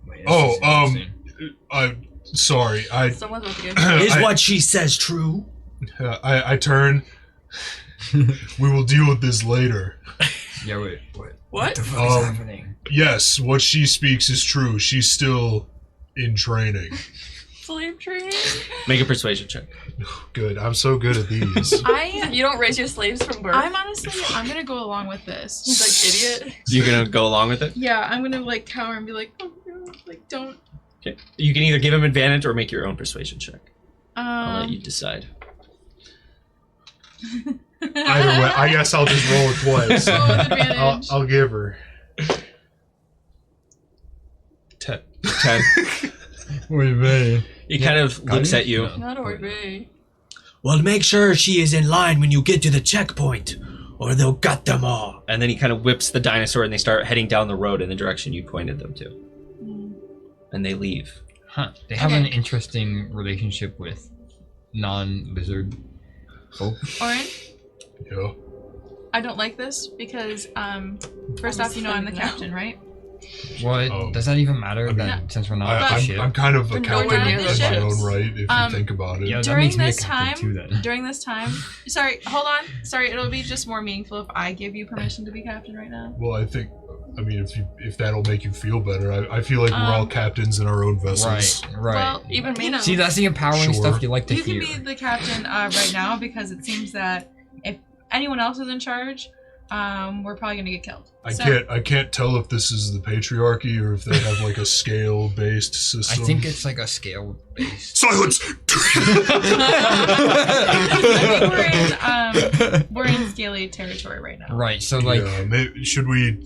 Wait, Oh, this is interesting. I'm sorry. Someone's about to get Is I- what she says true? I turn. We will deal with this later. Yeah, wait. What? What? the fuck is happening? Yes, what she speaks is true. She's still in training. slave training? Make a persuasion check. Good. I'm so good at these. You don't raise your slaves from birth? I'm gonna go along with this. He's like, idiot. You're gonna go along with it? Yeah, I'm gonna like cower and be like, oh no, like don't. Okay. You can either give him advantage or make your own persuasion check. I'll let you Um. decide. Either way, I guess I'll just roll it twice. Roll with advantage. I'll give her. 10. Oy vey. He kind of looks at you. No. Not Orbe. Well, make sure she is in line when you get to the checkpoint, or they'll gut them all. And then he kind of whips the dinosaur, and they start heading down the road in the direction you pointed them to. And they leave. Huh. They have an interesting relationship with non-lizard folk. Orin, Yeah. I don't like this because, first off, you know I'm the captain, right? What? Does that even matter? I mean, that since we're not on the I'm ship? kind of a We're nowhere captain near in those my ships. own right, if you think about it. Yeah, that During makes me a this captain time, too, then. during this time, sorry, hold on. Sorry, it'll be just more meaningful if I give you permission to be captain right now. Well, I mean, if that'll make you feel better, I feel like we're all captains in our own vessels. Right. Well, Even me. you know, See, that's the empowering Sure. stuff you like to you hear. can be the captain right now because it seems that if anyone else is in charge, we're probably gonna get killed. I can't tell if this is the patriarchy or if they have like a scale-based I system. think it's like a scale based. Silence. I think we're in scaly territory right now. Right, so like Yeah, should we?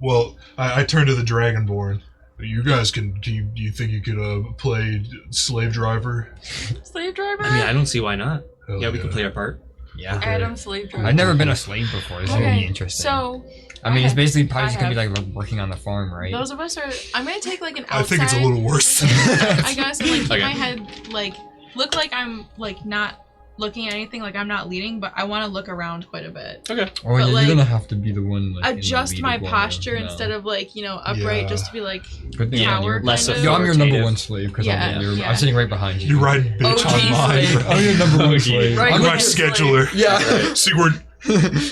Well, I turn to the Dragonborn. You guys do you think you could play slave driver? Slave driver? I mean, I don't see why not. Hell Yeah, we can play our part. yeah. Okay. Adam slave driver. I've never been a slave before. This is gonna be Okay, interesting. so I mean, it's basically probably I just gonna be like working on the farm, right? those of us are. I'm gonna take like an outside. I think it's a little worse. I guess and like keep Okay. my head like look like I'm like not looking at anything, like I'm not leading, but I want to look around quite a bit. Okay. Oh yeah, like, you're gonna have to be the one like Adjust my posture no. instead of like upright, Yeah. just to be like Good thing Yeah, I'm tower your, less kind of. Yo, I'm your number authoritative. one slave because Yeah, yeah. I'm sitting right behind you. You riding bitch OG on mine. slave. I'm your number one slave. Right. I'm I'm like, my scheduler. yeah. Sigurd,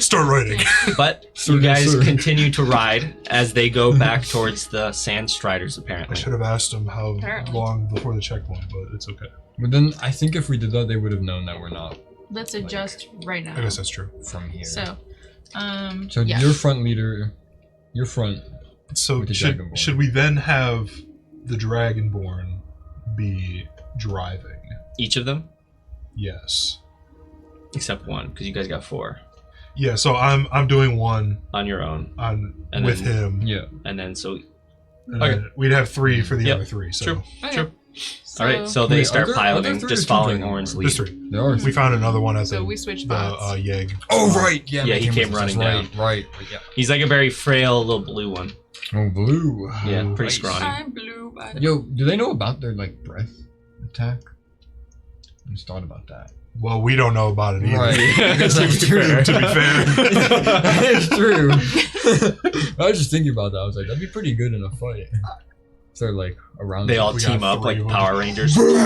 start writing. But Sir, you guys sir. continue to ride as they go back towards the Sand Striders, I apparently. should have asked him how Apparently. long before the checkpoint, but it's okay. But then I think if we did that, they would have known that we're not Let's adjust right now. I guess that's true. from here. So, So yeah. your front leader, your front. So With the Dragonborn. should we then have the Dragonborn be driving? Each of them, Yes. except one, because you guys got 4 Yeah. So I'm doing one on your own, on And with then- him. Yeah. and then so. And Okay. then we'd have 3 for the Yep. other 3. So True. Okay. True. All right, so they Wait, start are there piloting, 3 just or 2 following Dragonborn? Orin's There's lead. 3. There are. We found another one at So the we switched the spots. Yeg. Oh right, yeah. Yeah, he Making came was running right, down. Right. Yeah. He's like a very frail little blue one. Oh blue. Yeah, Oh, pretty nice. scrawny. I'm blue by the Yo, do they know about their like breath attack? I just thought about that. Well, we don't know about it either. Right. That's That's true. fair. To be fair. It's true. I was just thinking about that. I was like, that'd be pretty good in a fight. So like around. They all We team got up 3 like of them. Power Rangers, Boom!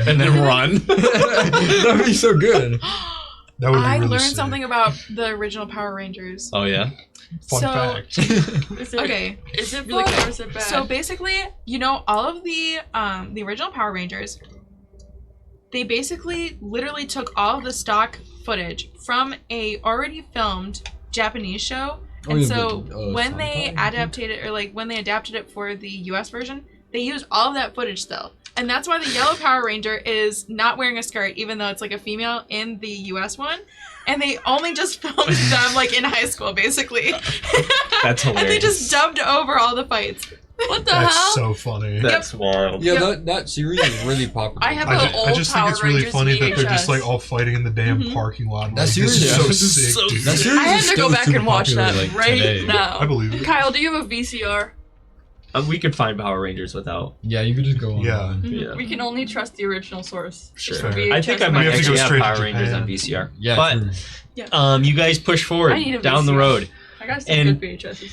and then run. That'd be so good. That would be I really learned sick. something about the original Power Rangers. Oh yeah. Fun So- fact. Is it, Okay. Is it Really fun quick. or is it bad? So basically, all of the original Power Rangers, they basically literally took all of the stock footage from a already filmed Japanese show. Oh, And yeah, so the, when they Sentai, adapted it, or like when they adapted it for the US version, they used all of that footage still. And that's why the yellow Power Ranger is not wearing a skirt, even though it's like a female in the US one. And they only just filmed them like in high school, basically. That's hilarious. And they just dubbed over all the fights. what the That's hell? so funny. That's wild. Yeah, Yep. that series is really popular. I have I the just, old I just think Power it's really Rangers funny that they're just VHS. like all fighting in the damn Mhm. parking lot. That Like, this is series- so this is sick, so dude. That series I had is to go still back super and watch popular, that like, right today. now. I believe it. Kyle, do you have a VCR? We could find Power Rangers without. Yeah, you could just go on. Yeah. Yeah. We can only trust the original source. Sure. For I think I VHS might We have to go actually have straight to Power Rangers Japan. on VCR. Yeah, But true. you guys push forward I need a down the VCR. road. I got some And- good VHSs.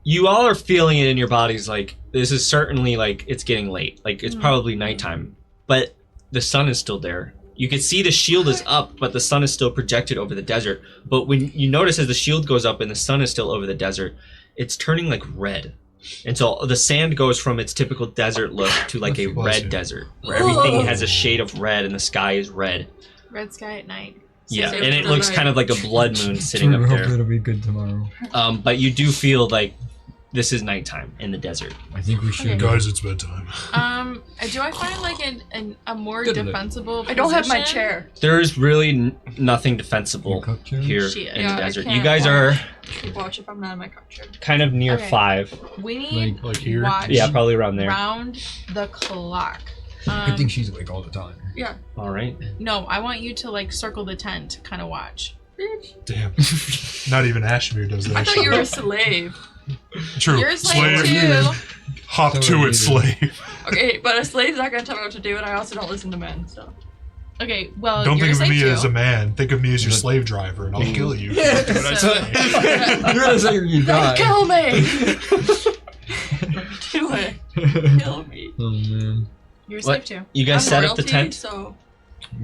You all are feeling it in your bodies. Like this is certainly like it's getting late. Like it's probably nighttime, but the sun is still there. You can see the shield is up, but the sun is still projected over the desert. But when you notice as the shield goes up and the sun is still over the desert, it's turning like red. And so the sand goes from its typical desert look to like a Bless red you. desert, where everything has a shade of red and the sky is red. Red sky at night. Yeah, Save and it it for looks night. kind of like a blood moon sitting True, up hopefully there. it'll be good tomorrow. But you do feel like this is nighttime in the desert. I think we should. Okay. Guys, it's bedtime. Do I find like a more Good look. defensible? I don't have my position? chair. There is really nothing defensible Your cook chair? here Shit. in Yeah, the I desert. can't You guys are Watch if I'm not in my couch chair. kind of near Okay. 5. We need Like here. watch Yeah, probably around there. round the clock. Good thing she's awake all the time. Yeah. All right. No, I want you to like circle the tent, kind of watch. Bitch. Damn. Not even Ashmere does that. I thought you were a slave. True. You're a slave too. Hop So to are it, you. slave. Okay, but a slave's not gonna tell me what to do, and I also don't listen to men, so. Okay, well, Don't you're think a of me slave as too. a man. Think of me as your slave driver, and I'll kill you. Do what I So- say. You're gonna say you die. Kill me! Do it. Kill me. Oh man. You're a What? slave too. You guys I'm set up the royalty, tent, So.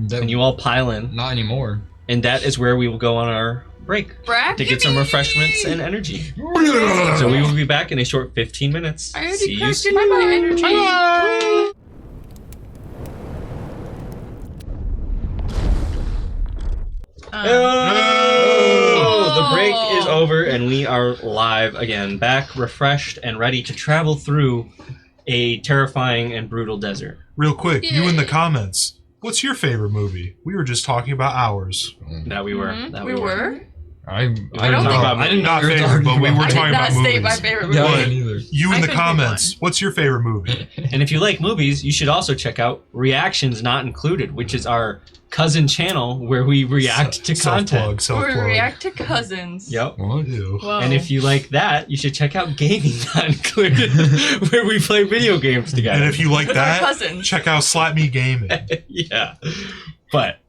That, and you all pile in, not anymore. and that is where we will go on our break Brack? to get some refreshments and energy. So we will be back in a short 15 minutes. I already See you cracked soon. in my energy. Oh, the break is over and we are live again, back refreshed and ready to travel through a terrifying and brutal desert. Real quick, you in the Yay. comments. What's your favorite movie? We were just talking about ours. That we were. Mhm. That We were? I don't don't think- know. I didn't know Not you were favorite, talking but we about were I it. talking did not about state my movies. favorite movie. Yeah, I What? didn't either. You I in the couldn't pick comments. What's your favorite movie? And if you like movies, you should also check out Reactions Not Included, which is our cousin channel where we react to content. Self-plug. We react to cousins. Yep. What? Ew. Whoa. And if you like that, you should check out Gaming Not Included, where we play video games together. And if you like With our that, cousins. check out Slap Me Gaming. Yeah. But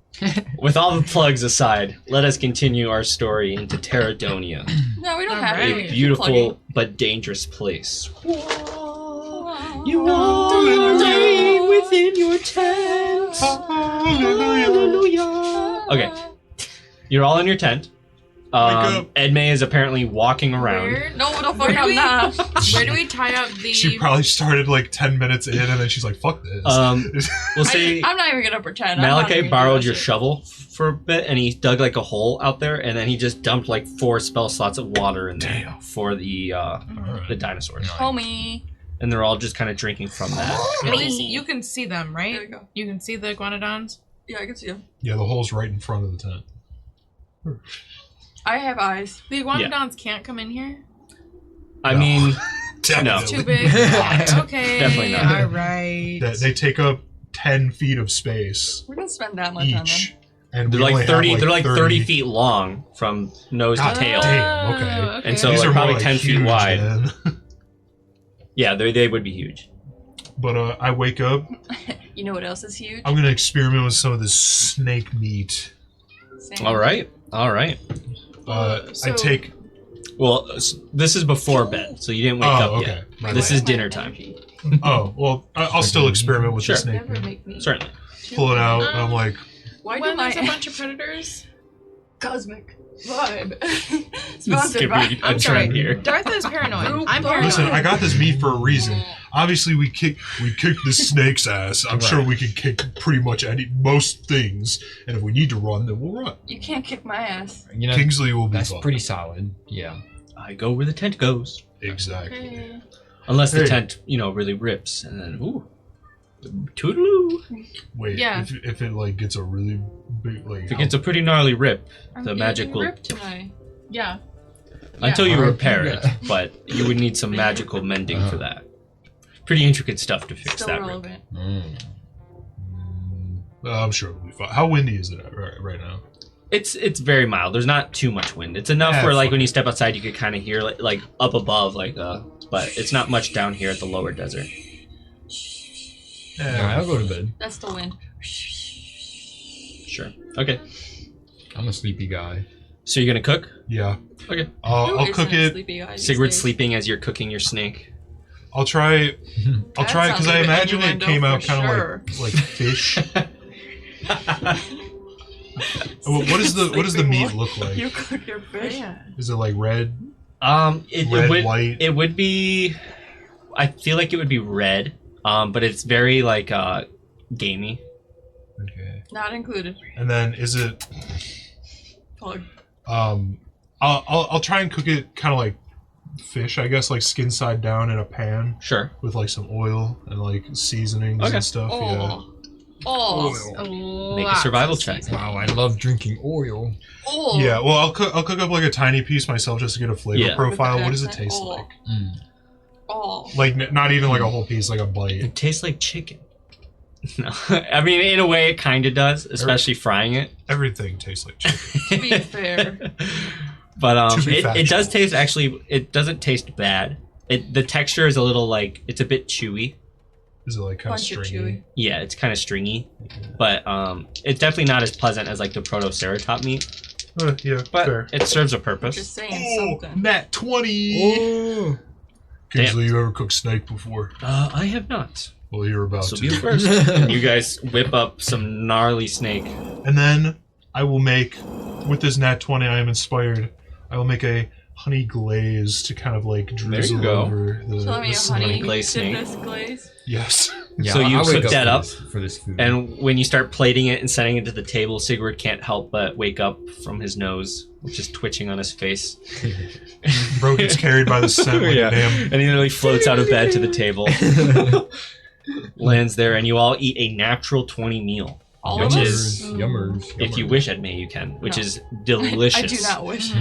with all the plugs aside, let us continue our story into Terradonia, No, we don't All have right. to. a We keep beautiful plugging. but dangerous place. Wow. You are lying within your tent. Okay, you're all in your tent. up. Edmay is apparently walking around. Where, No, the fuck Where do I'm we- not. where do we tie up the? She probably started like 10 minutes in, and then she's like, "Fuck this." We'll say I'm not even gonna pretend. I'm not Malachi even borrowed gonna your do that shovel for a bit, and he dug like a hole out there, and then he just dumped like 4 spell slots of water in there Damn. for the dinosaurs, shit. Homie. and they're all just kind of drinking from that. At least you can see them, right? There we go. You can see the iguanodons. Yeah, I can see him. Yeah, the hole's right in front of the tent. I have eyes. The iguanodons can't come in here. I No. mean, Definitely. Too big. Okay. Definitely not. All right. They take up 10 feet of space We're gonna spend that much on each. them. And they're we only like have, 30. They're like 30 feet long from nose God to tail. damn. okay. Oh, And so These like are probably more, 10 feet huge, wide. man. Yeah, they would be huge. But I wake up. You know what else is huge? I'm gonna experiment with some of this snake meat. Same. All right. I So- take. Well, this is before bed, so you didn't wake up okay. yet. Right, This right. is dinner time. Oh well, I'll still experiment with Sure. the snake Never meat. make me. Certainly. Pull it out, and I'm like, Why do When my there's a bunch of predators. cosmic vibe? Sponsored by. Skipping a I'm sorry. trend here. Darth is paranoid. Nope. I'm paranoid. listen, I got this meat for a reason. Obviously, we kicked the snake's ass. I'm sure we can kick pretty much most things, and if we need to run, then we'll run. You can't kick my ass. You know, Kingsley will be that's fine. pretty solid. Yeah. I go where the tent goes. Exactly. Okay. Unless the Hey. tent, really rips, and then toodaloo. Wait, Yeah. if it like gets a really big like. If it gets a pretty gnarly rip, I'm the magic getting will ripped tonight. Yeah. until you Yeah. repair it. Yeah. But you would need some magical mending for that. Pretty intricate stuff to fix Still that rip. relevant. I'm sure it'll be fine. How windy is it right now? It's very mild. There's not too much wind. It's enough Yeah, where like fuck when you step outside, you could kind of hear like up above, but it's not much down here at the lower desert. Alright, I'll go to bed. That's the wind. Sure. Okay. I'm a sleepy guy. So you're gonna cook? Yeah. Okay. Who I'll isn't cook a it. sleepy guy these Sigurd's days? sleeping as you're cooking your snake. I'll try. I'll That try sounds because I like an imagine it innuendo came out for kind of sure. like fish. What does the meat look like? You cook your fish. Yeah. Is it like red, It red, would white? it would be. I feel like it would be red. But it's very like gamey. Okay. Not included. And then is it? Plug. I'll try and cook it kind of like fish, I guess, like skin side down in a pan Sure. with like some oil and like seasonings Okay. and stuff. Make a survival check. Wow, I love drinking oil. Yeah. Well, I'll cook up like a tiny piece myself just to get a flavor Yeah. profile. With What the does it accent. taste Oh. like? Oh. Like not even like a whole piece, like a bite. It tastes like chicken. No, I mean in a way it kind of does, especially frying it. Everything tastes like chicken. To be fair. But To be it does factual. taste actually. It doesn't taste bad. The texture is a little like it's a bit chewy. Is it like kind of Bunch of stringy? chewy. Yeah, it's kind of stringy, but it's definitely not as pleasant as like the proto-ceratop meat. Yeah, But fair. it serves a Just purpose. saying something. Nat 20! Oh. Kingsley, you ever cooked snake before? I have not. Well, you're about So to. be the first. And you guys whip up some gnarly snake. And then I will make, with this Nat 20, I am inspired. I will make a honey glaze to kind of like drizzle go. over the, Tell me the a snake. honey glaze snake. goodness glaze. Yes. Yeah, So you I wake cook that for up, this- for this food. And when you start plating it and setting it to the table, Sigurd can't help but wake up from his nose, which is twitching on his face. Bro gets carried by the scent like Yeah. a damn. And he literally floats out of bed to the table, lands there, and you all eat a natural 20 meal. All Which of is- us? yummers. If you wish, Edmay, you can, which No. is delicious. I do not wish.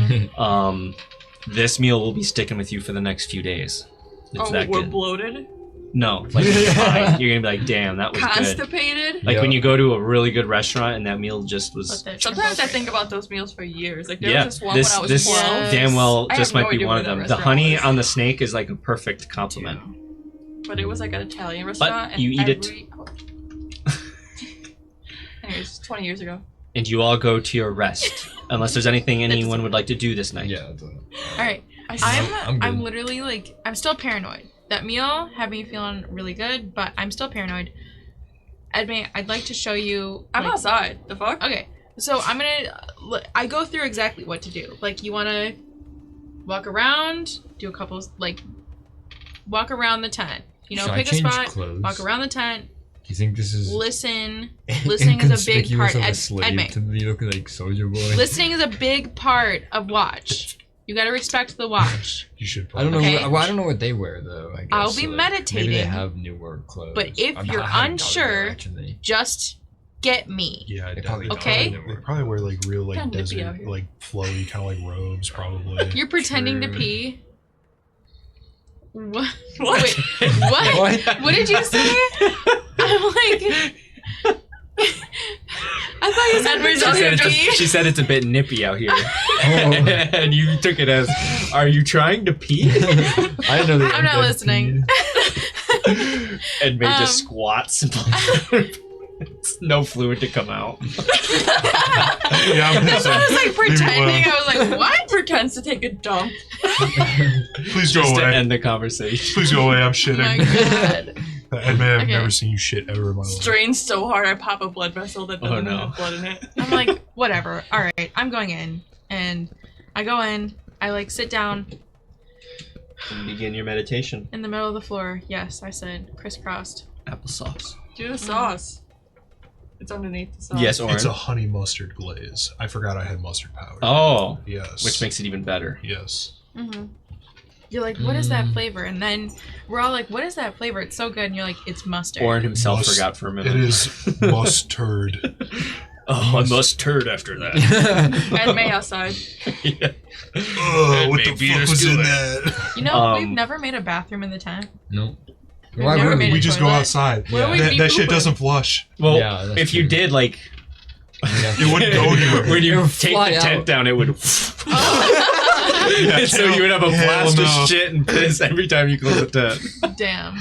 This meal will be sticking with you for the next few days. It's Oh, that we're good. bloated? No, like you're fine. You're gonna be like, damn, that was good. Constipated? Like Yeah. when you go to a really good restaurant and that meal just was. Sometimes I think about those meals for years. Like there Yeah, was this one this when I was this 12. damn well I just have no might be idea one where of that them. The restaurant honey was. on the snake is like a perfect compliment. But it was like an Italian restaurant. you eat it. Anyways, 20 years ago. And you all go to your rest, unless there's anything anyone would like to do this night. Yeah. All right. I'm I'm good. I'm literally like I'm still paranoid. That meal had me feeling really good, but I'm still paranoid. Edmay, I'd like to show you. I'm like- outside. The fuck? Okay, so I'm gonna. I go through exactly what to do. Like you want to walk around, do a couple like walk around the tent. You know, Should I pick a change spot, clothes? walk around the tent, Do you think this is listen. Listening is a big inconspicuous part. of a slave Edmay, to me looking like Soldier Boy? listening is a big part of watch. You gotta respect the watch. You should I don't know. Okay. Well, I don't know what they wear though. I guess. I'll be Maybe they meditating, have newer clothes. but if I you're haven't thought of that, unsure, actually. just get me. Yeah, They probably Okay. They probably wear like real like Kinda nippy out desert here. like flowy kind of like robes probably. You're pretending to True. pee. What? What? Wait, what? What? What did you say? I'm like. I thought you said Edmund's pretending to out pee. She said it's a bit nippy out here, Oh. and you took it as, "Are you trying to pee?" I didn't know that. I'm not listening. And May just squats. No fluid to come out. Yeah, I'm That's why I was like pretending. I was like, what? Pretends to take a dump. Please go Just to away. end the conversation. Please go away. I'm Oh my shitting. god. Edmund, I've Okay. never seen you shit ever in my life. Strains so hard I pop a blood vessel that doesn't no. have blood in it. I'm like, whatever. All right, I'm going in, and I go in. I like sit down And begin your meditation. in the middle of the floor. Yes, I said crisscrossed. Applesauce. Do the sauce. It's underneath the sauce. Yes, Oren. It's a honey mustard glaze. I forgot I had mustard powder. Oh, Yes. which makes it even better. Yes. Mm-hmm. You're like, what is that flavor? And then we're all like, what is that flavor? It's so good. And you're like, it's mustard. Oren himself Must- forgot for a minute. It is mustard. Oh, I must turd after that. And May outside. Yeah. Ugh, what the Maybe fuck there's was in good. that? You know, we've Um, never made a bathroom in the tent. No. We've Why never would made we? a We just go toilet. outside. Where would we That, be that shit pooping? doesn't flush. Well, Yeah, that's if you true. did, like, It wouldn't go anywhere. when It you would take fly the tent out. down, it would. Yeah, So you would have a hell blast no. of shit and piss every time you close the tent. Damn.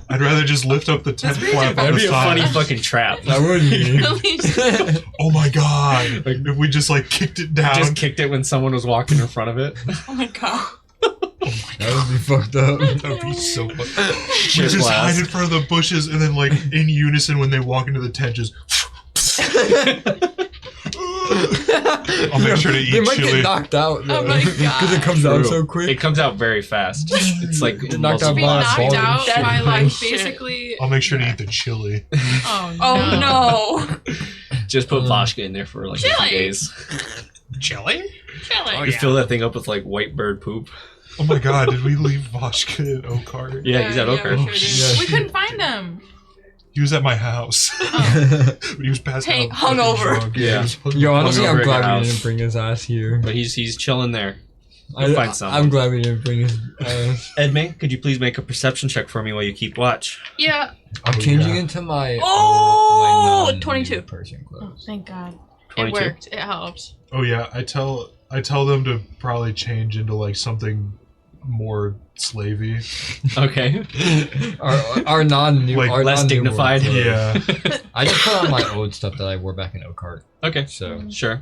I'd rather just lift up the tent flap on That'd the be a side. funny fucking trap. That would be. At least- Oh my god! If we just like kicked it down. Just kicked it when someone was walking in front of it. Oh my god. That would be fucked up. That would be so fun. We Shit just hide blast. in front of the bushes and then like in unison when they walk into the tent just I'll make sure to They eat might chili. get knocked out though. Oh my Because it comes out True. so quick. It comes out very fast. It's like Get knocked out be by a knocked ball. out That by like shit. basically. I'll make sure to eat the chili. Oh no. Oh no. just put vodka in there for like a few Chili. days. Chili? Chilling. You fill that thing up with like white bird poop. Oh my god, did we leave Voshka at Oakheart? Yeah, he's at Oakheart. we sure did. We couldn't find him. He was at my house. He was passing Hey, out. hungover. drunk. Yeah. Yo, honestly, Hungover I'm at your glad we house. didn't bring his ass here. But he's chilling there. You'll find someone. I'm glad we didn't bring his ass. Edme, could you please make a perception check for me while you keep watch? Yeah. I'm changing into my Oh, my 22. person Oh, clothes. thank God. 22? It worked. It helped. Oh yeah, I tell them to probably change into like something more slavey. Okay. Our non-new, Like, our less non-new dignified. clothes. Yeah. I just put on my old stuff that I wore back in Oakheart. Okay. So Sure.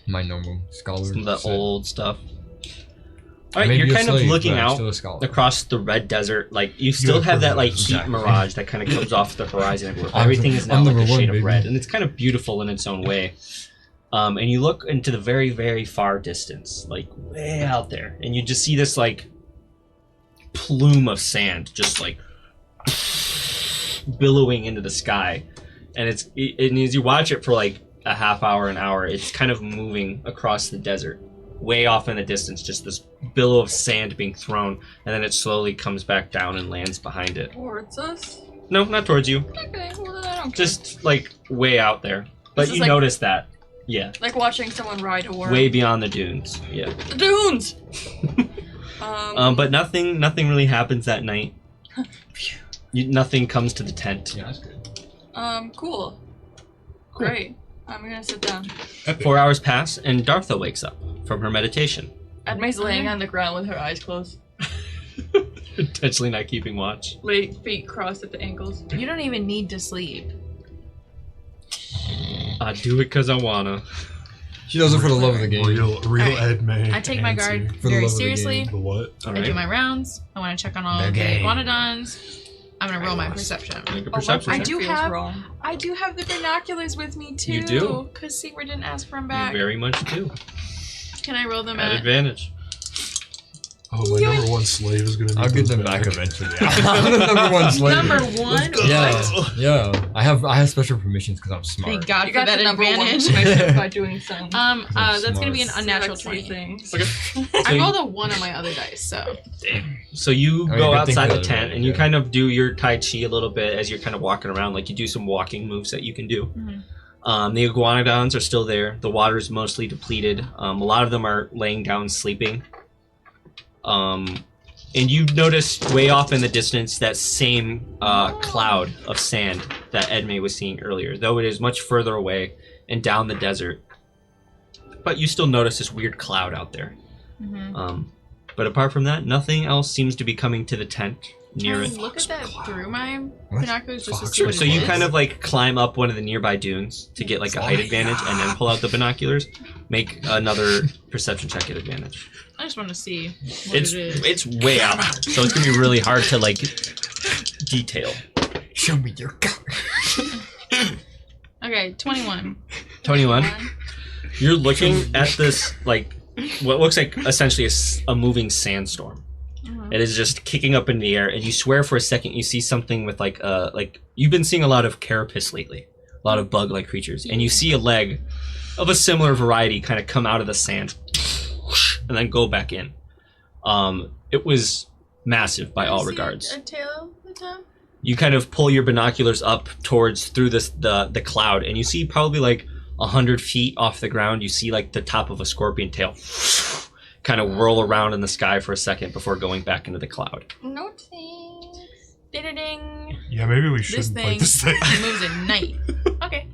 my normal scholar. Some of the set. old stuff. All right, Maybe you're a kind of slave, looking but I'm out still a scholar. across the red desert. Like you still You're have that like privileged. heat Exactly. mirage that kind of comes off the horizon. Where I'm- everything is now I'm like a number one, shade of baby. red, and it's kind of beautiful in its own way. And you look into the very, very far distance, like way out there, and you just see this like plume of sand, just like billowing into the sky. And and as you watch it for like a half hour, an hour, it's kind of moving across the desert, way off in the distance, just this billow of sand being thrown, and then it slowly comes back down and lands behind it. Towards us? No, not towards you, Okay, well then I don't care. just like way out there. But This is you like- notice that, yeah, Like watching someone ride a worm. way beyond the dunes, yeah. The dunes! But nothing really happens that night. Nothing comes to the tent. Yeah, that's good. Cool. Great. I'm gonna sit down. 4 hours pass, and Dartha wakes up from her meditation, Edme's laying on the ground with her eyes closed. intentionally not keeping watch. Feet crossed at the ankles. You don't even need to sleep. I do it because I wanna. She does it for the love of the game. Real Alright. Ed May. I take my guard For the very love of the seriously. game. The what? All I do right. my rounds. I want to check on all The of the game. iguanodons. I'm gonna roll my perception. Make a Oh, perception I check. do feels have- wrong. I do have the binoculars with me too. You do? Because Sigrid didn't ask for them You back. very much do. Can I roll them At at? advantage. Oh, my number one slave is gonna be. I'll get them back eventually. I'm the number one slave. Number one. Yeah. I have special permissions because I'm smart. Thank God You for got that the number one advantage. permission by doing some. That's gonna be an smart. unnatural sexy 20. things. I rolled a 1 on my other dice, so So you I mean, go good thing outside for the that tent advantage, and you yeah. kind of do your Tai Chi a little bit as you're kind of walking around. Like you do some walking moves that you can do. Mhm. The iguanodons are still there. The water's mostly depleted. A lot of them are laying down sleeping. And you notice way off in the distance that same cloud of sand that Edme was seeing earlier, though it is much further away and down the desert. But you still notice this weird cloud out there. But apart from that, nothing else seems to be coming to the tent near Can I it. look at that through my What? binoculars just to Fox see what So it you is? kind of like climb up one of the nearby dunes to get like a height advantage and then pull out the binoculars. Make another perception check at advantage. I just want to see what it is. It's way out, so it's gonna be really hard to like detail. Show me your gun. Okay, 21. 21. You're looking at this like what looks like essentially a moving sandstorm. It is just kicking up in the air, and you swear for a second you see something with like you've been seeing a lot of carapace lately, a lot of bug-like creatures, and you see a leg of a similar variety kind of come out of the sand and then go back in. It was massive by all See regards. A tail at the top? You kind of pull your binoculars up through the cloud, and you see probably like 100 feet off the ground. You see like the top of a scorpion tail kind of whirl around in the sky for a second before going back into the cloud. No thanks. Ding-a-ding. Yeah, maybe we This shouldn't thing fight this thing. moves at night. Okay.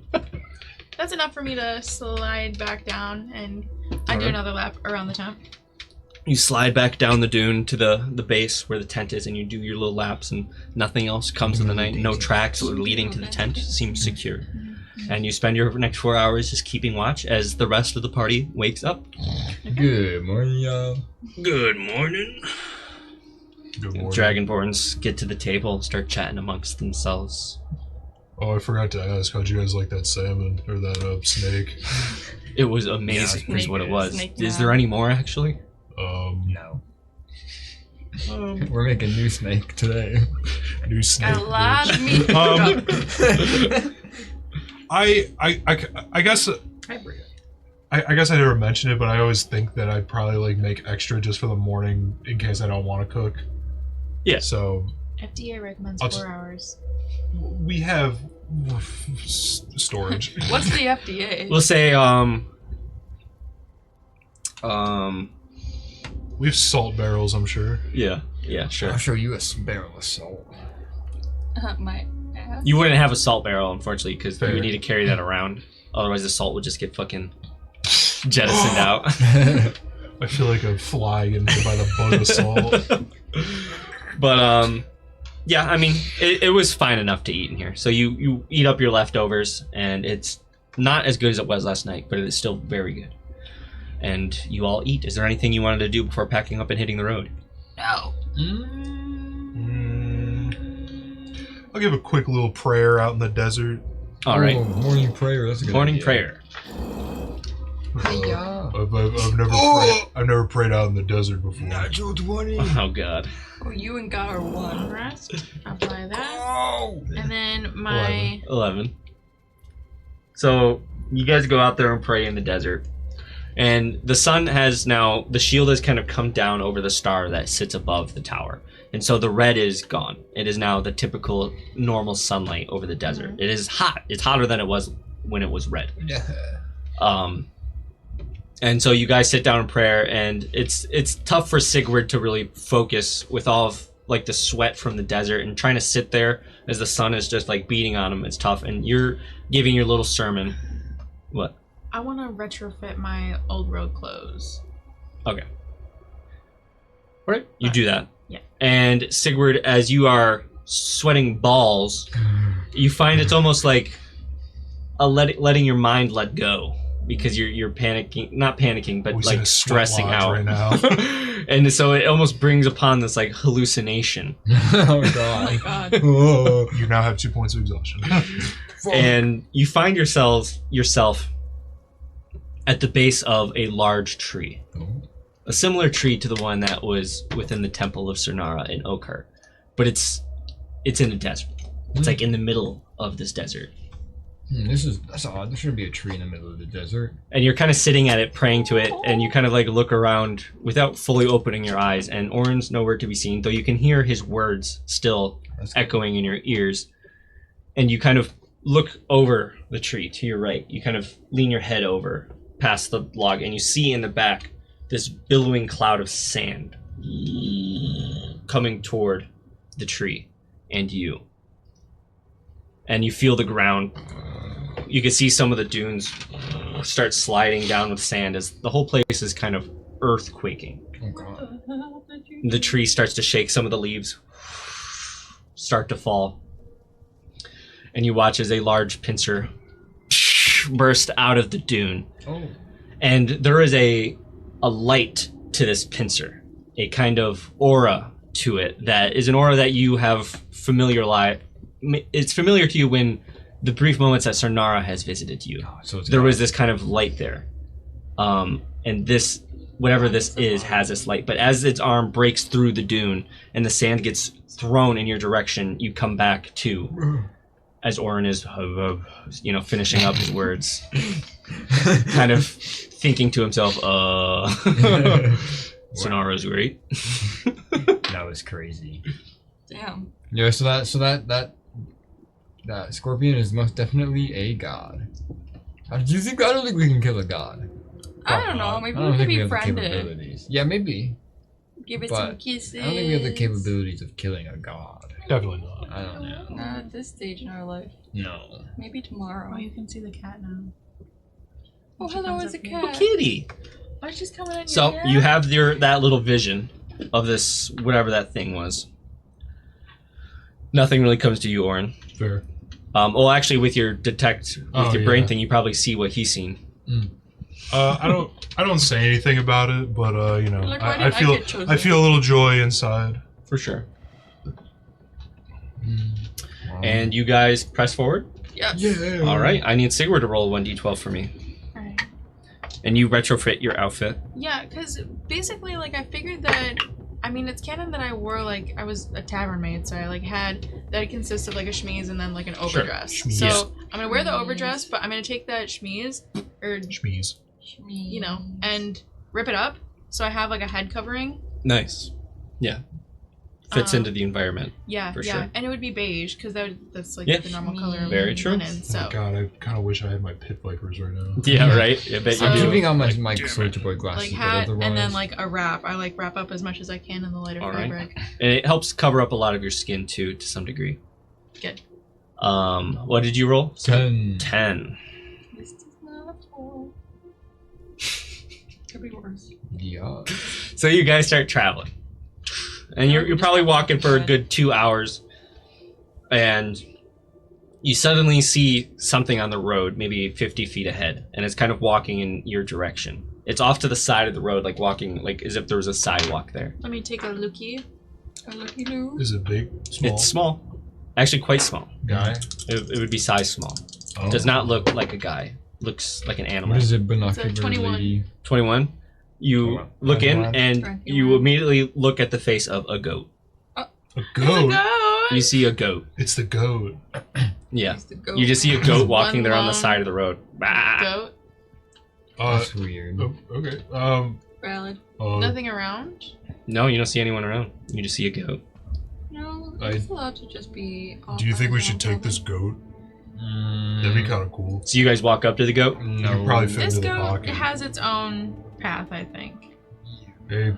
That's enough for me to slide back down, and I do Alright. another lap around the tent. You slide back down the dune to the base where the tent is, and you do your little laps, and nothing else comes in the night. No tracks leading to the tent seem secure. And you spend your next 4 hours just keeping watch as the rest of the party wakes up. Good morning, y'all. Good morning. Good morning. Dragonborns get to the table, start chatting amongst themselves. Oh, I forgot to ask. How'd you guys like that salmon or that snake? It was amazing, is snake- what it was. snake Is man. there any more, actually? No. We're making new snake today. New snake. Got a lot of meat. I guess I guess I never mentioned it, but I always think that I'd probably like make extra just for the morning in case I don't want to cook. Yeah. So FDA recommends I'll 4 hours. we have storage. What's the FDA? We'll say We have salt barrels, I'm sure. yeah, sure. I'll show you a barrel of salt. My ass. You wouldn't have a salt barrel, unfortunately, because you Fair. would need to carry that around. Otherwise, the salt would just get fucking jettisoned out. I feel like a fly getting hit by the bug of salt. But yeah, I mean, it was fine enough to eat in here. So you eat up your leftovers, and it's not as good as it was last night, but it is still very good. And you all eat. Is there anything you wanted to do before packing up and hitting the road? No. I'll give a quick little prayer out in the desert. All right. Oh, morning prayer. That's a good Morning idea. prayer. Yeah. I've never prayed out in the desert before. Natural 20. Oh God. Oh, you and God are one. Rest. Apply that. Oh. And then my 11. So you guys go out there and pray in the desert. And the sun has now, the shield has kind of come down over the star that sits above the tower. And so the red is gone. It is now the typical normal sunlight over the desert. It is hot. It's hotter than it was when it was red. Yeah. And so you guys sit down in prayer, and it's tough for Sigurd to really focus with all of like the sweat from the desert and trying to sit there as the sun is just like beating on him. It's tough. And you're giving your little sermon. What? I want to retrofit my old road clothes. Okay. All right. You do that. Yeah. And Sigurd, as you are sweating balls, you find it's almost like a letting your mind let go because you're panicking, not panicking, but We said like a sweat stressing lodge out right now. And so it almost brings upon this like hallucination. Oh Oh my god. God. Oh. You now have 2 points of exhaustion. And you find yourself at the base of a large tree. A similar tree to the one that was within the Temple of Cernara in Oakheart. But it's in a desert. It's like in the middle of this desert. That's odd. There shouldn't be a tree in the middle of the desert. And you're kind of sitting at it, praying to it, and you kind of like look around without fully opening your eyes, and Orin's nowhere to be seen, though you can hear his words still echoing in your ears. And you kind of look over the tree to your right. You kind of lean your head over past the log, and you see in the back this billowing cloud of sand coming toward the tree and you. And you feel the ground. You can see some of the dunes start sliding down with sand as the whole place is kind of earthquaking. Oh god. The tree starts to shake, some of the leaves start to fall. And you watch as a large pincer burst out of the dune. Oh. And there is a light to this pincer, a kind of aura to it that is an aura that you have it's familiar to you when the brief moments that Cernara has visited you. So it's There was this kind of light there. And this, whatever this is, has this light. But as its arm breaks through the dune and the sand gets thrown in your direction, you come back to, as Orin is, finishing up his words, kind of thinking to himself, Cernara's great. That was crazy. Damn. Yeah, so that scorpion is most definitely a god. Do you think? I don't think we can kill a god. I don't know. Maybe I don't we think could we be have the friended. capabilities. Yeah, maybe. Give it But some kisses. I don't think we have the capabilities of killing a god. Definitely not. I don't know. Not at this stage in our life. No. Maybe tomorrow. Oh, you can see the cat now. Oh, She hello, comes it's a up here. cat. Kitty. Why is she coming on So your head? you have that little vision of this, whatever that thing was. Nothing really comes to you, Orin. Fair. Well, actually, with your brain yeah. thing, you probably see what he's seen. I don't say anything about it, but Like, why I didn't I get chosen? feel a little joy inside. For sure. And you guys press forward? Yes. Yeah. All right. I need Sigurd to roll a 1d12 for me. Alright. And you retrofit your outfit. Yeah, because basically, like, I figured that, I mean, it's canon that I wore, like, I was a tavern maid, so I, like, had, that consists of, like, a chemise and then, like, an overdress. chemise. So, I'm gonna wear the overdress, but I'm gonna take that chemise, or Schmeeze. you know, and rip it up. So I have like a head covering. Nice. Yeah. Fits into the environment. Yeah, for yeah. sure. And it would be beige because that's like Yeah. the normal color of Very true. linen. Oh So my god, I kind of wish I had my pit vipers right now. Yeah, right? I bet So- you I'm do. keeping on my soldier boy glasses, like hat but otherwise... and then like a wrap. I like wrap up as much as I can in the lighter All right. fabric. And it helps cover up a lot of your skin too, to some degree. Good. What did you roll? 10. 10. This is not full. Could be worse. Yeah. So you guys start traveling. And you're probably walking for a good 2 hours. And you suddenly see something on the road, maybe 50 feet ahead. And it's kind of walking in your direction. It's off to the side of the road, like walking, like as if there was a sidewalk there. Let me take a lookie. A looky loo. Is it big? Small? It's small. Actually quite small. Guy? It would be size small. Oh. Does not look like a guy. Looks like an animal. What is it, binocular 21. lady? 21. You look in and 21. you immediately look at the face of a goat. A It's a goat? goat. You see a goat. It's the goat. Yeah. It's the goat You just see a man. goat walking One there on the long side of the road. Bah. Goat. That's weird. Oh, okay. Valid. Nothing around. No, you don't see anyone around. You just see a goat. No, I- it's allowed to just be. off Do you by think we its should own take this probably. goat? That'd be kind of cool. So you guys walk up to the goat. You could probably fit This into the goat pocket. has its own path, I think. Hey,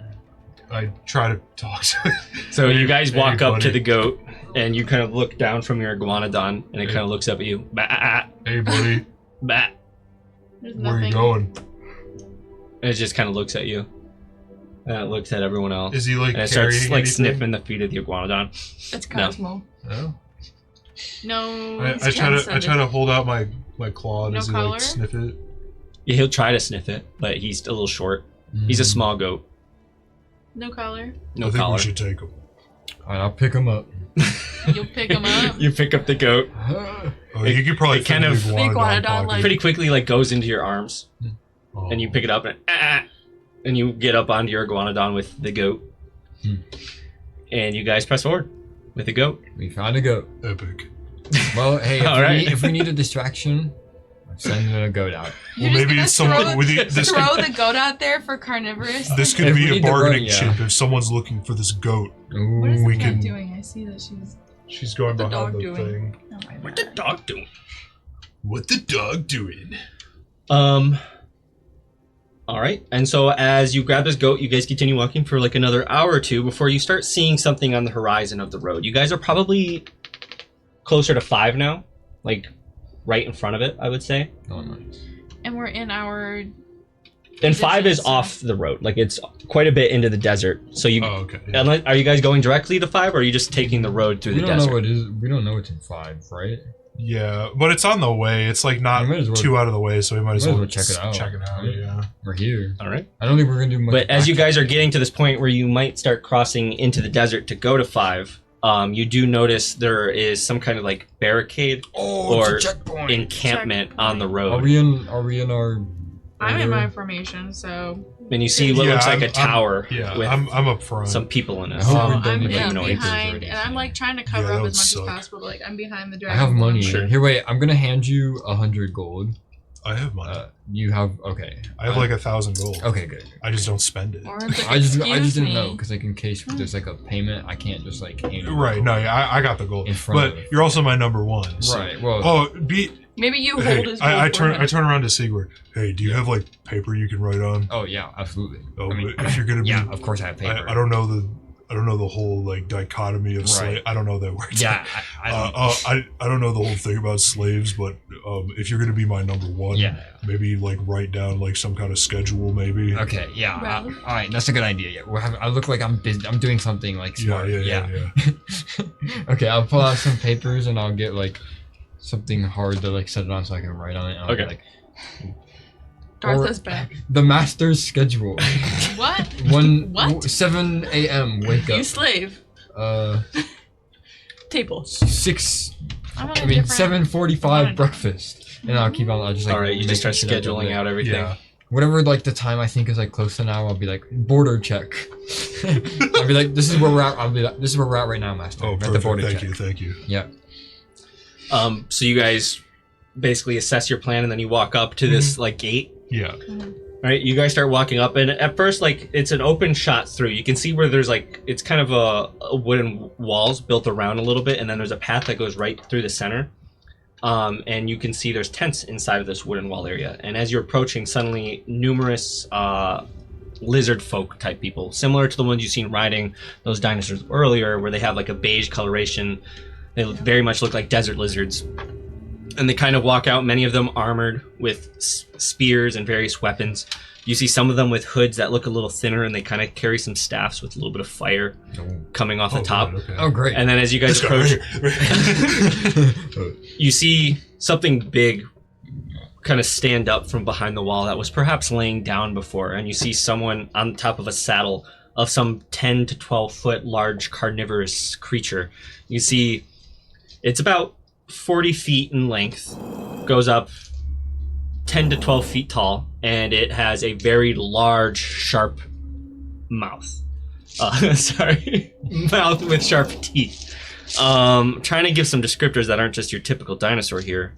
I try to talk to it. So you guys Hey, walk up to buddy. the goat, and you kind of look down from your iguanodon, and it Hey. kind of looks up at you. Bah, Hey, buddy, bah. There's where are nothing. you going? And it just kind of looks at you. And it looks at everyone else. Is he like And it carrying starts like anything? sniffing the feet of the iguanodon. It's Cosmo. No. No. I try to transcendent. hold out my claw. No Does he collar? like sniff it? Yeah, he'll try to sniff it, but he's a little short. He's a small goat. No collar. No I think collar. we should take him. Alright, I'll pick him up. You'll pick him up. You pick up the goat. Oh, you could probably it kind fit of- the The iguanodon iguanodon, pocket. like- Pretty quickly, like goes into your arms, Oh. and you pick it up, and you get up onto your iguanodon with the goat, and you guys press forward with the goat. We found a goat. Epic. Well, hey, if, Alright. if we need a distraction, I'm sending a goat out. You're Well, just maybe gonna it's someone throw, with the, this. throw Could, the goat out there for carnivorous. this could If we be a need to run, bargaining yeah. chip if someone's looking for this goat. Ooh. What is we the cat can- doing? I see that she's. She's going What the behind dog the doing? thing. Oh my What God. the dog doing? What the dog doing? All right. And so as you grab this goat, you guys continue walking for like another hour or two before you start seeing something on the horizon of the road. You guys are probably closer to 5 now, like right in front of it, I would say. Oh, nice. And we're in our. And 5 is Positions. off the road, like it's quite a bit into the desert. So you, Oh, okay. Yeah. unless, are you guys going directly to 5, or are you just taking the road through We the don't desert? know what is. We don't know what's in 5, right? Yeah, but it's on the way. It's like not We might as well- too out of the way, so we might as well check it out. Check it out. Right. Yeah. We're here. All right. I don't think we're gonna do much. But as you back- guys are getting to this point where you might start crossing into the desert to go to 5, you do notice there is some kind of like barricade or it's a checkpoint. encampment on the Are road. we in? Are we in our? I'm in order? my formation, so. And you see what Yeah, looks like a I'm- tower Yeah, with I'm up front. some people in it. I hope Um, we're done I'm with yeah, in no, the behind, already. and I'm like trying to cover Yeah, up that as much would as suck. possible. But, like I'm behind the I dragon. have money. Sure. Here, wait. I'm gonna hand you 100 gold. I have money. You have okay. I have like 1,000 gold. Okay, good. I just don't spend it. Orange, like, I just excuse didn't me. know because like in case there's like a payment, I can't just like hand you Right? gold. No, yeah, I got the gold. In front But of it. you're also my number one. So. Right. Well. Oh, Maybe you hey, hold his gold I for turn him. around to Sigurd. Hey, do you have like paper you can write on? Oh yeah, absolutely. Oh, I mean, but if you're gonna be, yeah, of course I have paper. I don't know the whole like dichotomy of slave. Right. I don't know that word. Yeah, I don't. I don't know the whole thing about slaves, but if you're gonna be my number one, Yeah. maybe like write down like some kind of schedule, maybe. Okay. Yeah. Well. All right. That's a good idea. Yeah. I look like I'm busy. I'm doing something like smart. Yeah. Okay. I'll pull out some papers and I'll get like something hard to like set it on so I can write on it. And I'll be Okay. like, Dartha's back. the master's schedule. What? 7 a.m. Wake You up. slave. Table. 6. I'm on I a mean different. 7:45 breakfast. And I'll keep on. I'll just like. All right, you just make start it up scheduling out everything. Yeah. Whatever like the time I think is like close to now, I'll be like border check. I'll be like, this is where we're at. I'll be like, this is where we're at right now, master. Oh, We're at the perfect. border Thank check. you. Thank you. Yeah. So you guys basically assess your plan, and then you walk up to this like gate, Yeah. All right, you guys start walking up, and at first, like, it's an open shot through. You can see where there's, like, it's kind of a wooden walls built around a little bit, and then there's a path that goes right through the center. And you can see there's tents inside of this wooden wall area. And as you're approaching, suddenly numerous lizard folk type people, similar to the ones you've seen riding those dinosaurs earlier, where they have, like, a beige coloration. They very much look like desert lizards. And they kind of walk out, many of them armored with spears and various weapons. You see some of them with hoods that look a little thinner, and they kind of carry some staffs with a little bit of fire coming off the top. Good, okay. Oh, great. And then as you guys approach, you see something big kind of stand up from behind the wall that was perhaps laying down before. And you see someone on top of a saddle of some 10 to 12 foot large carnivorous creature. You see it's about 40 feet in length, goes up 10 to 12 feet tall, and it has a very large, sharp mouth. Mouth with sharp teeth. Trying to give some descriptors that aren't just your typical dinosaur here.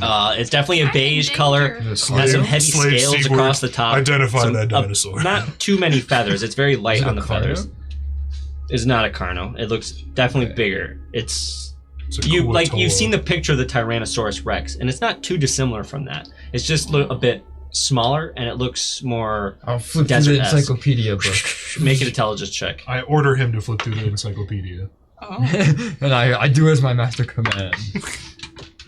It's definitely a beige color. Has some heavy scales across the top. Identify that dinosaur. Not too many feathers. It's very light on the Carno? feathers. It's not a carno. It looks definitely bigger. It's It's a you've seen the picture of the Tyrannosaurus Rex, and it's not too dissimilar from that. It's just a bit smaller, and it looks more I'll flip through the desert-esque. encyclopedia book. Make an intelligence check. I order him to flip through the encyclopedia. Oh. And I do as my master command.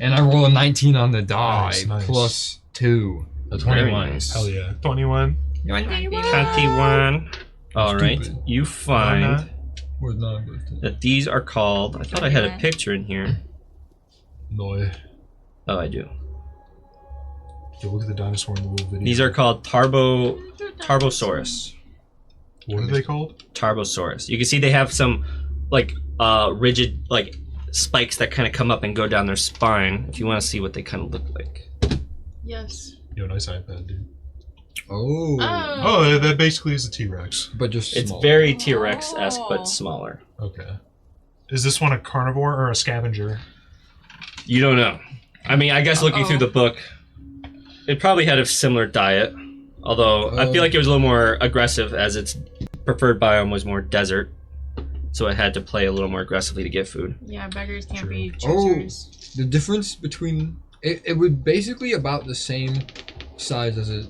And I roll a 19 on the die, Nice. plus 2. So Very 21. nice. Hell yeah. 21. 21. All right, Stupid. you find Or not, but, that these are called. I thought I had a picture in here. No. Oh, I do. Yeah, look at the dinosaur in the little video. These are called Tarbosaurus. What are they called? Tarbosaurus. You can see they have some like rigid like spikes that kind of come up and go down their spine. If you want to see what they kind of look like. Yes. Yo, nice iPad, dude. oh. Oh, that basically is a T-Rex. But just It's small. very T-Rex-esque, Oh. but smaller. Okay. Is this one a carnivore or a scavenger? You don't know. I mean, I guess looking through the book, it probably had a similar diet. Although I feel like it was a little more aggressive, as its preferred biome was more desert. So it had to play a little more aggressively to get food. Yeah, beggars can't True. be Oh. choosers. The difference between it would basically about the same size as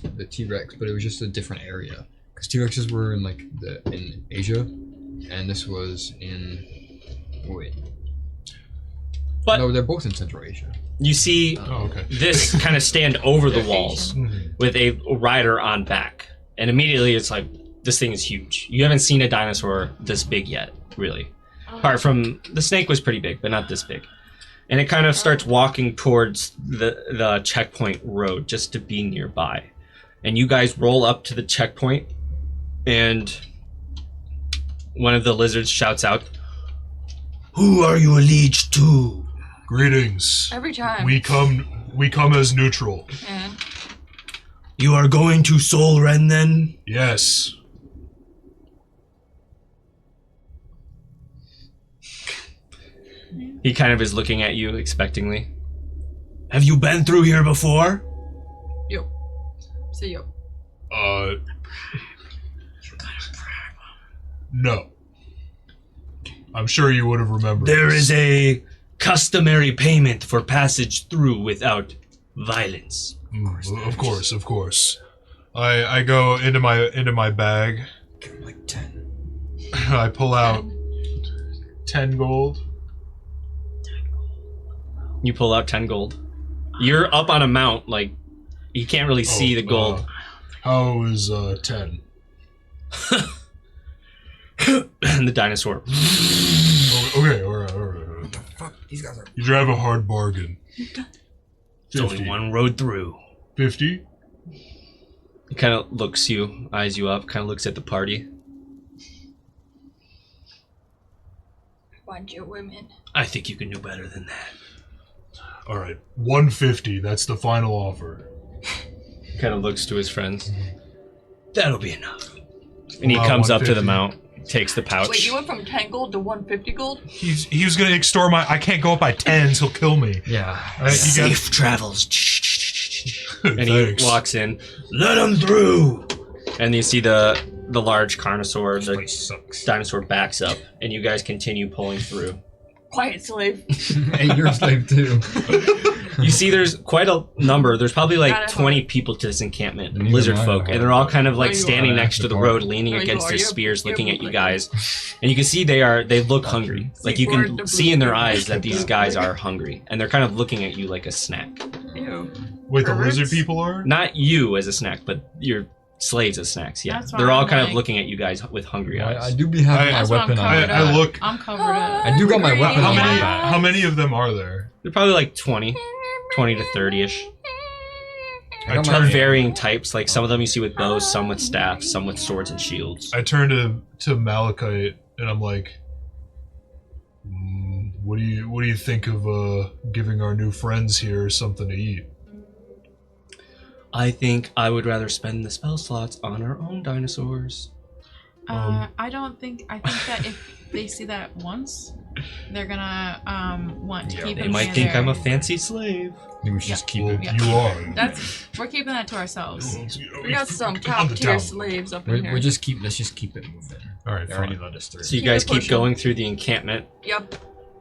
the T-Rex, but it was just a different area. Because T-Rexes were in like in Asia, and this was in But- no, they're both in Central Asia. You see Oh, okay. this kind of stand over the walls Mhm. with a rider on back. And immediately it's like, this thing is huge. You haven't seen a dinosaur this big yet, really. Apart from, the snake was pretty big, but not this big. And it kind of starts walking towards the checkpoint road just to be nearby. And you guys roll up to the checkpoint, and one of the lizards shouts out, Who are you alleged to? Greetings. Every time. We come as neutral. Yeah. You are going to Soul Ren then? Yes. he kind of is looking at you expectingly. Have you been through here before? Yo. Say yo. No. I'm sure you would have remembered. There this. is a customary payment for passage through without violence. Of course. I go into my bag. Like 10. I pull out 10 gold. You pull out 10 gold. You're up on a mount, like, you can't really see the gold. How is 10? And the dinosaur. Okay, all right. Fuck, these guys are. You drive a hard bargain. There's only 50. one road through. 50? He kind of looks you, eyes you up, kind of looks at the party. Want your women. I think you can do better than that. All right, 150. That's the final offer. Kind of looks to his friends. That'll be enough. And he Wow, comes up to the 150. mount, takes the pouch. Wait, you went from 10 gold to 150 gold? He was gonna extort my. I can't go up by 10s. He'll kill me. Yeah. You got Safe travels. And he walks in. Let him through. And you see the large carnosaur, the dinosaur backs up, and you guys continue pulling through. Quiet, slave. Hey, you're a slave too. You see there's quite a number. There's probably like Got it, 20 people to this encampment, Neither lizard am I, folk, and they're all kind of like Where you standing are. next to the road, leaning Where you against are. their You're- spears, you're looking at you moving. guys. And you can see they look hungry. Like you Seaboard can to see in their blue. eyes that these guys are hungry, and they're kind of looking at you like a snack. Ew. Wait, the Perverts? lizard people are? Not you as a snack, but your slaves as snacks. Yeah, That's why they're all I'm kind of like- looking at you guys with hungry eyes. I do be having my That's why I'm weapon on. covered I up. look- I'm covered up. I do got my Hungry weapon How on my many? back. How many of them are there? They're probably like 20 to 30ish. I got turn- Of my- varying types. Like some of them you see with bows, some with staffs, some with swords and shields. I turn to Malachite and I'm like, what do you think of giving our new friends here something to eat? I think I would rather spend the spell slots on our own dinosaurs. I think that if they see that once, they're gonna want to keep They it might near think their- I'm a fancy slave. I think we should just keep Well, it. Yeah. you are. We're keeping that to ourselves. We got some On top the tier down. slaves up in here. Let's just keep it moving. All right, They already fine. let us through. So you Keep guys it keep pushing. going through the encampment, Yep.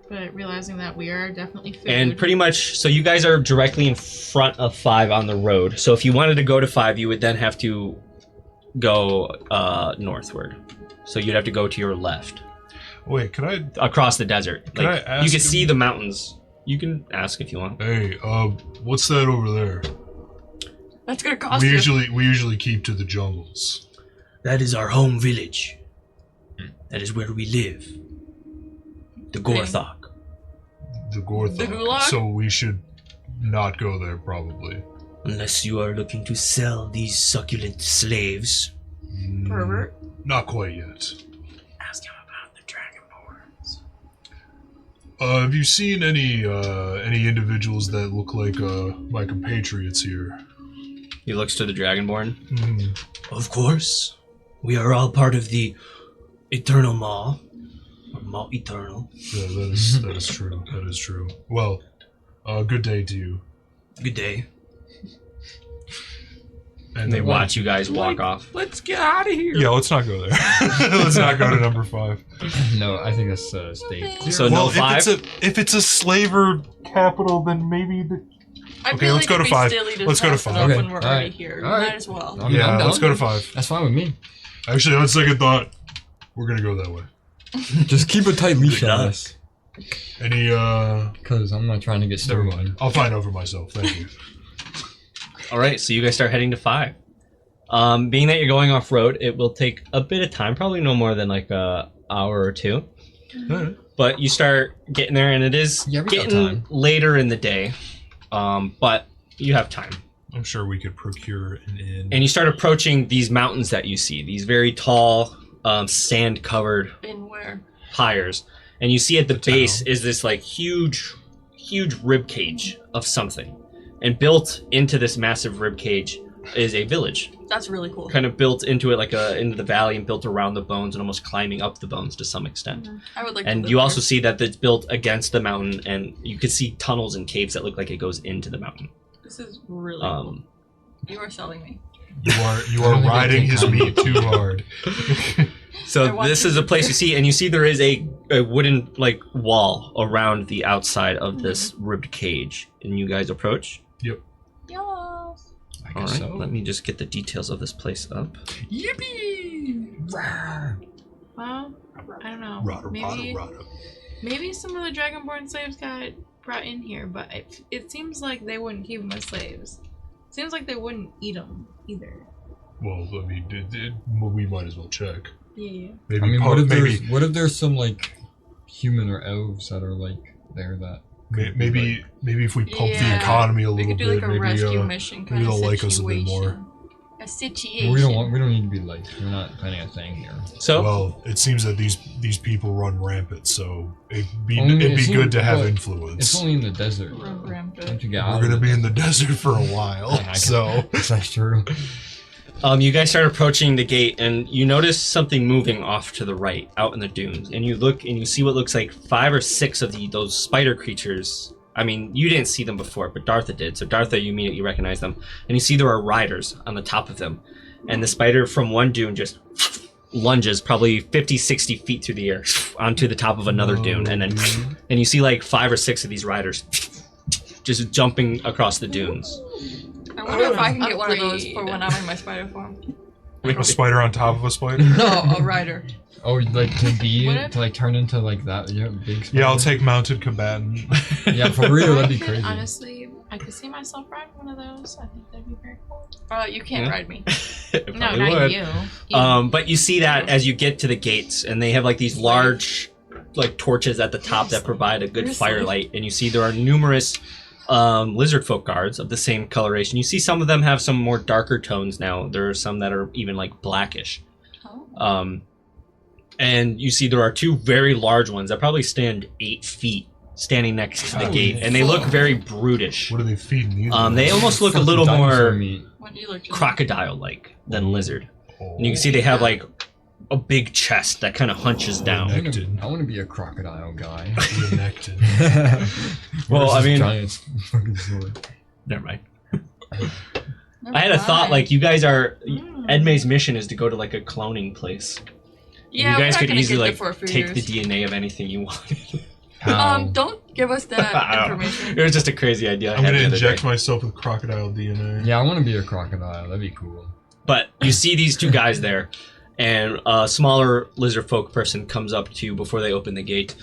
But realizing that we are definitely food. and pretty much, so you guys are directly in front of 5 on the road. So if you wanted to go to 5, you would then have to go northward. So you'd have to go to your left Wait, can I? across the desert. Can Like, I ask you can him- see the mountains. You can ask if you want. Hey, what's that over there? That's gonna cost We you. usually keep to the jungles. That is our home village. That is where we live. The Gorthok. The Gorthok. The Gulag? So we should not go there, probably. Unless you are looking to sell these succulent slaves. Pervert. Not quite yet. Ask him about the dragonborns. Have you seen any individuals that look like my compatriots here? He looks to the Dragonborn. Of course. We are all part of the Eternal Maw. Or Maw Eternal. Yeah, that is true. That is true. Well, good day to you. Good day. And they watch you guys walk off. Let's get out of here. Yeah, let's not go there. Let's not go to number 5. No, I think that's stay clear. So no 5? If it's a slaver capital, then maybe I Okay, feel let's like go it'd to be 5. silly to Let's go to toss it 5. up Okay, when we're all already right. here. All right. Might as well. I'm yeah, down. let's go to 5. That's fine with me. Actually, on second thought, we're gonna go that way. Just keep a tight leash Good on luck. us. Any Because I'm not trying to get never stolen. mind. I'll find out for myself. Thank you. All right, so you guys start heading to 5. Being that you're going off road, it will take a bit of time, probably no more than like a hour or 2. Alright. But you start getting there, and it is Yeah, we got getting time. later in the day. But you have time. I'm sure we could procure an inn. And you start approaching these mountains that you see, these very tall, sand-covered In where? pyres. And you see at the The base town. is this like huge rib cage of something. And built into this massive rib cage is a village. That's really cool. Kind of built into it into the valley and built around the bones and almost climbing up the bones to some extent. I would like to And live you also there. see that it's built against the mountain, and you can see tunnels and caves that look like it goes into the mountain. This is really cool. Um, You are selling me. You I'm are only gonna riding take his time. meat too hard. I so want this to is a do place that. you see, and you see there is a wooden like wall around the outside of this ribbed cage, and you guys approach. Yes. I All guess right, so. let me just get the details of this place up. Yippee! Rawr. Well, I don't know. Rada, Maybe rada, rada. maybe some of the Dragonborn slaves got brought in here, but it seems like they wouldn't keep them as slaves. Seems like they wouldn't eat them either. Well, I mean, we might as well check. Yeah. Maybe, I mean, maybe, what if there's some like human or elves that are like there that maybe if we pump the Yeah. economy a We little could do bit, like a maybe rescue mission kind maybe of they'll situation. like us a bit more. A situation. we don't need to be like we're not planning on staying here. So Well, it seems that these people run rampant, so it'd be Only it'd be it good to seems- have but influence. It's only in the desert. Run though. rampant. Don't you get We're out gonna of be it? in the desert for a while, I guess- so That's true. you guys start approaching the gate, and you notice something moving off to the right, out in the dunes. And you look, and you see what looks like 5 or 6 of those spider creatures I mean, you didn't see them before, but Dartha did. So Dartha, you immediately recognize them. And you see there are riders on the top of them. And the spider from one dune just lunges probably 50, 60 feet through the air onto the top of another dune. And then and you see like 5 or 6 of these riders just jumping across the dunes. I wonder if I can get one of those for when I'm in my spider form. A spider on top of a spider? No, a rider. Oh, like to be What if- to like turn into like that big. Yeah, I'll spider? take mounted combatant. Yeah, for real, that'd be I could, crazy. honestly, I could see myself riding one of those. I think that'd be very cool. You can't Yeah. ride me. It No, probably not would. you. But you see that as you get to the gates, and they have like these large, like torches at the top that provide a good You're firelight. And you see there are numerous lizard folk guards of the same coloration. You see some of them have some more darker tones now. There are some that are even like blackish. Oh. And you see there are 2 very large ones that probably stand 8 feet, standing next to the gate, and they look very brutish. What are they feeding these? They almost look a Fucking little dinosaur more meat. What do you look just crocodile-like than lizard. Oh, And you can see they have like a big chest that kind of hunches down. I want to be a crocodile guy. connected. Well, I Versus mean- giant fucking sword. Never mind. Never I had a thought, mind. like, you guys are... Edme's mission is to go to, like, a cloning place. Yeah, you we're guys not could gonna easily, get there like, for a few take the years. DNA of anything you wanted. How? Don't give us I that don't know. information. It was just a crazy idea I I'm had gonna the other inject day. myself with crocodile DNA. Yeah, I want to be a crocodile. That'd be cool. But you see these 2 guys there, and a smaller lizard folk person comes up to you before they open the gate.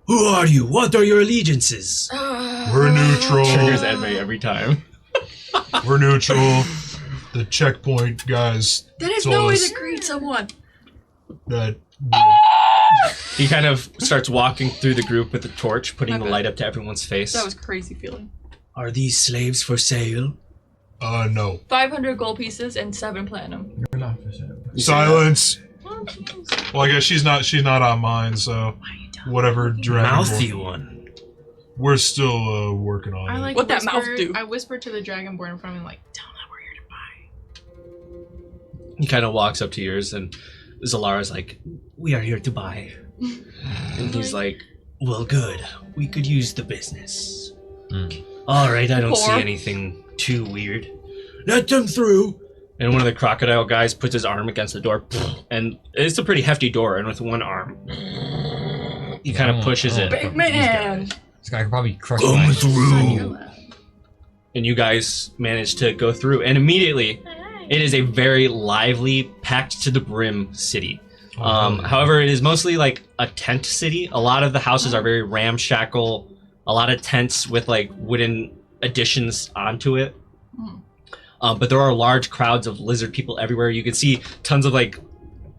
Who are you? What are your allegiances? We're neutral. Triggers Edme every time. We're neutral. The checkpoint guys There is told no way us to greet someone. that He kind of starts walking through the group with a torch, putting My the bad. light up to everyone's face. That was crazy feeling. Are these slaves for sale? no. 500 gold pieces and 7 platinum. You're not for sale. Silence. Oh, jeez. Well, I guess she's not on mine, so whatever dragon. Mouthy one. We're still working on I it. like What that mouth whispered- do? I whispered to the dragonborn in front of me, like, tell them we're here to buy. He kind of walks up to yours, and Zalara's like, "We are here to buy." And he's like, Well, good. We could use the business. Mm. "All right, I don't see Poor. anything too weird." Let them through. And one of the crocodile guys puts his arm against the door, and it's a pretty hefty door, and with one arm, he kind of pushes it. Big man! This guy could probably crush Come my through. And you guys manage to go through, and immediately, it is a very lively, packed to the brim city. However, it is mostly like a tent city. A lot of the houses are very ramshackle, a lot of tents with like wooden additions onto it. But there are large crowds of lizard people everywhere. You can see tons of like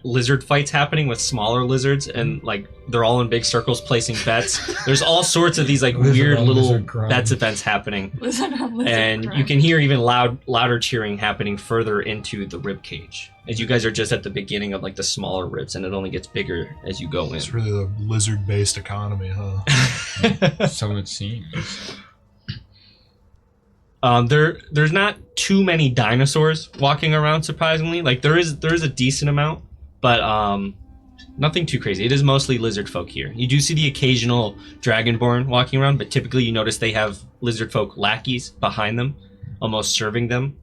lizard fights happening with smaller lizards, and like they're all in big circles placing bets. There's all sorts of these like Lizard weird on little lizard crime. bets events happening. Listen, listen, And you can hear even louder cheering happening further into the rib cage, as you guys are just at the beginning of like the smaller ribs, and it only gets bigger as you go in. It's really the lizard-based economy, huh? So it seems. There's not too many dinosaurs walking around, surprisingly. Like there is a decent amount, but nothing too crazy. It is mostly lizard folk here. You do see the occasional dragonborn walking around, but typically you notice they have lizard folk lackeys behind them, almost serving them.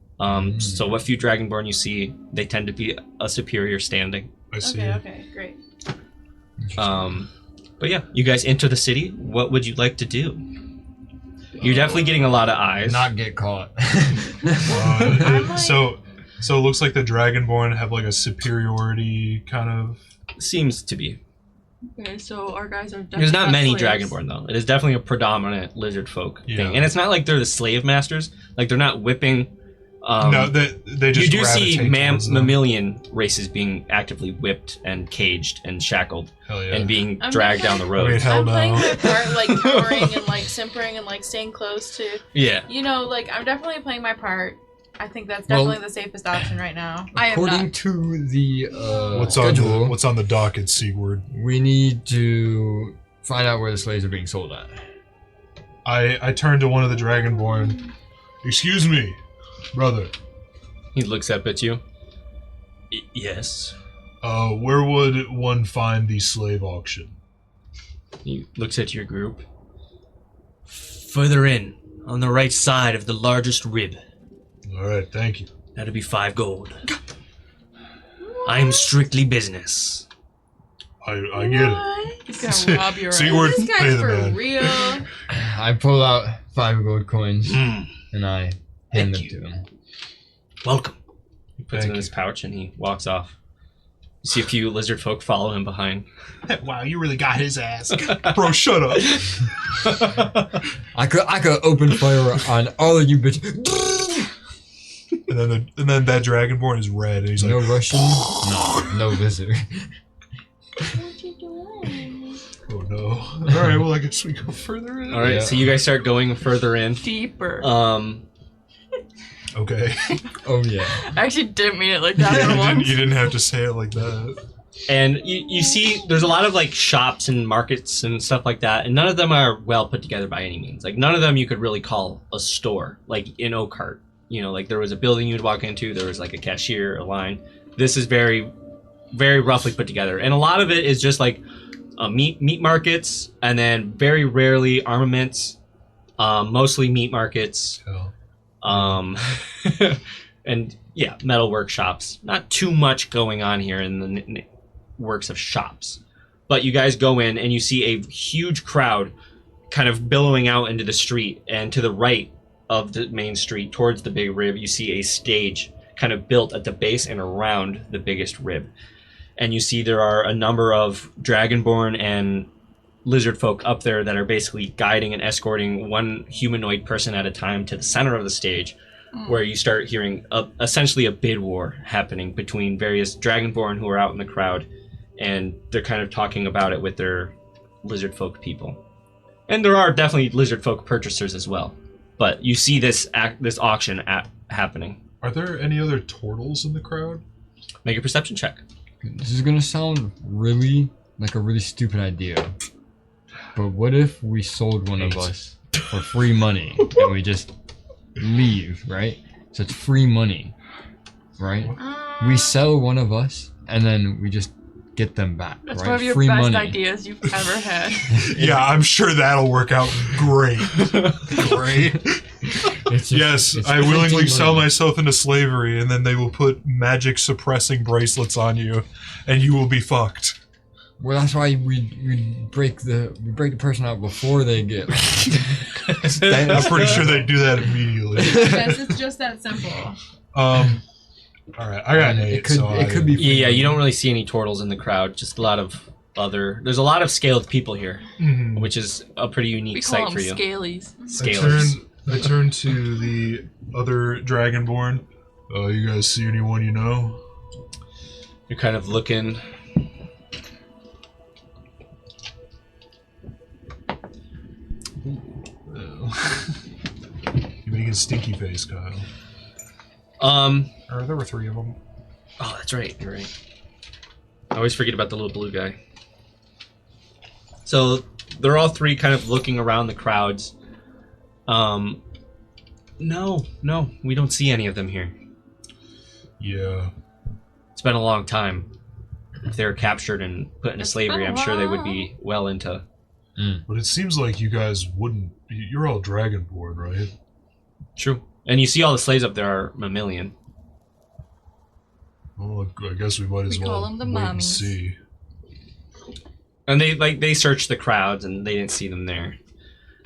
So a few dragonborn you see, they tend to be a superior standing. I see. Okay, great. But yeah, you guys enter the city. What would you like to do? You're definitely getting a lot of eyes. Not get caught. I'm like- So it looks like the Dragonborn have like a superiority kind of. Seems to be. Okay, so our guys are definitely There's not many slaves. dragonborn though. It is definitely a predominant lizard folk Yeah. thing, and it's not like they're the slave masters. Like they're not whipping. No, they just. you do see gravitate towards them. mammalian races being actively whipped and caged and shackled Hell yeah. and being I'm dragged down the definitely- road. Wait, hell I'm no. playing my part, like cowering and like simpering and like staying close to, Yeah. you know, like I'm definitely playing my part. I think that's Well- definitely the safest option right now. I am According not. to the What's schedule, on the docket, Sigurd? we need to find out where the slaves are being sold at. I turned to one of the Dragonborn. Excuse me, brother. He looks up at you. Yes. Where would one find the slave auction? He looks at your group. Further in, on the right side of the largest rib. All right, thank you. That'll be 5 gold. I am strictly business. I get it. He's gonna rob your See, ass. we're- This Pay guy's the for man. real. I pull out 5 gold coins and I hand them Thank to him. Welcome. He puts it Thank in his you. pouch and he walks off. You see a few lizard folk follow him behind. Wow, you really got his ass. Bro, shut up. I could open fire on all of you bitches. And then that dragonborn is red, and he's like, No Russian, no visitor. What you doing? "Oh no! All right, well, I guess we go further in." All right, Yeah. so you guys start going further in. Deeper. Okay. Oh yeah. I actually didn't mean it like that for you once. didn't have to say it like that. And you see there's a lot of like shops and markets and stuff like that, and none of them are well put together by any means. Like none of them you could really call a store, like in Oakheart. You know, like there was a building you'd walk into, there was like a cashier, a line. This is very, very roughly put together. And a lot of it is just like meat markets, and then very rarely armaments, mostly meat markets. Hell. And yeah, metal workshops. Not too much going on here in the works of shops. But you guys go in and you see a huge crowd kind of billowing out into the street. And to the right of the main street, towards the big rib, you see a stage kind of built at the base and around the biggest rib. And you see there are a number of dragonborn and lizard folk up there that are basically guiding and escorting one humanoid person at a time to the center of the stage, where you start hearing essentially a bid war happening between various dragonborn who are out in the crowd, and they're kind of talking about it with their lizard folk people. And there are definitely lizard folk purchasers as well, but you see this auction happening. Are there any other turtles in the crowd? Make a perception check. This is gonna sound really like a really stupid idea. But what if we sold one of us for free money and we just leave, right? So it's free money, right? We sell one of us and then we just get them back, That's right? one of your free best money. ideas you've ever had. Yeah, I'm sure that'll work out great. Great. It's just- Yes, it's I willingly printing sell money. myself into slavery, and then they will put magic suppressing bracelets on you, and you will be fucked. Well, that's why we break the person out before they get. I'm pretty sure they do that immediately. Yes, it's just that simple. All right, I got an 8. It could so it could be. free Yeah, money. you don't really see any turtles in the crowd, just a lot of there's a lot of scaled people here, Mhm. which is a pretty unique We sight call for them you. scalies. Scalers. I turn to the other dragonborn. You guys see anyone you know? You're kind of looking. You're making stinky face, Kyle. Or there were 3 of them. Oh, that's right. You're right. I always forget about the little blue guy. So they're all 3 kind of looking around the crowds. No, we don't see any of them here. Yeah. It's been a long time. If they were captured and put into It's slavery, been I'm a sure they would while. be well into. But it seems like you guys wouldn't. You're all dragonborn, right? True. And you see all the slaves up there are mammalian. Well, I guess we might as We well call them the wait and mommies. see. And they searched the crowds and they didn't see them there.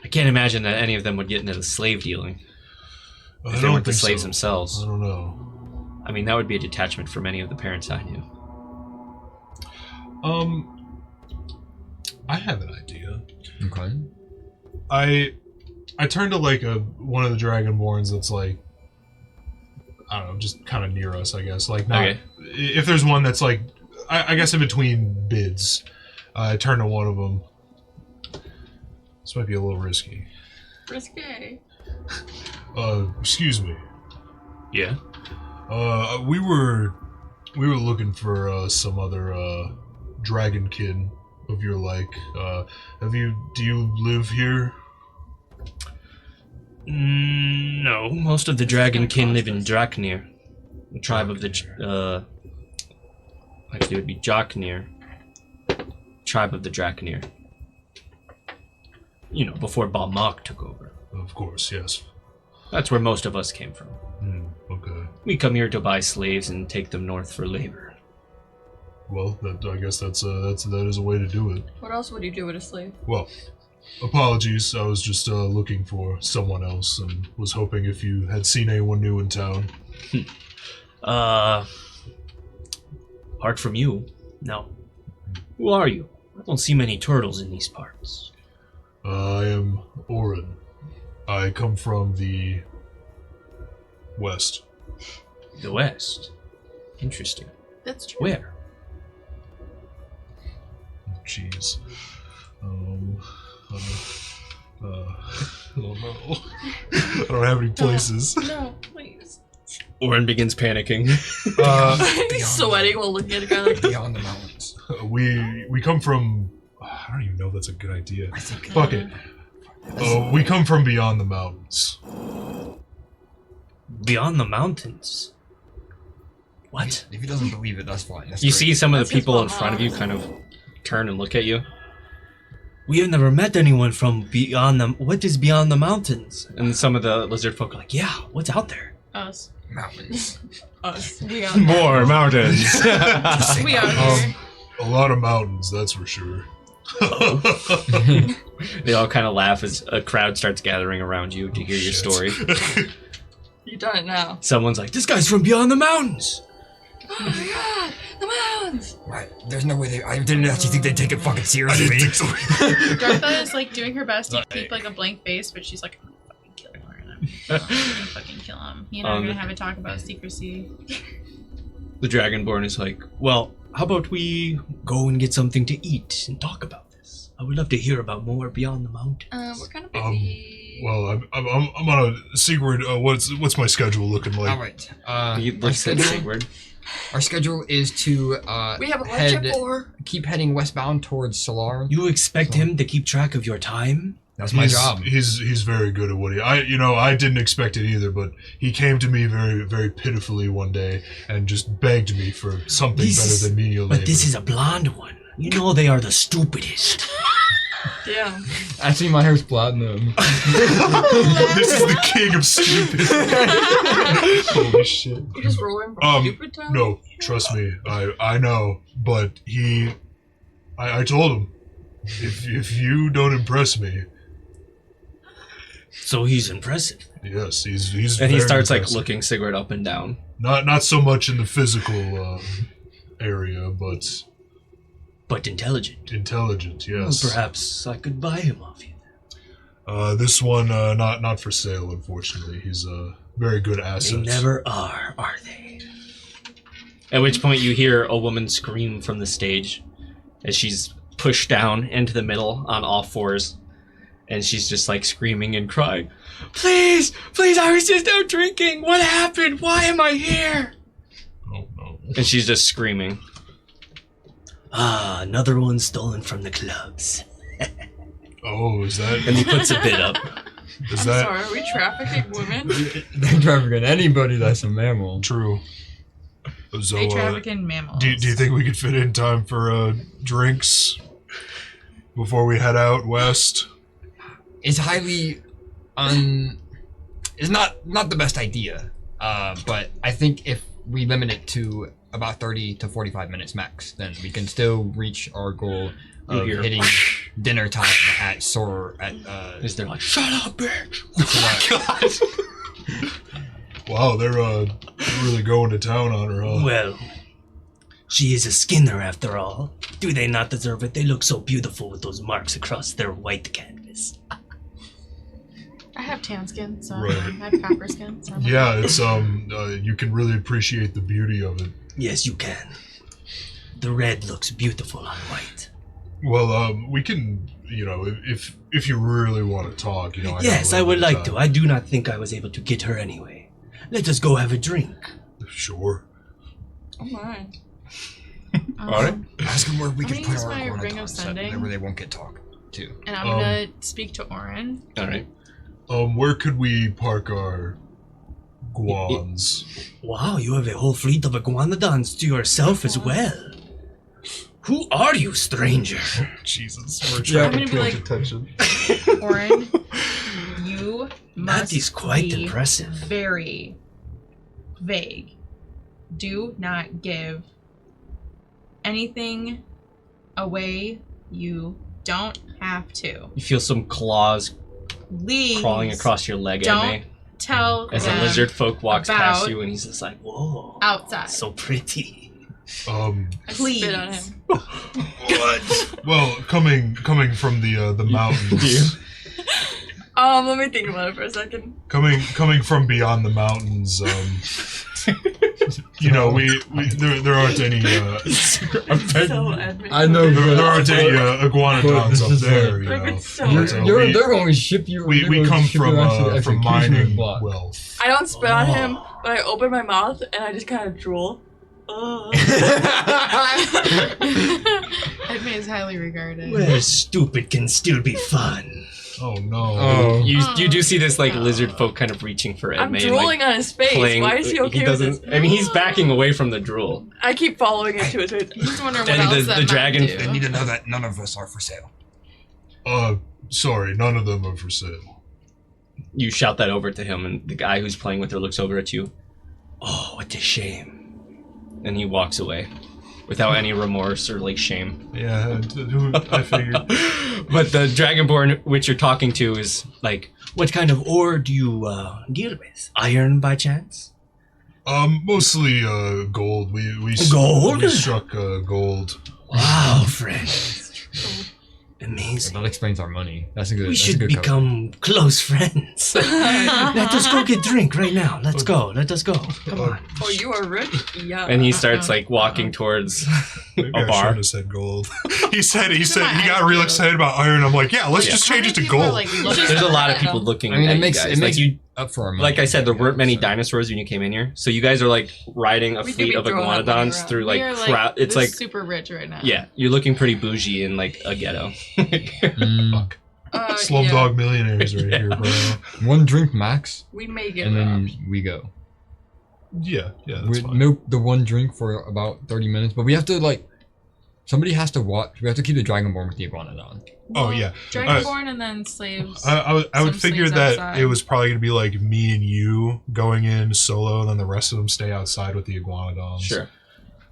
I can't imagine that any of them would get into the slave dealing. I If they don't weren't the think slaves so. themselves. I don't know. I mean, that would be a detachment for many of the parents I knew. I have an idea. Okay. I turn to like one of the dragonborns that's like, I don't know, just kind of near us, I guess. Like, not Okay. if there's one that's like, I guess in between bids. I turn to one of them. This might be a little risky. Risque. Excuse me. Yeah. We were looking for some other dragon kin of your like. Do you live here? No, most of the dragon kin live in Draknir, the tribe of the actually it would be Joknir, tribe of the Draknir. You know, before Balmok took over. Of course, yes. That's where most of us came from. Okay. We come here to buy slaves and take them north for labor. Well, I guess that is a way to do it. What else would you do with a slave? Well, apologies. I was just looking for someone else and was hoping if you had seen anyone new in town. Apart from you, no. Who are you? I don't see many turtles in these parts. I am Oren. I come from the west. The West. Interesting. That's true. Where? Jeez. I don't know. I don't have any places. No, please. Oren begins panicking. He's sweating while looking at a guy like this. Beyond the mountains. We come from. I don't even know if that's a good idea. I think. Fuck it. We come from beyond the mountains. Beyond the mountains. What? If he doesn't believe it, that's fine. That's You great. see some of That's the people in his front of you kind of turn and look at you. We have never met anyone from beyond them. What is beyond the mountains? And some of the lizard folk are like, yeah, what's out there? Us. mountains. Us. We are. More mountains. We are here. A lot of mountains, that's for sure. They all kind of laugh as a crowd starts gathering around you to hear your story. You done it now. Someone's like, this guy's from beyond the mountains. Oh my god, the mountains! Right. There's no way they. I didn't actually think they'd take it fucking seriously. Dartha is like doing her best to keep like a blank face, but she's like, I'm gonna fucking kill him. I'm gonna fucking kill him. You know, I'm gonna have a talk about secrecy. The Dragonborn is like, well, how about we go and get something to eat and talk about this? I would love to hear about more beyond the mountains. We're kind of busy. Well, I'm on a secret. What's my schedule looking like? All right. He looks at Sigurd. Our schedule is to We have a lunch at 4. keep heading westbound towards Solar. You expect him to keep track of your time? That's my job. He's very good at what he. I didn't expect it either, but he came to me very very pitifully one day and just begged me for something better than menial labor. But this is a blonde one. You know they are the stupidest. Damn. Actually, my hair's platinum. This is the king of stupid. Holy shit. You just rolling from stupid time? No, trust me, I know, but I told him, if you don't impress me. So he's impressive. Yes, he's And he very starts like impressive. looking Sigurd up and down. Not so much in the physical area, but intelligent. intelligent. Well, Yes. perhaps I could buy him off you. This one not for sale, unfortunately. He's a very good asset. They never are they? At which point you hear a woman scream from the stage as she's pushed down into the middle on all fours. And she's just like screaming and crying. Please, I was just out drinking. What happened? Why am I here? Oh no. And she's just screaming. Ah, another one stolen from the clubs. Oh, is that? And he puts a bid up. Is I'm that sorry, are we trafficking women? They're trafficking anybody that's a mammal. true? So, They traffic in mammals. do you think we could fit in time for drinks before we head out west? It's highly it's not the best idea. But I think if we limit it to about 30 to 45 minutes max, then we can still reach our goal of hear- hitting dinner time at Sor at Is they're like, shut up, bitch. Wow, they're really going to town on her, huh? Well, she is a Skinner after all. Do they not deserve it? They look so beautiful with those marks across their white canvas. I have tan skin, so Right. I have copper skin. So I'm like, Yeah, it's you can really appreciate the beauty of it. Yes, you can. The red looks beautiful on white. Well, we can, if you really want to talk, I got Yes, a I little would bit of like to. time. I do not think I was able to get her anyway. Let us go have a drink. Sure. Oh my. Alright. ask them where we I'm can gonna put use our my iguana ring of concept, sending. where they won't get talked to. And I'm gonna speak to Oren. All right. Where could we park our guans? Wow, you have a whole fleet of iguanodons to yourself as well. Who are you, stranger? Jesus, we're Yeah. trying I'm to gonna be pay like- attention. Oren, you That is quite be impressive. Very vague. Do not give anything away. You don't have to. You feel some claws Please crawling across your leg, don't Edme, tell as the them lizard folk walks past about- you, and he's just like, Whoa. outside. So pretty. I Please. spit on him. What? Well, coming from the mountains, Let me think about it for a second. coming from beyond the mountains, you know, there aren't any So admin. I know, there aren't any iguanodons up there, you Like, know. it's so But, they're going to ship you. we they're going to come ship you out to the from executioner's mining block. wealth. I don't spit on him, but I open my mouth and I just kind of drool. Edme is highly regarded. Well, stupid can still be fun. Oh no. Oh. you do see this like lizard folk kind of reaching for I'm Edme and drooling like on his face. playing. Why is he okay with doesn't. this? I mean, he's backing away from the drool. I keep following into his face. Just wondering what And else the that might dragon- do. They need to know that none of us are for sale. Sorry, none of them are for sale. You shout that over to him, and the guy who's playing with her looks over at you, Oh, what a shame. and he walks away without any remorse or like shame. Yeah, I figured. But the dragonborn which you're talking to is like, What kind of ore do you deal with? Iron by chance? Mostly gold. We Gold? We struck gold. Wow, friend. Amazing. That explains our money. That's a good. We that's a should good cover. become close friends. Let us go get drink right now. Let's go. Let us go. Come on. Oh, you are rich? Yeah. and he starts like walking towards Maybe a I bar. should have said gold. he said he got real excited about iron. I'm like, yeah, let's just change it to gold. There's a lot of people looking I mean, at it makes you guys. it makes like you, up for our money. like I said, there weren't many So- dinosaurs when you came in here, so you guys are like riding a We could fleet be of throwing that money iguanodons around. through We like are, crowd. It's like super rich right now. yeah, you're looking pretty bougie in like a ghetto. Mm, Slumdog millionaires right Yeah. here, bro. one drink max, We may get and robbed. then we go. Yeah, that's We fine. milk the one drink for about 30 minutes, but we have to like. Somebody has to watch. We have to keep the dragonborn with the iguanodon. Oh yeah. Dragonborn and then slaves. I would Some figure slaves that outside. it was probably gonna be like me and you going in solo, and then the rest of them stay outside with the iguanodons. Sure.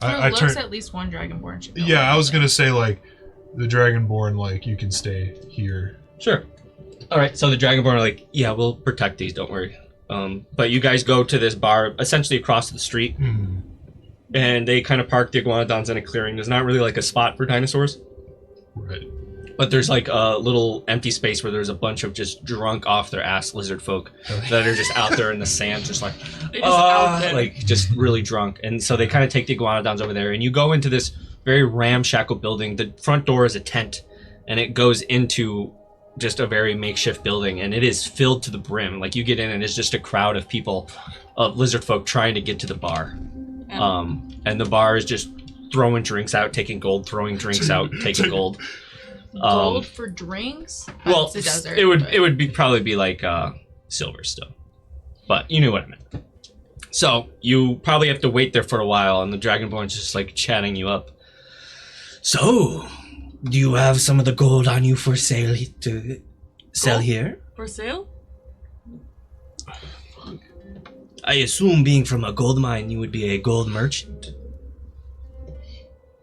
I looks turned. at least one dragonborn should go. Yeah, I was gonna say like the dragonborn, like you can stay here. Sure. All right. So the dragonborn are like, yeah, we'll protect these. Don't worry. But you guys go to this bar, essentially across the street, and they kind of park the iguanodons in a clearing. There's not really like a spot for dinosaurs, Right. but there's like a little empty space where there's a bunch of just drunk off their ass lizard folk that are just out there in the sand, just like, They're just out there. like just really drunk. And so they kind of take the iguanodons over there, and you go into this very ramshackle building. The front door is a tent, and it goes into just a very makeshift building, and it is filled to the brim. Like you get in, and it's just a crowd of people, of lizard folk trying to get to the bar. And the bar is just throwing drinks out, taking gold, throwing drinks out, taking gold. Gold for drinks? Well, It's a desert. it would but- it would be probably be like silver still, but you knew what I meant. So you probably have to wait there for a while, and the dragonborn's just like chatting you up. So, do you have some of the gold on you for sale to sell Gold? here? For sale? I assume being from a gold mine, you would be a gold merchant.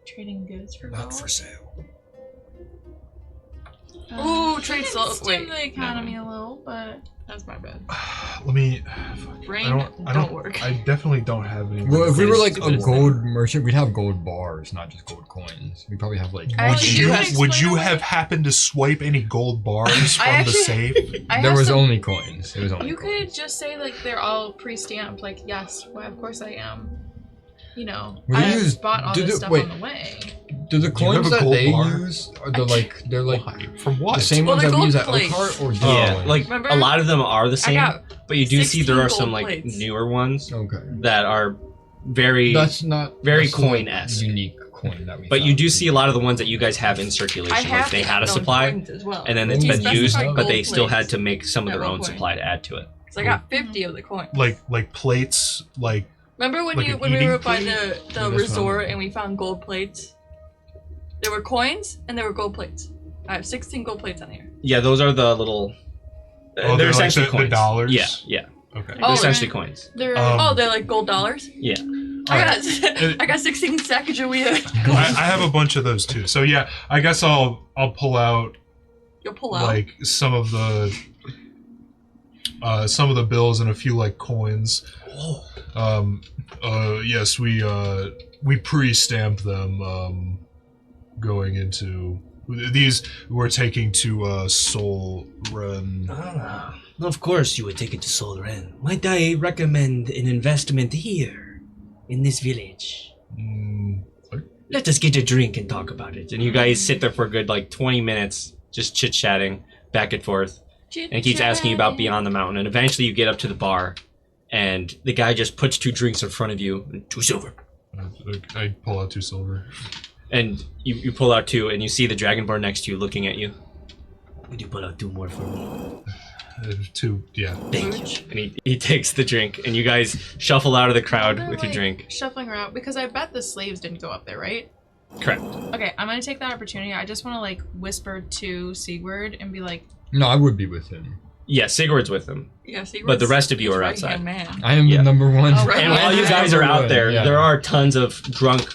Trading goods for Not gold. for sale. Ooh, trade I can salt. stim Wait, the economy a little, but that's my bad. Let me. Brain I don't work. I definitely don't have any. Well, if we were like a Stupidest gold merchant, we'd have gold bars, not just gold coins. We probably have like. I Would actually you do have, have would you explain have happened to swipe any gold bars from the actually- safe? I There have was some- only coins. It was only. You coins. could just say like they're all pre-stamped. Like, yes, well, of course I am. You know, Well, they I use- bought all did this it- stuff wait. on the way. Do the Do you have coins a that gold they bar? use are they're like Why? From what? the same Well, ones they're that we use at gold plates. Oakheart or Yeah, different? like Remember? a lot of them are the I same, got but you do see there 16 are some gold like plates. newer ones okay. that are very. That's not very that's the, like, coin-esque. unique coin that we. But you found. do see a lot of the ones that you guys have in I circulation. Like have they had a known supply, coins as well. and then it's You been used, specified but they gold still had plates to make some of at their one own point. supply to add to it. So I got 50 of the coins. like plates, like Remember when like you an when we eating were by plate? the Yeah, that's resort fine. and we found gold plates? There were coins and there were gold plates. I have 16 gold plates on here. Yeah, those are the little They're essentially the coins. dollars? Yeah. Okay. They're Oh, essentially coins. They're Um, they're like gold dollars. Yeah. I got 16 Sacagawea. I have a bunch of those too. So yeah, I guess I'll pull out You'll pull out. like some of the bills and a few like coins. Yes, we pre-stamp them going into these we're taking to Sol Ren. Ah, of course you would take it to Sol Ren. Might I recommend an investment here, in this village? Let us get a drink and talk about it. And you guys sit there for a good like 20 minutes, just chit-chatting back and forth. And he keeps asking you about Beyond the Mountain. And eventually you get up to the bar, and the guy just puts 2 drinks in front of you. And 2 silver. I pull out 2 silver. And you pull out 2, and you see the Dragonborn next to you looking at you. Would you pull out 2 more for me? 2, yeah. Thank you. And he takes the drink, and you guys shuffle out of the crowd They're, with your like, drink. Shuffling around because I bet the slaves didn't go up there, right? Correct. Okay, I'm gonna take that opportunity. I just want to like whisper to Sigurd and be like, No, I would be with him. Yeah, Sigurd's with them. Yeah, see, But the rest of you he's are right-hand outside. Man. I am Yeah. the number one. Oh, right. And while you guys are out there, Yeah. there are tons of drunk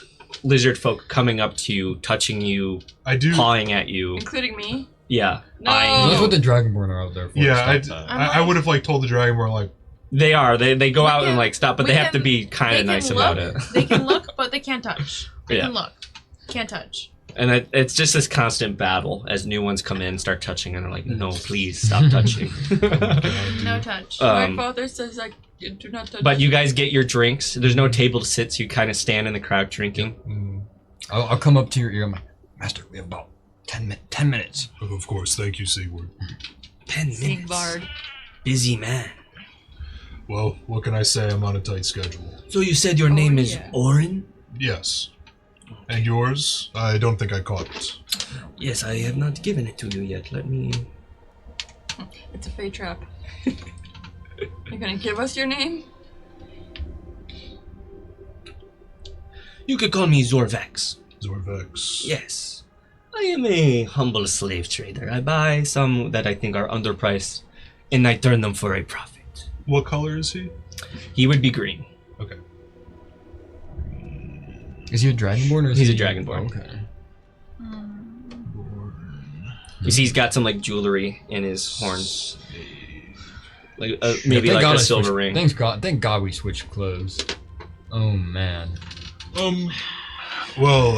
lizard folk coming up to you, touching you, I do. pawing at you. Including me. Yeah. No. eyeing That's you. what the Dragonborn are out there for. Yeah, Stop that. I would have like told the Dragonborn like They are. They go We out can- and like stop, but we they have to can- be kind they of can nice look, about it. They can look, but they can't touch. They Yeah. can look, can't touch. And it's just this constant battle as new ones come in, start touching, and they're like, "No, please stop touching." No touch. My Um, father says like, do not touch. but you guys get your drinks. There's no table to sit, so you kind of stand in the crowd drinking. I'll come up to your ear. I'm like, Master, we have about 10 minutes. of course, thank you, Sigurd. 10 minutes. Sigvard. Busy man. Well, what can I say? I'm on a tight schedule. So you said your name is yeah. Orin? Yes. And yours? I don't think I caught it. Yes, I have not given it to you yet. Let me... It's a fate trap. You're gonna give us your name? You could call me Zorvex. Zorvex. Yes. I am a humble slave trader. I buy some that I think are underpriced, and I turn them for a profit. What color is he? He would be green. Okay. Is he a Dragonborn or is He's he a Dragonborn. Okay. You see, he's got some like jewelry in his horns, like maybe Thank like God a I silver switched- ring. Thank God we switched clothes. Oh man. Well,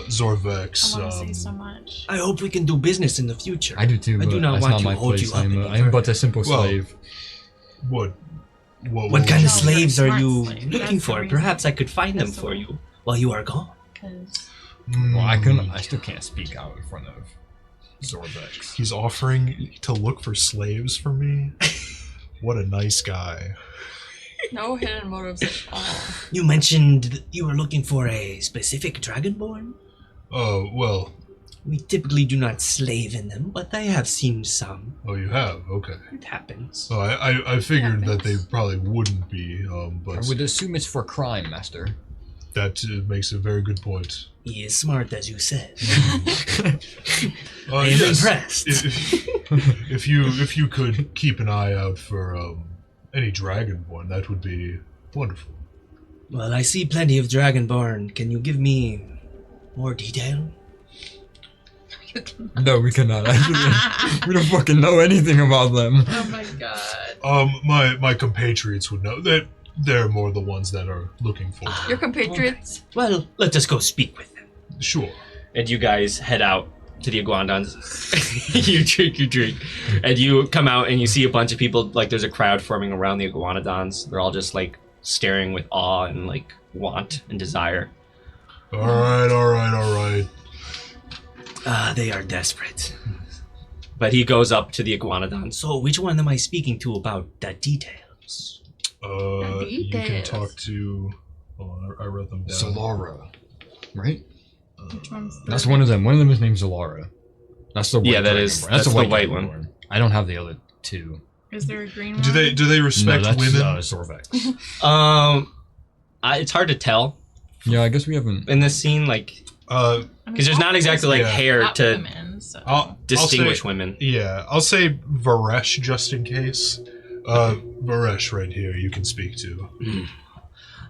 Zorvex. I want to say so much. I hope we can do business in the future. I do too, I but do not that's want not to my hold place. you up any I am but a simple Well, slave. What What would kind you- of slaves are Smart you slave. looking That's the for? reason. Perhaps I could find them That's the for one. you while you are gone. Because Well, I still can't speak out in front of Zorvex. He's offering to look for slaves for me? What a nice guy. No hidden motives at all. You mentioned that you were looking for a specific Dragonborn? Oh, well. We typically do not slave in them, but I have seen some. Oh, you have? Okay. It happens. Oh, I figured that they probably wouldn't be, but I would assume it's for crime, Master. that makes a very good point. He is smart, as you said. I am impressed. If you could keep an eye out for any Dragonborn, that would be wonderful. Well, I see plenty of Dragonborn. Can you give me more detail? No, we cannot. Actually, we don't fucking know anything about them. oh my god. My compatriots would know that they're more the ones that are looking for them. Your compatriots? Well, let us go speak with them. Sure. And you guys head out to the Iguanodons. you drink, and you come out and you see a bunch of people. Like there's a crowd forming around the Iguanodons. They're all just like staring with awe and like want and desire. All right. Ah, they are desperate. But he goes up to the Iguanodon. So, which one am I speaking to about the details? You can details. talk to. Hold on, I wrote them down. Zalara. Right? Which one's the... That's one of them. One of them is named Zalara. That's the white Yeah, that is- Dragonborn. that's the the white, white Dragonborn. one. I don't have the other two. Is there a green one? Do they respect no, that's women? Zorvex. It's hard to tell Yeah, I guess we haven't. in this scene. Like Because there's not exactly like Yeah. hair Top to women, so. distinguish say, women. Yeah, I'll say Varesh just in case. Varesh right here, you can speak to.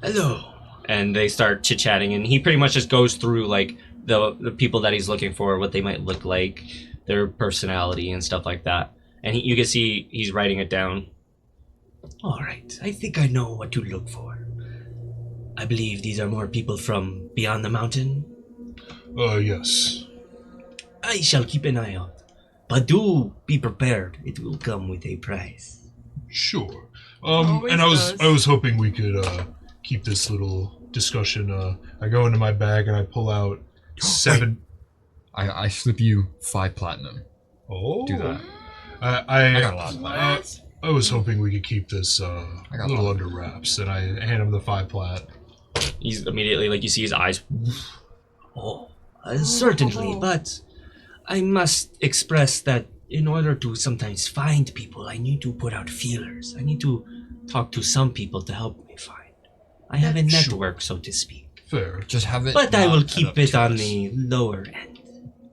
Hello. And they start chit-chatting, and he pretty much just goes through like the people that he's looking for, what they might look like, their personality and stuff like that. And you can see he's writing it down. All right, I think I know what to look for. I believe these are more people from beyond the mountain. Yes. I shall keep an eye out. But do be prepared. It will come with a price. Sure. Always And does. I was hoping we could keep this little discussion. I go into my bag and I pull out 7. I slip you 5 platinum. Oh. Do that. I got a lot of that. I was hoping we could keep this a got little a lot. under wraps, and I hand him the 5 plat. He's immediately like you see his eyes. Oh, certainly, but I must express that in order to sometimes find people, I need to put out feelers. I need to talk to some people to help me find. I have a Sure. network, so to speak. Fair. Just have it. But I will not add keep up it to on us. the lower end.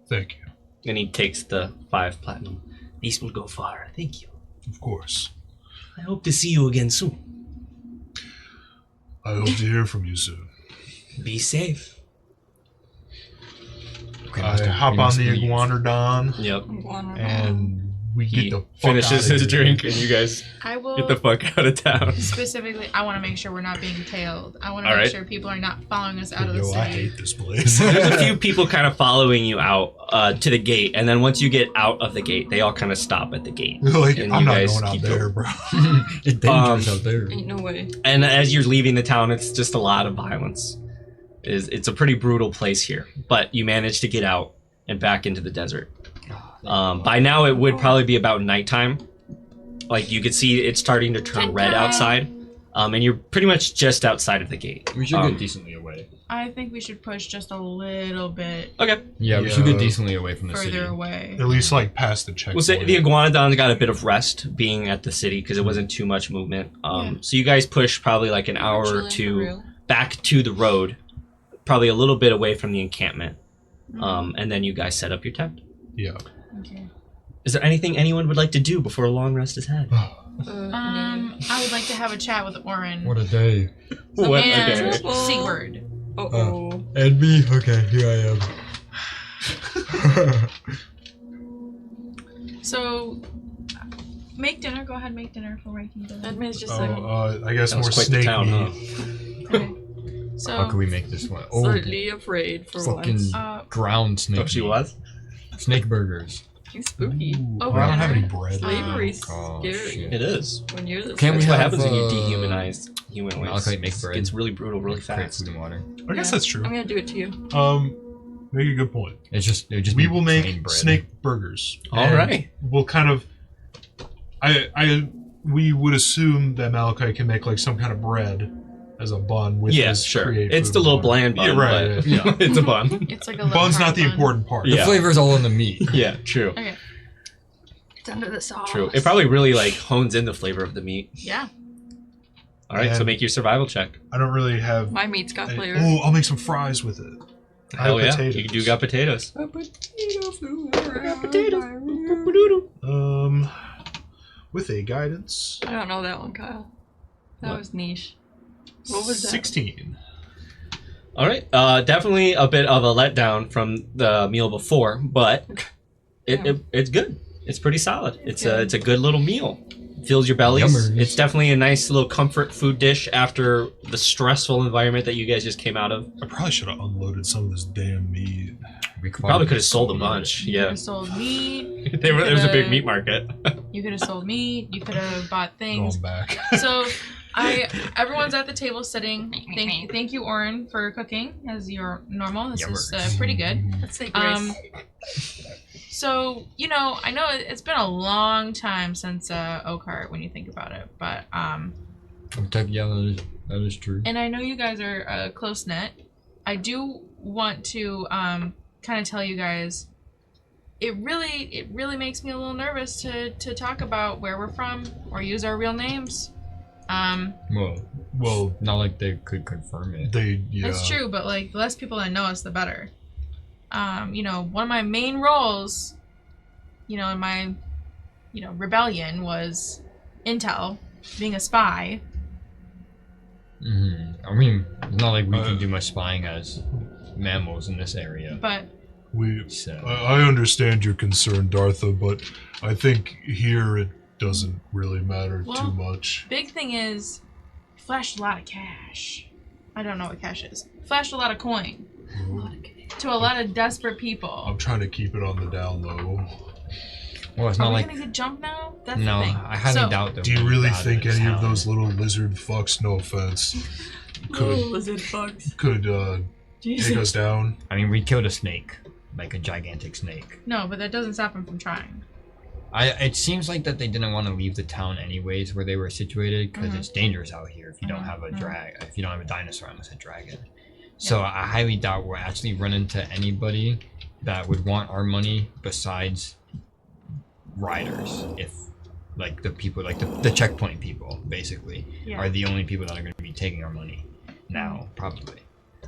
Thank you. And he takes the 5 platinum. These will go far. Thank you. Of course. I hope to see you again soon. I hope to hear from you soon. Be safe. Okay, I let's go. hop We on must the leave. iguanodon, Yep. and we He get the fuck finishes outta his here. drink, and you guys I will get the fuck out of town. specifically. I want to make sure we're not being tailed. I want to All make right. sure people are not following us out of the Yo, city. I hate this place. There's a few people kind of following you out to the gate, and then once you get out of the gate, they all kind of stop at the gate. Like, And I'm you not guys going out keep there, going. bro. It's dangerous out there. Ain't no way. And as you're leaving the town, it's just a lot of violence. It's a pretty brutal place here, but you manage to get out and back into the desert. By now, it would probably be about nighttime. Like you could see, it's starting to turn red outside, and you're pretty much just outside of the gate. We should get decently away. I think we should push just a little bit Okay, Yeah, we should Yeah. get decently away from the city. further away. At least, like, past the checkpoint. we'll say the iguanodon's got a bit of rest being at the city because it wasn't too much movement. So you guys push probably like an hour or Chilling for two real. back to the road, probably a little bit away from the encampment, and then you guys set up your tent. Yeah. Okay. Is there anything anyone would like to do before a long rest is had? I would like to have a chat with Oren What a day. What? and Okay. Sigurd. Uh-oh. And me? Okay, here I am. So, make dinner. Go ahead, make dinner for making dinner. That means just I guess That was more quite the snake town, huh? meat. Okay. So, How can we make this one? Oh, slightly afraid for fucking once. ground snake. Oh, she meat. was? Snake burgers. He's spooky. Oh, I don't have any yeah. bread. Slavery's Oh, scary shit. It is. when you're the Can't we That's what have, happens when you uh, dehumanize human ways. Malachite make bread? It's really brutal, really Create fast. food and water. I guess Yeah. that's true. I'm gonna do it to you. Make a good point. It would just We be will plain make bread. snake burgers. All And right. We'll kind of. We would assume that Malachi can make like some kind of bread as a bun with Yeah, his sure. create It's food the and little water. bland bun, Yeah, right. but Yeah. it's a bun. It's like a Bun's not the bun. important part. The Yeah. flavor's all in the meat. Yeah, true. Okay. It's under the sauce. True. It probably really like hones in the flavor of the meat. Yeah. All right, so And- make your survival check. I don't really have. My meat's got flavor. Oh, I'll make some fries with it. I Hell have yeah, potatoes. you do got potatoes. A potato flew around potatoes. my room. With a guidance. I don't know that one, Kyle. That What? was niche. What was that? 16. All right, definitely a bit of a letdown from the meal before, but it's good. It's pretty solid. It's a good little meal. Fills your bellies. Yummers. It's definitely a nice little comfort food dish after the stressful environment that you guys just came out of. I probably should have unloaded some of this damn meat. We Probably could have sold a bunch. You could Yeah, have sold meat. there was a big meat market. You could have sold meat. You could have bought things. Going back. So, everyone's at the table sitting. Thank you, Oren, for cooking as your normal. This is pretty good. Let's say Grace. So, I know it's been a long time since Oakheart when you think about it, but Yeah, that is true. and I know you guys are close knit. I do want to kind of tell you guys, it really makes me a little nervous to talk about where we're from or use our real names. Well, Not like they could confirm it. they, yeah. That's true, but like the less people that know us, the better. one of my main roles, in my, rebellion was intel, being a spy. I mean, it's not like we can do much spying as mammals in this area. But I understand your concern, Dartha, but I think here it doesn't really matter too much. Big thing is, flashed a lot of cash. I don't know what cash is. Flashed a lot of coin. To a lot of desperate people. I'm trying to keep it on the down low. Well, it's Are not we like gonna get jumped now? That's no. the thing. I highly doubt that. Do you really bad think in any of town. those little lizard fucks, no offense, Lizard fucks. could take us down? I mean, we killed a snake, like a gigantic snake. No, but that doesn't stop him from trying. It seems like that they didn't want to leave the town anyways where they were situated because it's dangerous out here if you don't have a if you don't have a dinosaur unless a dragon. So I highly doubt we'll actually run into anybody that would want our money besides riders. If like the people, like the checkpoint people, basically, are the only people that are going to be taking our money now, probably.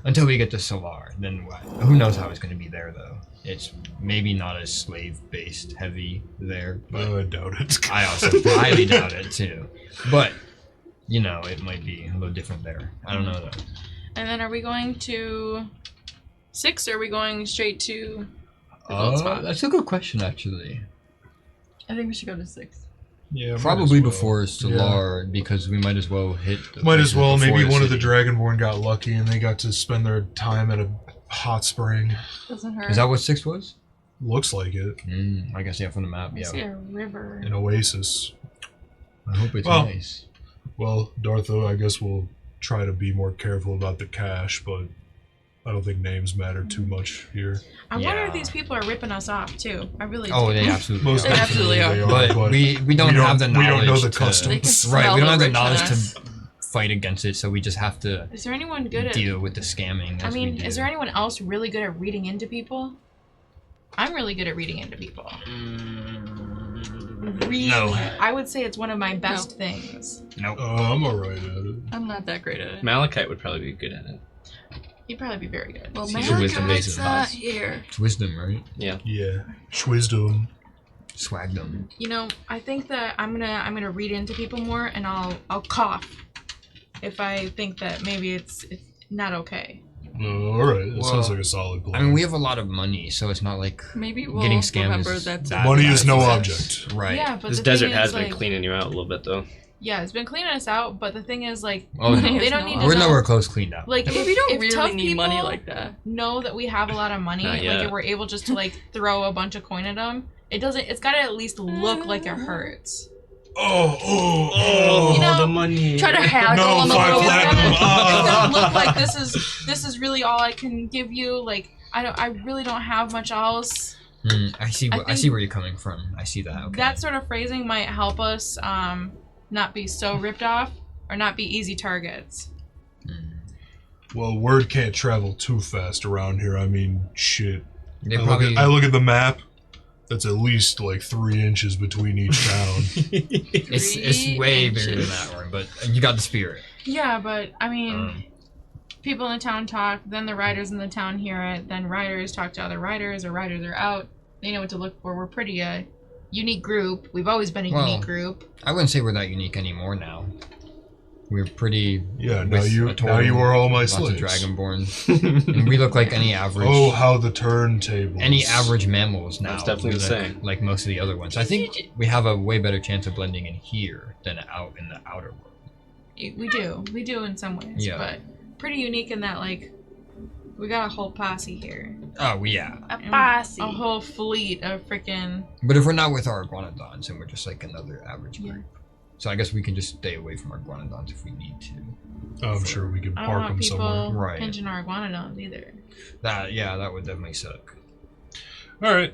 Until we get to Solar, then what? Who knows how it's going to be there, though. It's maybe not as slave-based heavy there. But I doubt it. I also highly doubt it, too. But, it might be a little different there. I don't know, though. And then are we going to 6 or are we going straight to the gold spot? That's a good question, actually. I think we should go to 6. Yeah, Probably before Solar, because we might as well hit the Might as places well. before Maybe the one of the city. Dragonborn got lucky and they got to spend their time at a hot spring. Doesn't hurt. Is that what 6 was? Looks like it. I guess, yeah, from the map, I see a river. An oasis. I hope it's Well, nice. Well, Dartha, I guess we'll try to be more careful about the cash, but I don't think names matter too much here. I wonder Yeah. if these people are ripping us off too. I really do. Oh, they absolutely Most are. They absolutely are. they But we don't have the knowledge. We don't know the to- customs. They can Right, smell we don't the have the knowledge richness. to fight against it, so we just have to Is there anyone good at? deal with the scamming. I as we mean, do. is there anyone else really good at reading into people? I'm really good at reading into people. Really, No. I would say it's one of my best things. Nope. I'm alright at it. I'm not that great at it. Malachite would probably be good at it. He'd probably be very good. Well, It's your wisdom Malachite's based not advice. here. It's wisdom, right? Yeah. Schwisdom. Swagdom. I think that I'm gonna read into people more, and I'll cough if I think that maybe it's not okay. Alright, that Well, sounds like a solid plan. I mean, we have a lot of money, so it's not like Maybe we'll getting scammed remember is that. that Money bad. is no object. Right. Yeah, but This the desert thing has is, been like, cleaning you out a little bit, though. Yeah, it's been cleaning us out, but the thing is, like, Oh, no. they don't need to We're know. nowhere close cleaned out. Like, But if, we don't if tough really need money people like that. know that we have a lot of money, Not like yet. if we're able just to like throw a bunch of coin at them, it's gotta at least look like it hurts. Oh, You know, the money. Try to haggle No, on the five little platinum. It's gotta look like this is really all I can give you. Like I really don't have much else. I see. I see where you're coming from. I see that. Okay. That sort of phrasing might help us not be so ripped off or not be easy targets. well, word can't travel too fast around here. I mean, shit. They I probably. look at the map. That's at least like 3 inches between each town. it's way bigger than that, Orin, but you got the spirit. Yeah, but I mean, people in the town talk, then the riders in the town hear it, then riders talk to other riders, or riders are out. They know what to look for. We're pretty unique group. We've always been a unique group. I wouldn't say we're that unique anymore now. We're pretty. Yeah, now with you a total, are all my lots of slaves. dragonborn, and we look like any average. Oh, how the turntables. Any average mammals now. That's definitely We the look same. like most of the other ones. I think we have a way better chance of blending in here than out in the outer world. We do in some ways, Yeah. but pretty unique in that like we got a whole posse here. Oh, yeah. A And posse. A whole fleet of freaking. But if we're not with our iguanodons, then we're just like another average Yeah. group. So I guess we can just stay away from our iguanodons if we need to. I'm sure we can I don't park want them people somewhere. Right. pinching our iguanodons either. That would definitely suck. All right.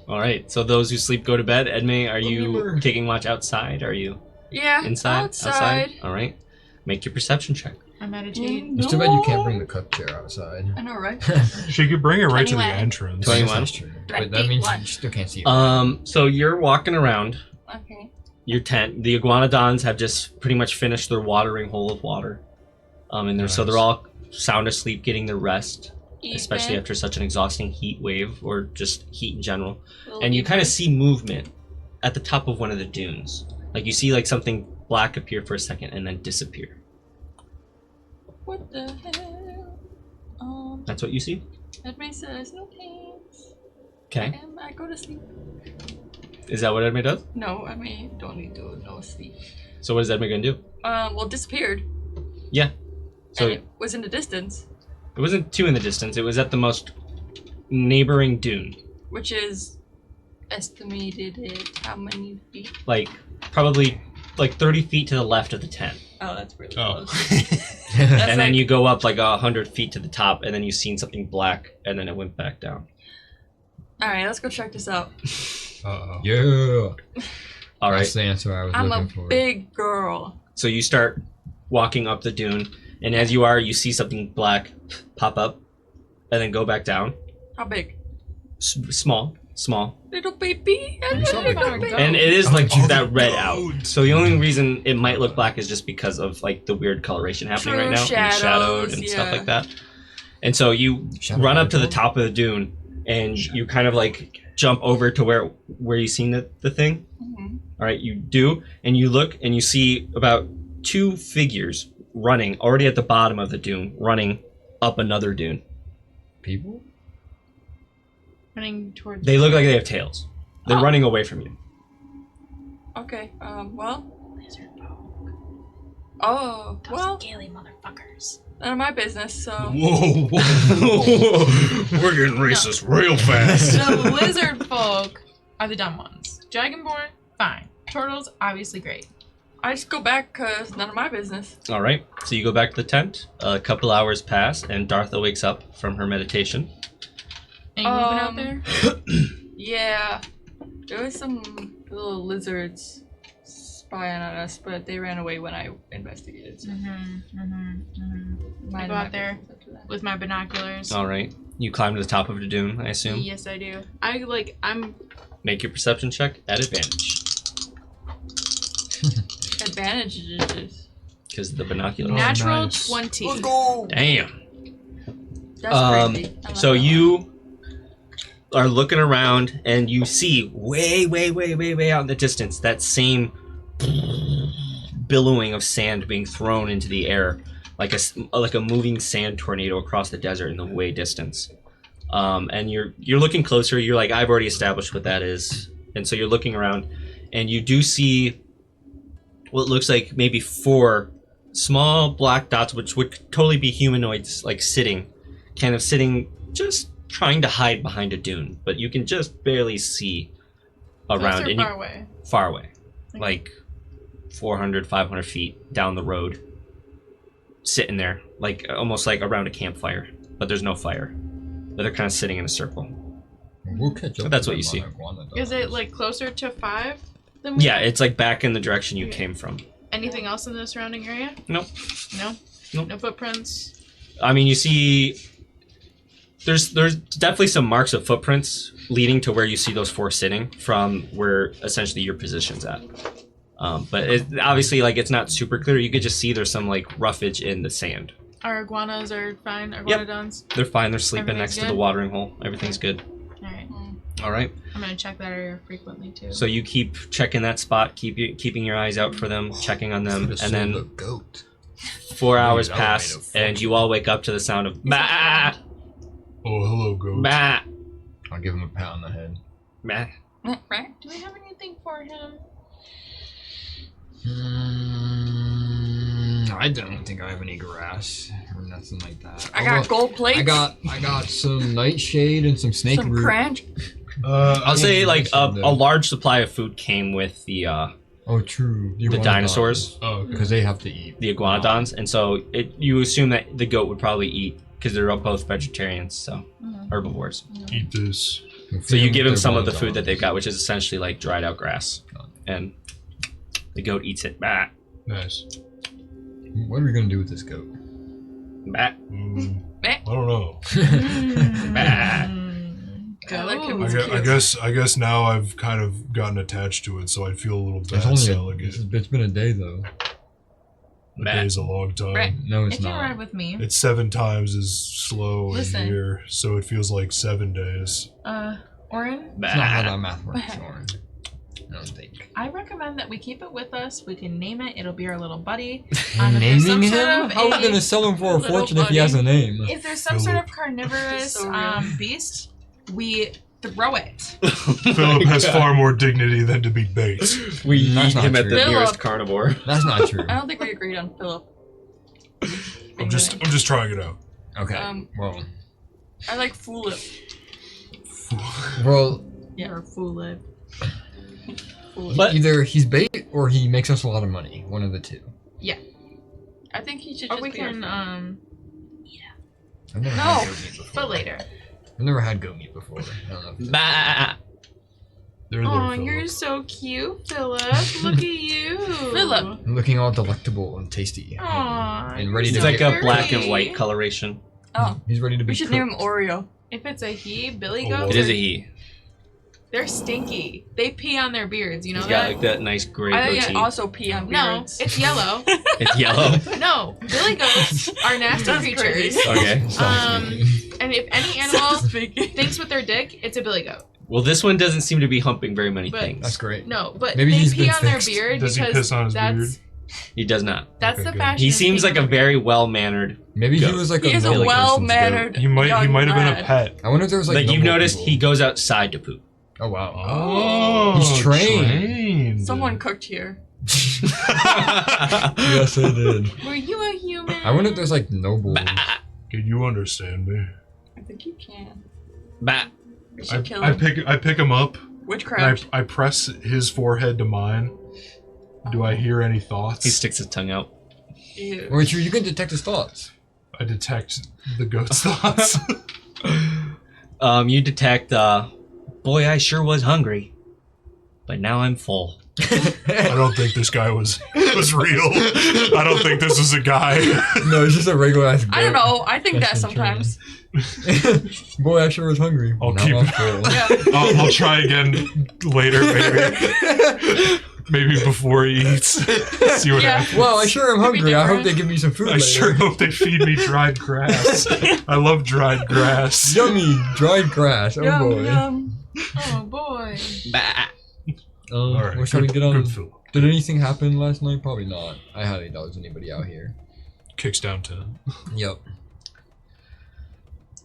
All right. So those who sleep go to bed. Edme, are you taking watch outside? Are you Yeah. inside? Outside. All right. Make your perception check. I meditate. It's too bad you can't bring the cup chair outside. I know, right? She could bring it right to the 21. entrance. 21. That's true. But that means you still can't see it. So you're walking around Okay. your tent. The iguanodons have just pretty much finished their watering hole of water. And they're so they're all sound asleep, getting their rest. especially after such an exhausting heat wave or just heat in general. Little And you kind of Ethan. see movement at the top of one of the dunes. Like you see like something black appear for a second and then disappear. What the hell? That's what you see? Edmund says no thanks. Okay. And I go to sleep. Is that what Edmund does? No, I mean don't need to no sleep. So what is Edmund gonna do? Well, disappeared. Yeah. So And it was in the distance, it wasn't too in the distance. It was at the most neighboring dune. which is estimated at how many feet? Like probably like 30 feet to the left of the tent. Oh, that's really Oh. close. And then like- you go up like 100 feet to the top and then you seen something black and then it went back down. All right, let's go check this out. Uh-oh. Yeah. All right. That's the answer I was I'm a looking for. big girl. So you start walking up the dune, and as you are, you see something black pop up, and then go back down. How big? Small, Little baby. You saw me Little go. baby. and it is like Oh, that red out. God. So the only reason it might look black is just because of like the weird coloration happening True, right now, and shadows, shadowed and stuff yeah. like that. And so you Shadow run up to the control? top of the dune, and you kind of like jump over to where you seen the thing. Mhm. All right, you do, and you look, and you see about 2 figures running, already at the bottom of the dune, running up another dune. People? Running towards. They look like they have tails. They're Oh. running away from you. Okay. Well. Lizard folk. Oh. Those Well. scaly motherfuckers. None of my business. So. Whoa, whoa. We're getting racist real fast. The lizard folk are the dumb ones. Dragonborn, fine. Turtles, obviously great. I just go back because none of my business. All right, so you go back to the tent. A couple hours pass, and Dartha wakes up from her meditation. Any movement out there? Yeah. There was some little lizards spying on us, but they ran away when I investigated. So I go out there with my binoculars. All right, you climb to the top of the dune, I assume. Yes, I do. I'm Make your perception check at advantage, Advantages. because the binoculars. natural nice. 20. Let's go. Damn. That's crazy. I love So that. you are looking around and you see way out in the distance that same billowing of sand being thrown into the air like a moving sand tornado across the desert in the way distance. And you're looking closer. You're like, I've already established what that is. And so you're looking around and you do see what looks like maybe 4 small black dots, which would totally be humanoids, like sitting just trying to hide behind a dune, but you can just barely see around. Close or And far away? far away, Okay. like 400, 500 feet down the road, sitting there, like almost like around a campfire, but there's no fire. But they're kind of sitting in a circle. We'll catch up. That's with what you them see. on iguana Is dogs. it like closer to 5 than we Yeah, are? it's like back in the direction you Okay. came from. Anything else in the surrounding area? Nope. No? Nope. No footprints? I mean, you see, there's definitely some marks of footprints leading to where you see those 4 sitting from where essentially your position's at. But obviously, like, it's not super clear. You could just see there's some like roughage in the sand. Our iguanas are fine? Iguanodons? They're fine. They're sleeping Everything's next to the good? watering hole. Everything's good. Alright. All right. I'm gonna check that area frequently too. So you keep checking that spot, keeping your eyes out for them, checking on them, and then the goat. 4 hours that would pass, have made a and you all wake up to the sound of bah, Oh, hello, goat. bah, I'll give him a pat on the head. bah. Right? Do we have anything for him? I don't think I have any grass or nothing like that. I got gold plates. I got some nightshade and some snake some root. crunch. I'll say like a Someday. large supply of food came with the Oh, true. the dinosaurs, Oh, okay. Because they have to eat. the iguanodons, and so you assume that the goat would probably eat because they're both vegetarians, so herbivores. Eat this. So you give him some of the food that they've got, which is essentially like dried out grass, and the goat eats it. Bah, Nice. What are we gonna do with this goat? bah, I don't know. bah. I like him. Go. It's cute. I guess now I've kind of gotten attached to it, so I feel a little It's bad only selling it's it. been a day though. A day's a long time. Right. No, it's If you ride not. with me, It's 7 times as slow Listen. in here, so it feels like 7 days. Orin, It's not how that math works, Orin. I don't think. I recommend that we keep it with us. We can name it. It'll be our little buddy. And if there's some naming sort him? of How are we a gonna sell him for a little fortune if he has a name? If there's some sort of Philip. carnivorous So real. beast, we throw it. Philip has far more dignity than to be bait. We That's eat not him at true. the Philip. nearest carnivore. That's not true. I don't think we agreed on Philip. I'm just trying it out. Okay. Um, I like Fulip. Well, Yeah. Or foolib. But either he's bait or he makes us a lot of money. One of the two. I think he should Or just we be our can friend. I've never No. had goat meat before. but later. I've never had goat meat before. I don't know. If bah. There, there, Oh, Philip. you're so cute, Philip. Look at you. Philip. looking all delectable and tasty. Aw, And ready It's to like get a black and pretty. white coloration. Oh, He's ready to be we should name him cooked. Oreo. If it's a he, Billy Oh, goats, wow. It is a he. they're stinky. They pee on their beards, you know He's that? got like that nice gray I goatee. also pee on No, beards. it's yellow. It's yellow. No, Billy goats are nasty That's creatures. crazy. Okay. Stop speaking. And if any animal Speaking. thinks with their dick, it's a Billy goat. Well, this one doesn't seem to be humping very many But- things. That's great. No, but Maybe they he's pee been on their fixed. beard Does he because piss on his that's beard? He does not. that's Okay, the good. fashion. He of seems like peeing a on very well-mannered. Maybe Goat. he was like He a is a really well-mannered He might young have been a lad. pet. I wonder if there was like. Like you've noble noticed, people. he goes outside to poop. Oh wow. Oh, He's trained. Someone cooked here. Yes, I did. Were you a human? I wonder if there's like noble. Can you understand me? I think you can. Bah. We I, should kill I him. pick him up and Witchcraft. I press his forehead to mine. Do I hear any thoughts? He sticks his tongue out. Ew. Wait, you can detect his thoughts. I detect the goat's thoughts. You detect, boy, I sure was hungry, but now I'm full. I don't think this guy was real. I don't think this was a guy. No, it's just a regular ass. I don't know. I think that That's sometimes. Boy, I sure was hungry. I'll Now keep- I'm full. Yeah. I'll try again later, maybe. Maybe before he eats. See what Yeah. happens. Well, I sure am Could be hungry. I hope different. they give me some food I later. sure hope they feed me dried grass. I love dried grass. Yummy dried grass. Oh Yum, boy. yum. Oh boy. Bah. All right, We're trying to good, get on. good Phil. Did anything happen last night? Probably not. I highly doubt there's anybody out here. Kicks down 10. Yep.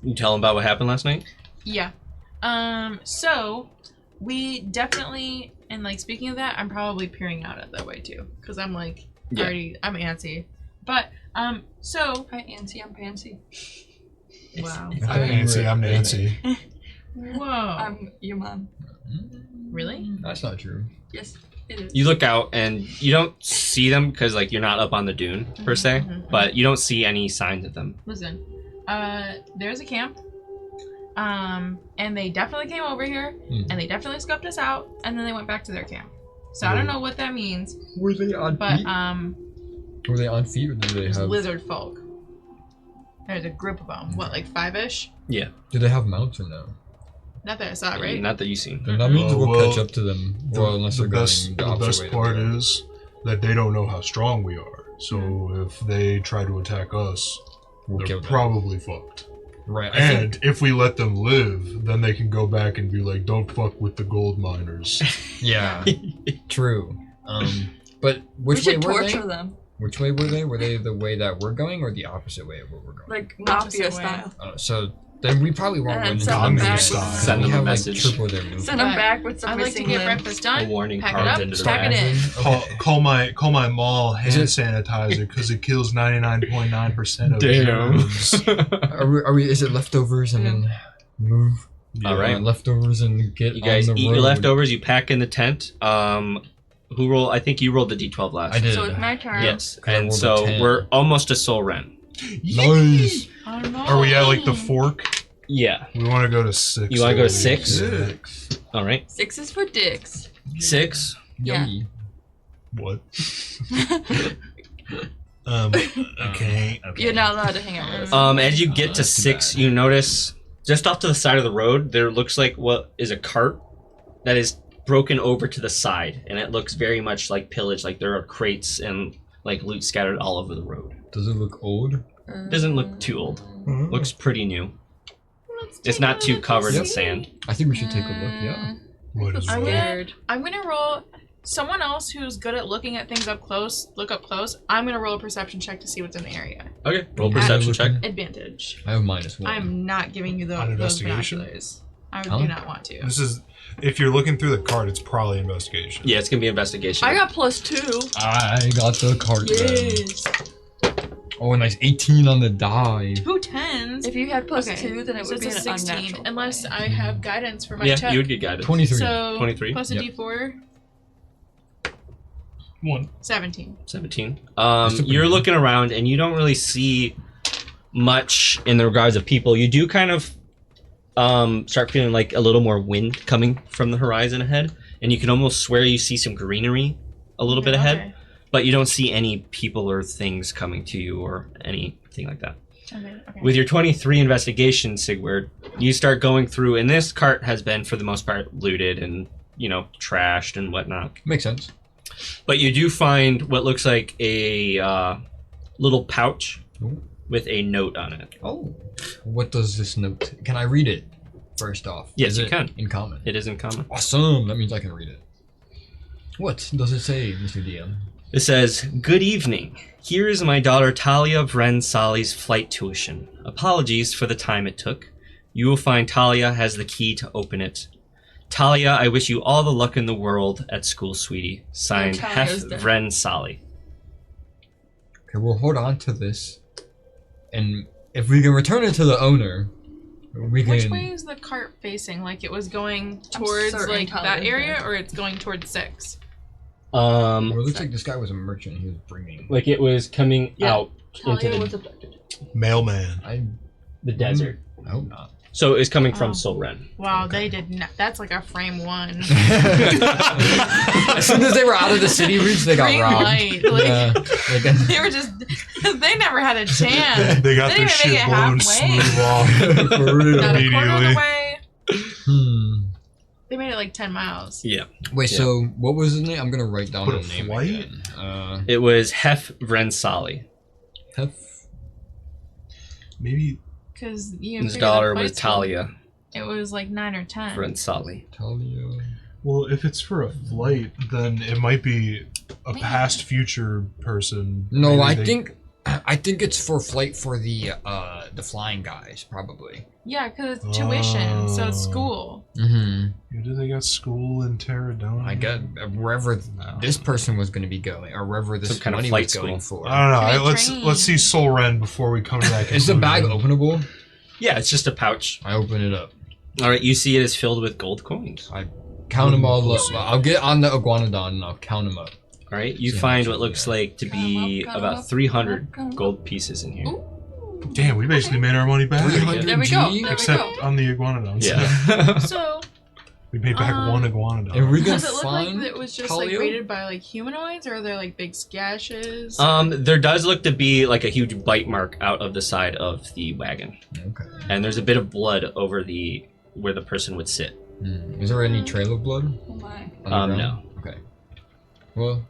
You tell him about what happened last night? Yeah. So we definitely, and like speaking of that, I'm probably peering out at that way too, because I'm like Yeah. already, I'm antsy. But so Hi, Nancy. I'm Pansy. wow. I thought you Nancy, were- I'm Nancy. Whoa. I'm your mom. Really? That's not true. Yes, it is. You look out and you don't see them because like you're not up on the dune per se, Mhm. but you don't see any signs of them. Listen, there's a camp. And they definitely came over here, and they definitely scoped us out, and then they went back to their camp. So I don't know what that means, Were they on but feet? Were they on feet or did they there's have? lizard folk. There's a group of them. What, like 5-ish? Yeah, Did they have mounts or no? Not that I saw it, right? not that you see. Then that means we'll well, catch up to them. Well, unless they're going the opposite best way part that we are. is that they don't know how strong we are. So if they try to attack us, We'll they're kill them. probably fucked. Right. I And think, if we let them live, then they can go back and be like, "Don't fuck with the gold miners." yeah. True. But We which way should were they? torture them, Which way were they? Were they the way that we're going or the opposite way of where we're going? like Opposite mafia way. style. So then we probably won't And run into send them them back again. with- Send We them a have, like, message. triple their movement. Send them But back with some I'd like to missing get limb. breakfast done. A warning pack it carved up, into the pack it in. Call my mall hand Is sanitizer because it kills 99.9% of Damn. germs. Are we? Is it leftovers and then move? All right. Leftovers and get You guys on the eat road. your leftovers. You pack in the tent. Who roll? I think you rolled the d12 last. I did. So it's my turn. Yes, I and rolled a so 10. we're almost to Soul Ren. Nice. Oh, no. Are we at like the fork? Yeah. We want to go to 6. You wanna go to already. 6? Yeah. All right. 6 is for dicks. 6. Yeah. Yummy. What? Okay. You're not allowed to hang out with us. As you get to That's too 6, bad. you notice just off to the side of the road there looks like what is a cart that is broken over to the side, and it looks very much like pillage. Like there are crates and like loot scattered all over the road. Does it look old? Doesn't look too old. Looks pretty new. It's not too covered in sand. I think we should take a look. Yeah. Might as I'm well. gonna roll. Someone else who's good at looking at things up close, look up close. I'm gonna roll a perception check to see what's in the area. Okay, roll perception check. Advantage. I have -1. I'm not giving you On those investigation? binoculars. I Huh? do not want to. This is if you're looking through the card, it's probably investigation. Yeah, it's gonna be investigation. I got +2. I got the card. Yes. Oh, a nice 18 on the die. 2 10s. If you had +2, Okay, then it so would be it's a an 16, unnatural. unless I have guidance for my Yeah, check. you would get guided. 23. So 23? plus a Yep. D4, 17. 17. That's a You're pretty- looking around and you don't really see much in the regards of people. You do kind of start feeling like a little more wind coming from the horizon ahead, and you can almost swear you see some greenery a little bit ahead, Okay. but you don't see any people or things coming to you or anything like that. Okay. With your 23 investigation, Sigward, you start going through, and this cart has been, for the most part, looted and, trashed and whatnot. Makes sense. But you do find what looks like a little pouch Ooh. with a note on it. Oh. What does this note? Can I read it first off? Yes, Is you it can. In common. It is in common. Awesome. That means I can read it. What does it say, Mr. DM? It says, "Good evening. Here is my daughter Talia Vren Sali's flight tuition. Apologies for the time it took. You will find Talia has the key to open it. Talia, I wish you all the luck in the world at school, sweetie. Signed, Yeah, Hef Talia's dead. Vren Sali." Okay, we'll hold on to this. And if we can return it to the owner, we can... Which way is the cart facing? Like it was going towards certain like Talia that is area, dead. or it's going towards 6? Well, it looks like this guy was a merchant. He was bringing... Like it was coming Yeah. out into Talia was the abducted. Mailman. the desert. I hope not. So it's coming from Oh. Solren. Wow, they did not. That's like a frame 1. As soon as they were out of the city reach, they got Green robbed. light. Like, Yeah, like, they were just. They never had a chance. They got They their didn't even shit make it blown halfway. smooth off for real. Not a quarter of immediately. the way. Hmm. They made it like 10 miles. Yeah. Wait, Yeah. so what was his name? I'm gonna write down Put the a name flight? again. It was Hef Vren Sali. Hef. Maybe Because you His figure the daughter was flights Talia It was like 9 or 10. Vren Sali. Talia. well, if it's for a flight, then it might be a past future person. No, Maybe I think it's for flight for the flying guys, probably. Yeah, because it's tuition, so it's Oh. school. Mm-hmm. Maybe they got school in Terradona. I get wherever this person was going to be going, or wherever this Some kind of money flight was going school. for. I don't know. Can we Let's train? see Soul Ren before we come to that. Is the bag conclusion. openable? Yeah, it's just a pouch. I open it up. All right, you see it is filled with gold coins. Count them all up. I'll get on the iguanodon and I'll count them up. All right, you See how find much what is looks there. like to be Count 'em about up, 300 count 'em up. gold pieces in here. Ooh. Damn, we basically made our money back. 300 There we go. G? There we Except go. on the iguanodons. Yeah. So, we paid back one iguanodon. And we can does it look like find it was just like Talia? raided by like humanoids, or are there like big skashes? There does look to be like a huge bite mark out of the side of the wagon, Okay. and there's a bit of blood over where the person would sit. Is there any trail of blood? Oh my. on the ground? No. Okay. Well,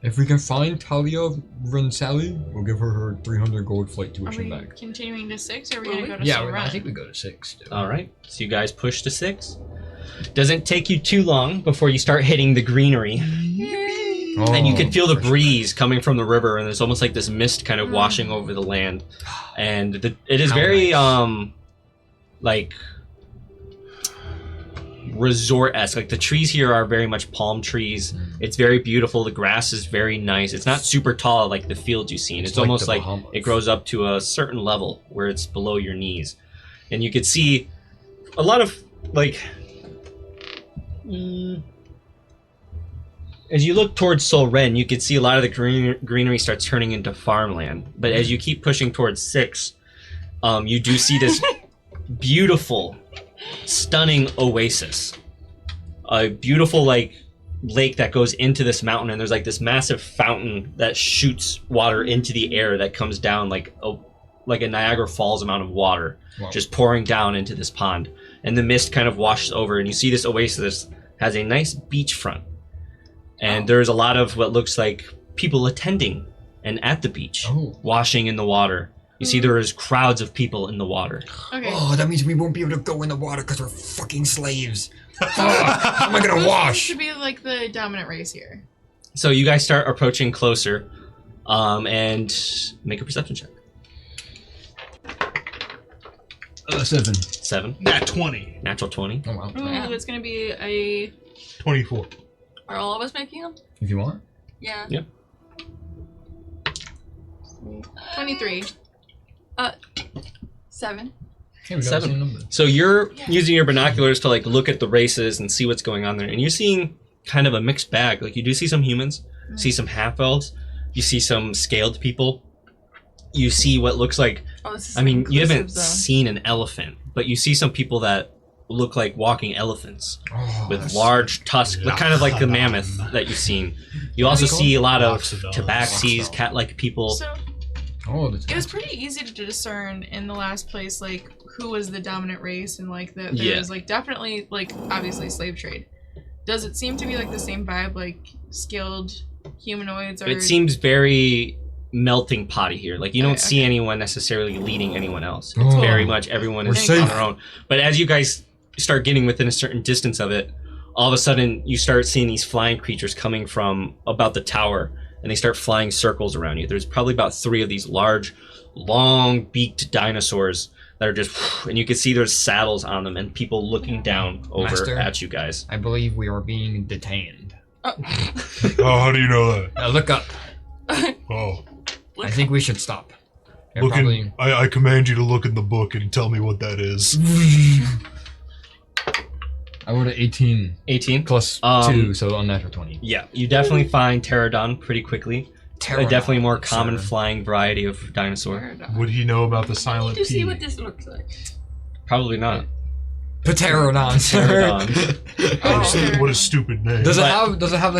if we can find Talia Rensali, we'll give her 300 gold flight Are tuition we back. continuing to 6, or are we gonna go to Yeah, Silver I Run? think we go to 6. Still. All right, so you guys push to 6. Doesn't take you too long before you start hitting the greenery, and you can feel the fresh breeze coming from the river, and there's almost like this mist kind of washing over the land, and it is How very nice. like resort-esque. Like the trees here are very much palm trees. It's very beautiful. The grass is very nice. It's not super tall like the fields you've seen. It's It's like almost the like Bahamas. it grows up to a certain level where it's below your knees, and you could see a lot of like as you look towards Sol Ren, you could see a lot of the greenery starts turning into farmland. But as you keep pushing towards 6, you do see this beautiful, stunning oasis. A beautiful like lake that goes into this mountain, and there's like this massive fountain that shoots water into the air that comes down like a Niagara Falls amount of water, Wow. just pouring down into this pond. And the mist kind of washes over, and you see this oasis has a nice beachfront. And there's a lot of what looks like people attending and at the beach, Oh. washing in the water. You see there is crowds of people in the water. Okay. Oh, that means we won't be able to go in the water because we're fucking slaves. How am I gonna Who's wash? supposed to be like the dominant race here? So you guys start approaching closer, and make a perception check. 7. 7. Nat 20. Natural 20. Oh wow. Ooh, that's gonna be a 24. Are all of us making them? If you want. Yeah. 23. 7. Hey, we got the 7. same number. So you're using your binoculars to like look at the races and see what's going on there, and you're seeing kind of a mixed bag. Like you do see some humans, see some half elves, you see some scaled people, you see what looks like. Oh, this is I mean, you haven't inclusive, though. seen an elephant, but you see some people that look like walking elephants Oh, with that's- large tusks, but kind of like the mammoth that you've seen. You also see a lot of Loxodons. tabaxis, cat-like people. So Oh, the it was pretty easy to discern in the last place, like who was the dominant race, and like that there Yeah. was like definitely like obviously slave trade. Does it seem to be like the same vibe, like skilled humanoids? Or It seems very melting potty here. Like you don't Okay, see okay. anyone necessarily leading anyone else. It's Oh. very much everyone We're is safe. on their own. But as you guys start getting within a certain distance of it, all of a sudden you start seeing these flying creatures coming from about the tower, and they start flying circles around you. There's probably about 3 of these large, long-beaked dinosaurs that are just, and you can see there's saddles on them and people looking down over Master? at you guys. I believe we are being detained. Oh, how do you know that? Look up. Oh, I think we should stop. They're look probably- in, I command you to look in the book and tell me what that is. I rolled an 18 18? plus Um, 2, so unnatural 20. Yeah, you definitely find pterodon pretty quickly. A definitely more common sir. flying variety of dinosaur. Would he know about the I silent need to see P? what this looks like. Probably not. Pterodon, sir. Pterodon. Oh. What a stupid name. Does it But- have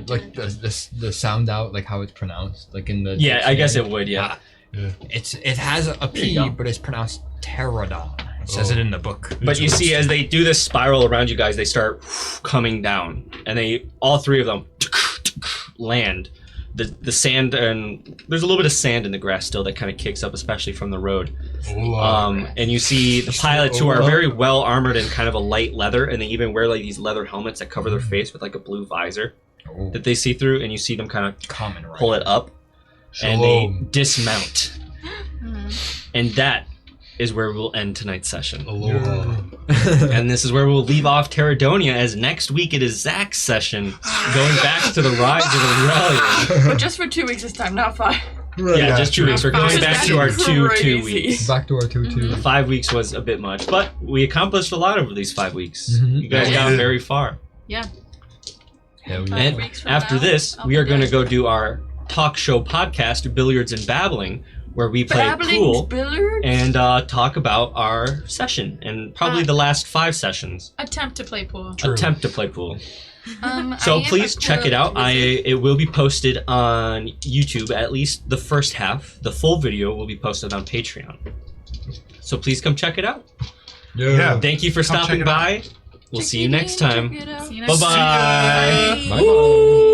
like the sound out, like how it's pronounced, like in the Yeah, I guess it dictionary? would, yeah. Yeah. It has a There P, you go. but it's pronounced pterodon. It says it in the book. But you see, as they do this spiral around you guys, they start coming down, and they all 3 of them land. The sand, and there's a little bit of sand in the grass still that kind of kicks up, especially from the road. Hola. And you see the pilots who are very well armored in kind of a light leather, and they even wear like these leather helmets that cover their face with like a blue visor Oh, that they see through, and you see them kind of common right. pull it up, and they Shalom. dismount. And that is where we'll end tonight's session. Aloha. And this is where we'll leave off Terradonia, as next week it is Zach's session, going back to the Rise of Aurelian. But just for 2 weeks this time, not 5. Yeah, just 2 weeks. We're going Just back that to our is 2 crazy. weeks. Back to our 2-2. 5 weeks was a bit much, but we accomplished a lot over these 5 weeks. Mhm. You guys Yeah. got very far. Yeah. Hell yeah. And weeks from after now, this, I'll we be are going to dead. go do our talk show podcast, Billiards and Babbling, where we play Babbling's pool billiards? and talk about our session and probably the last 5 sessions. Attempt to play pool. True. Attempt to play pool. I So am please a check it out. wizard. It will be posted on YouTube, at least the first half. The full video will be posted on Patreon. So please come check it out. Yeah. Thank you for Come check stopping it out. by. We'll Check see you it next in, time. check it out. See you next Bye-bye. time. Bye-bye.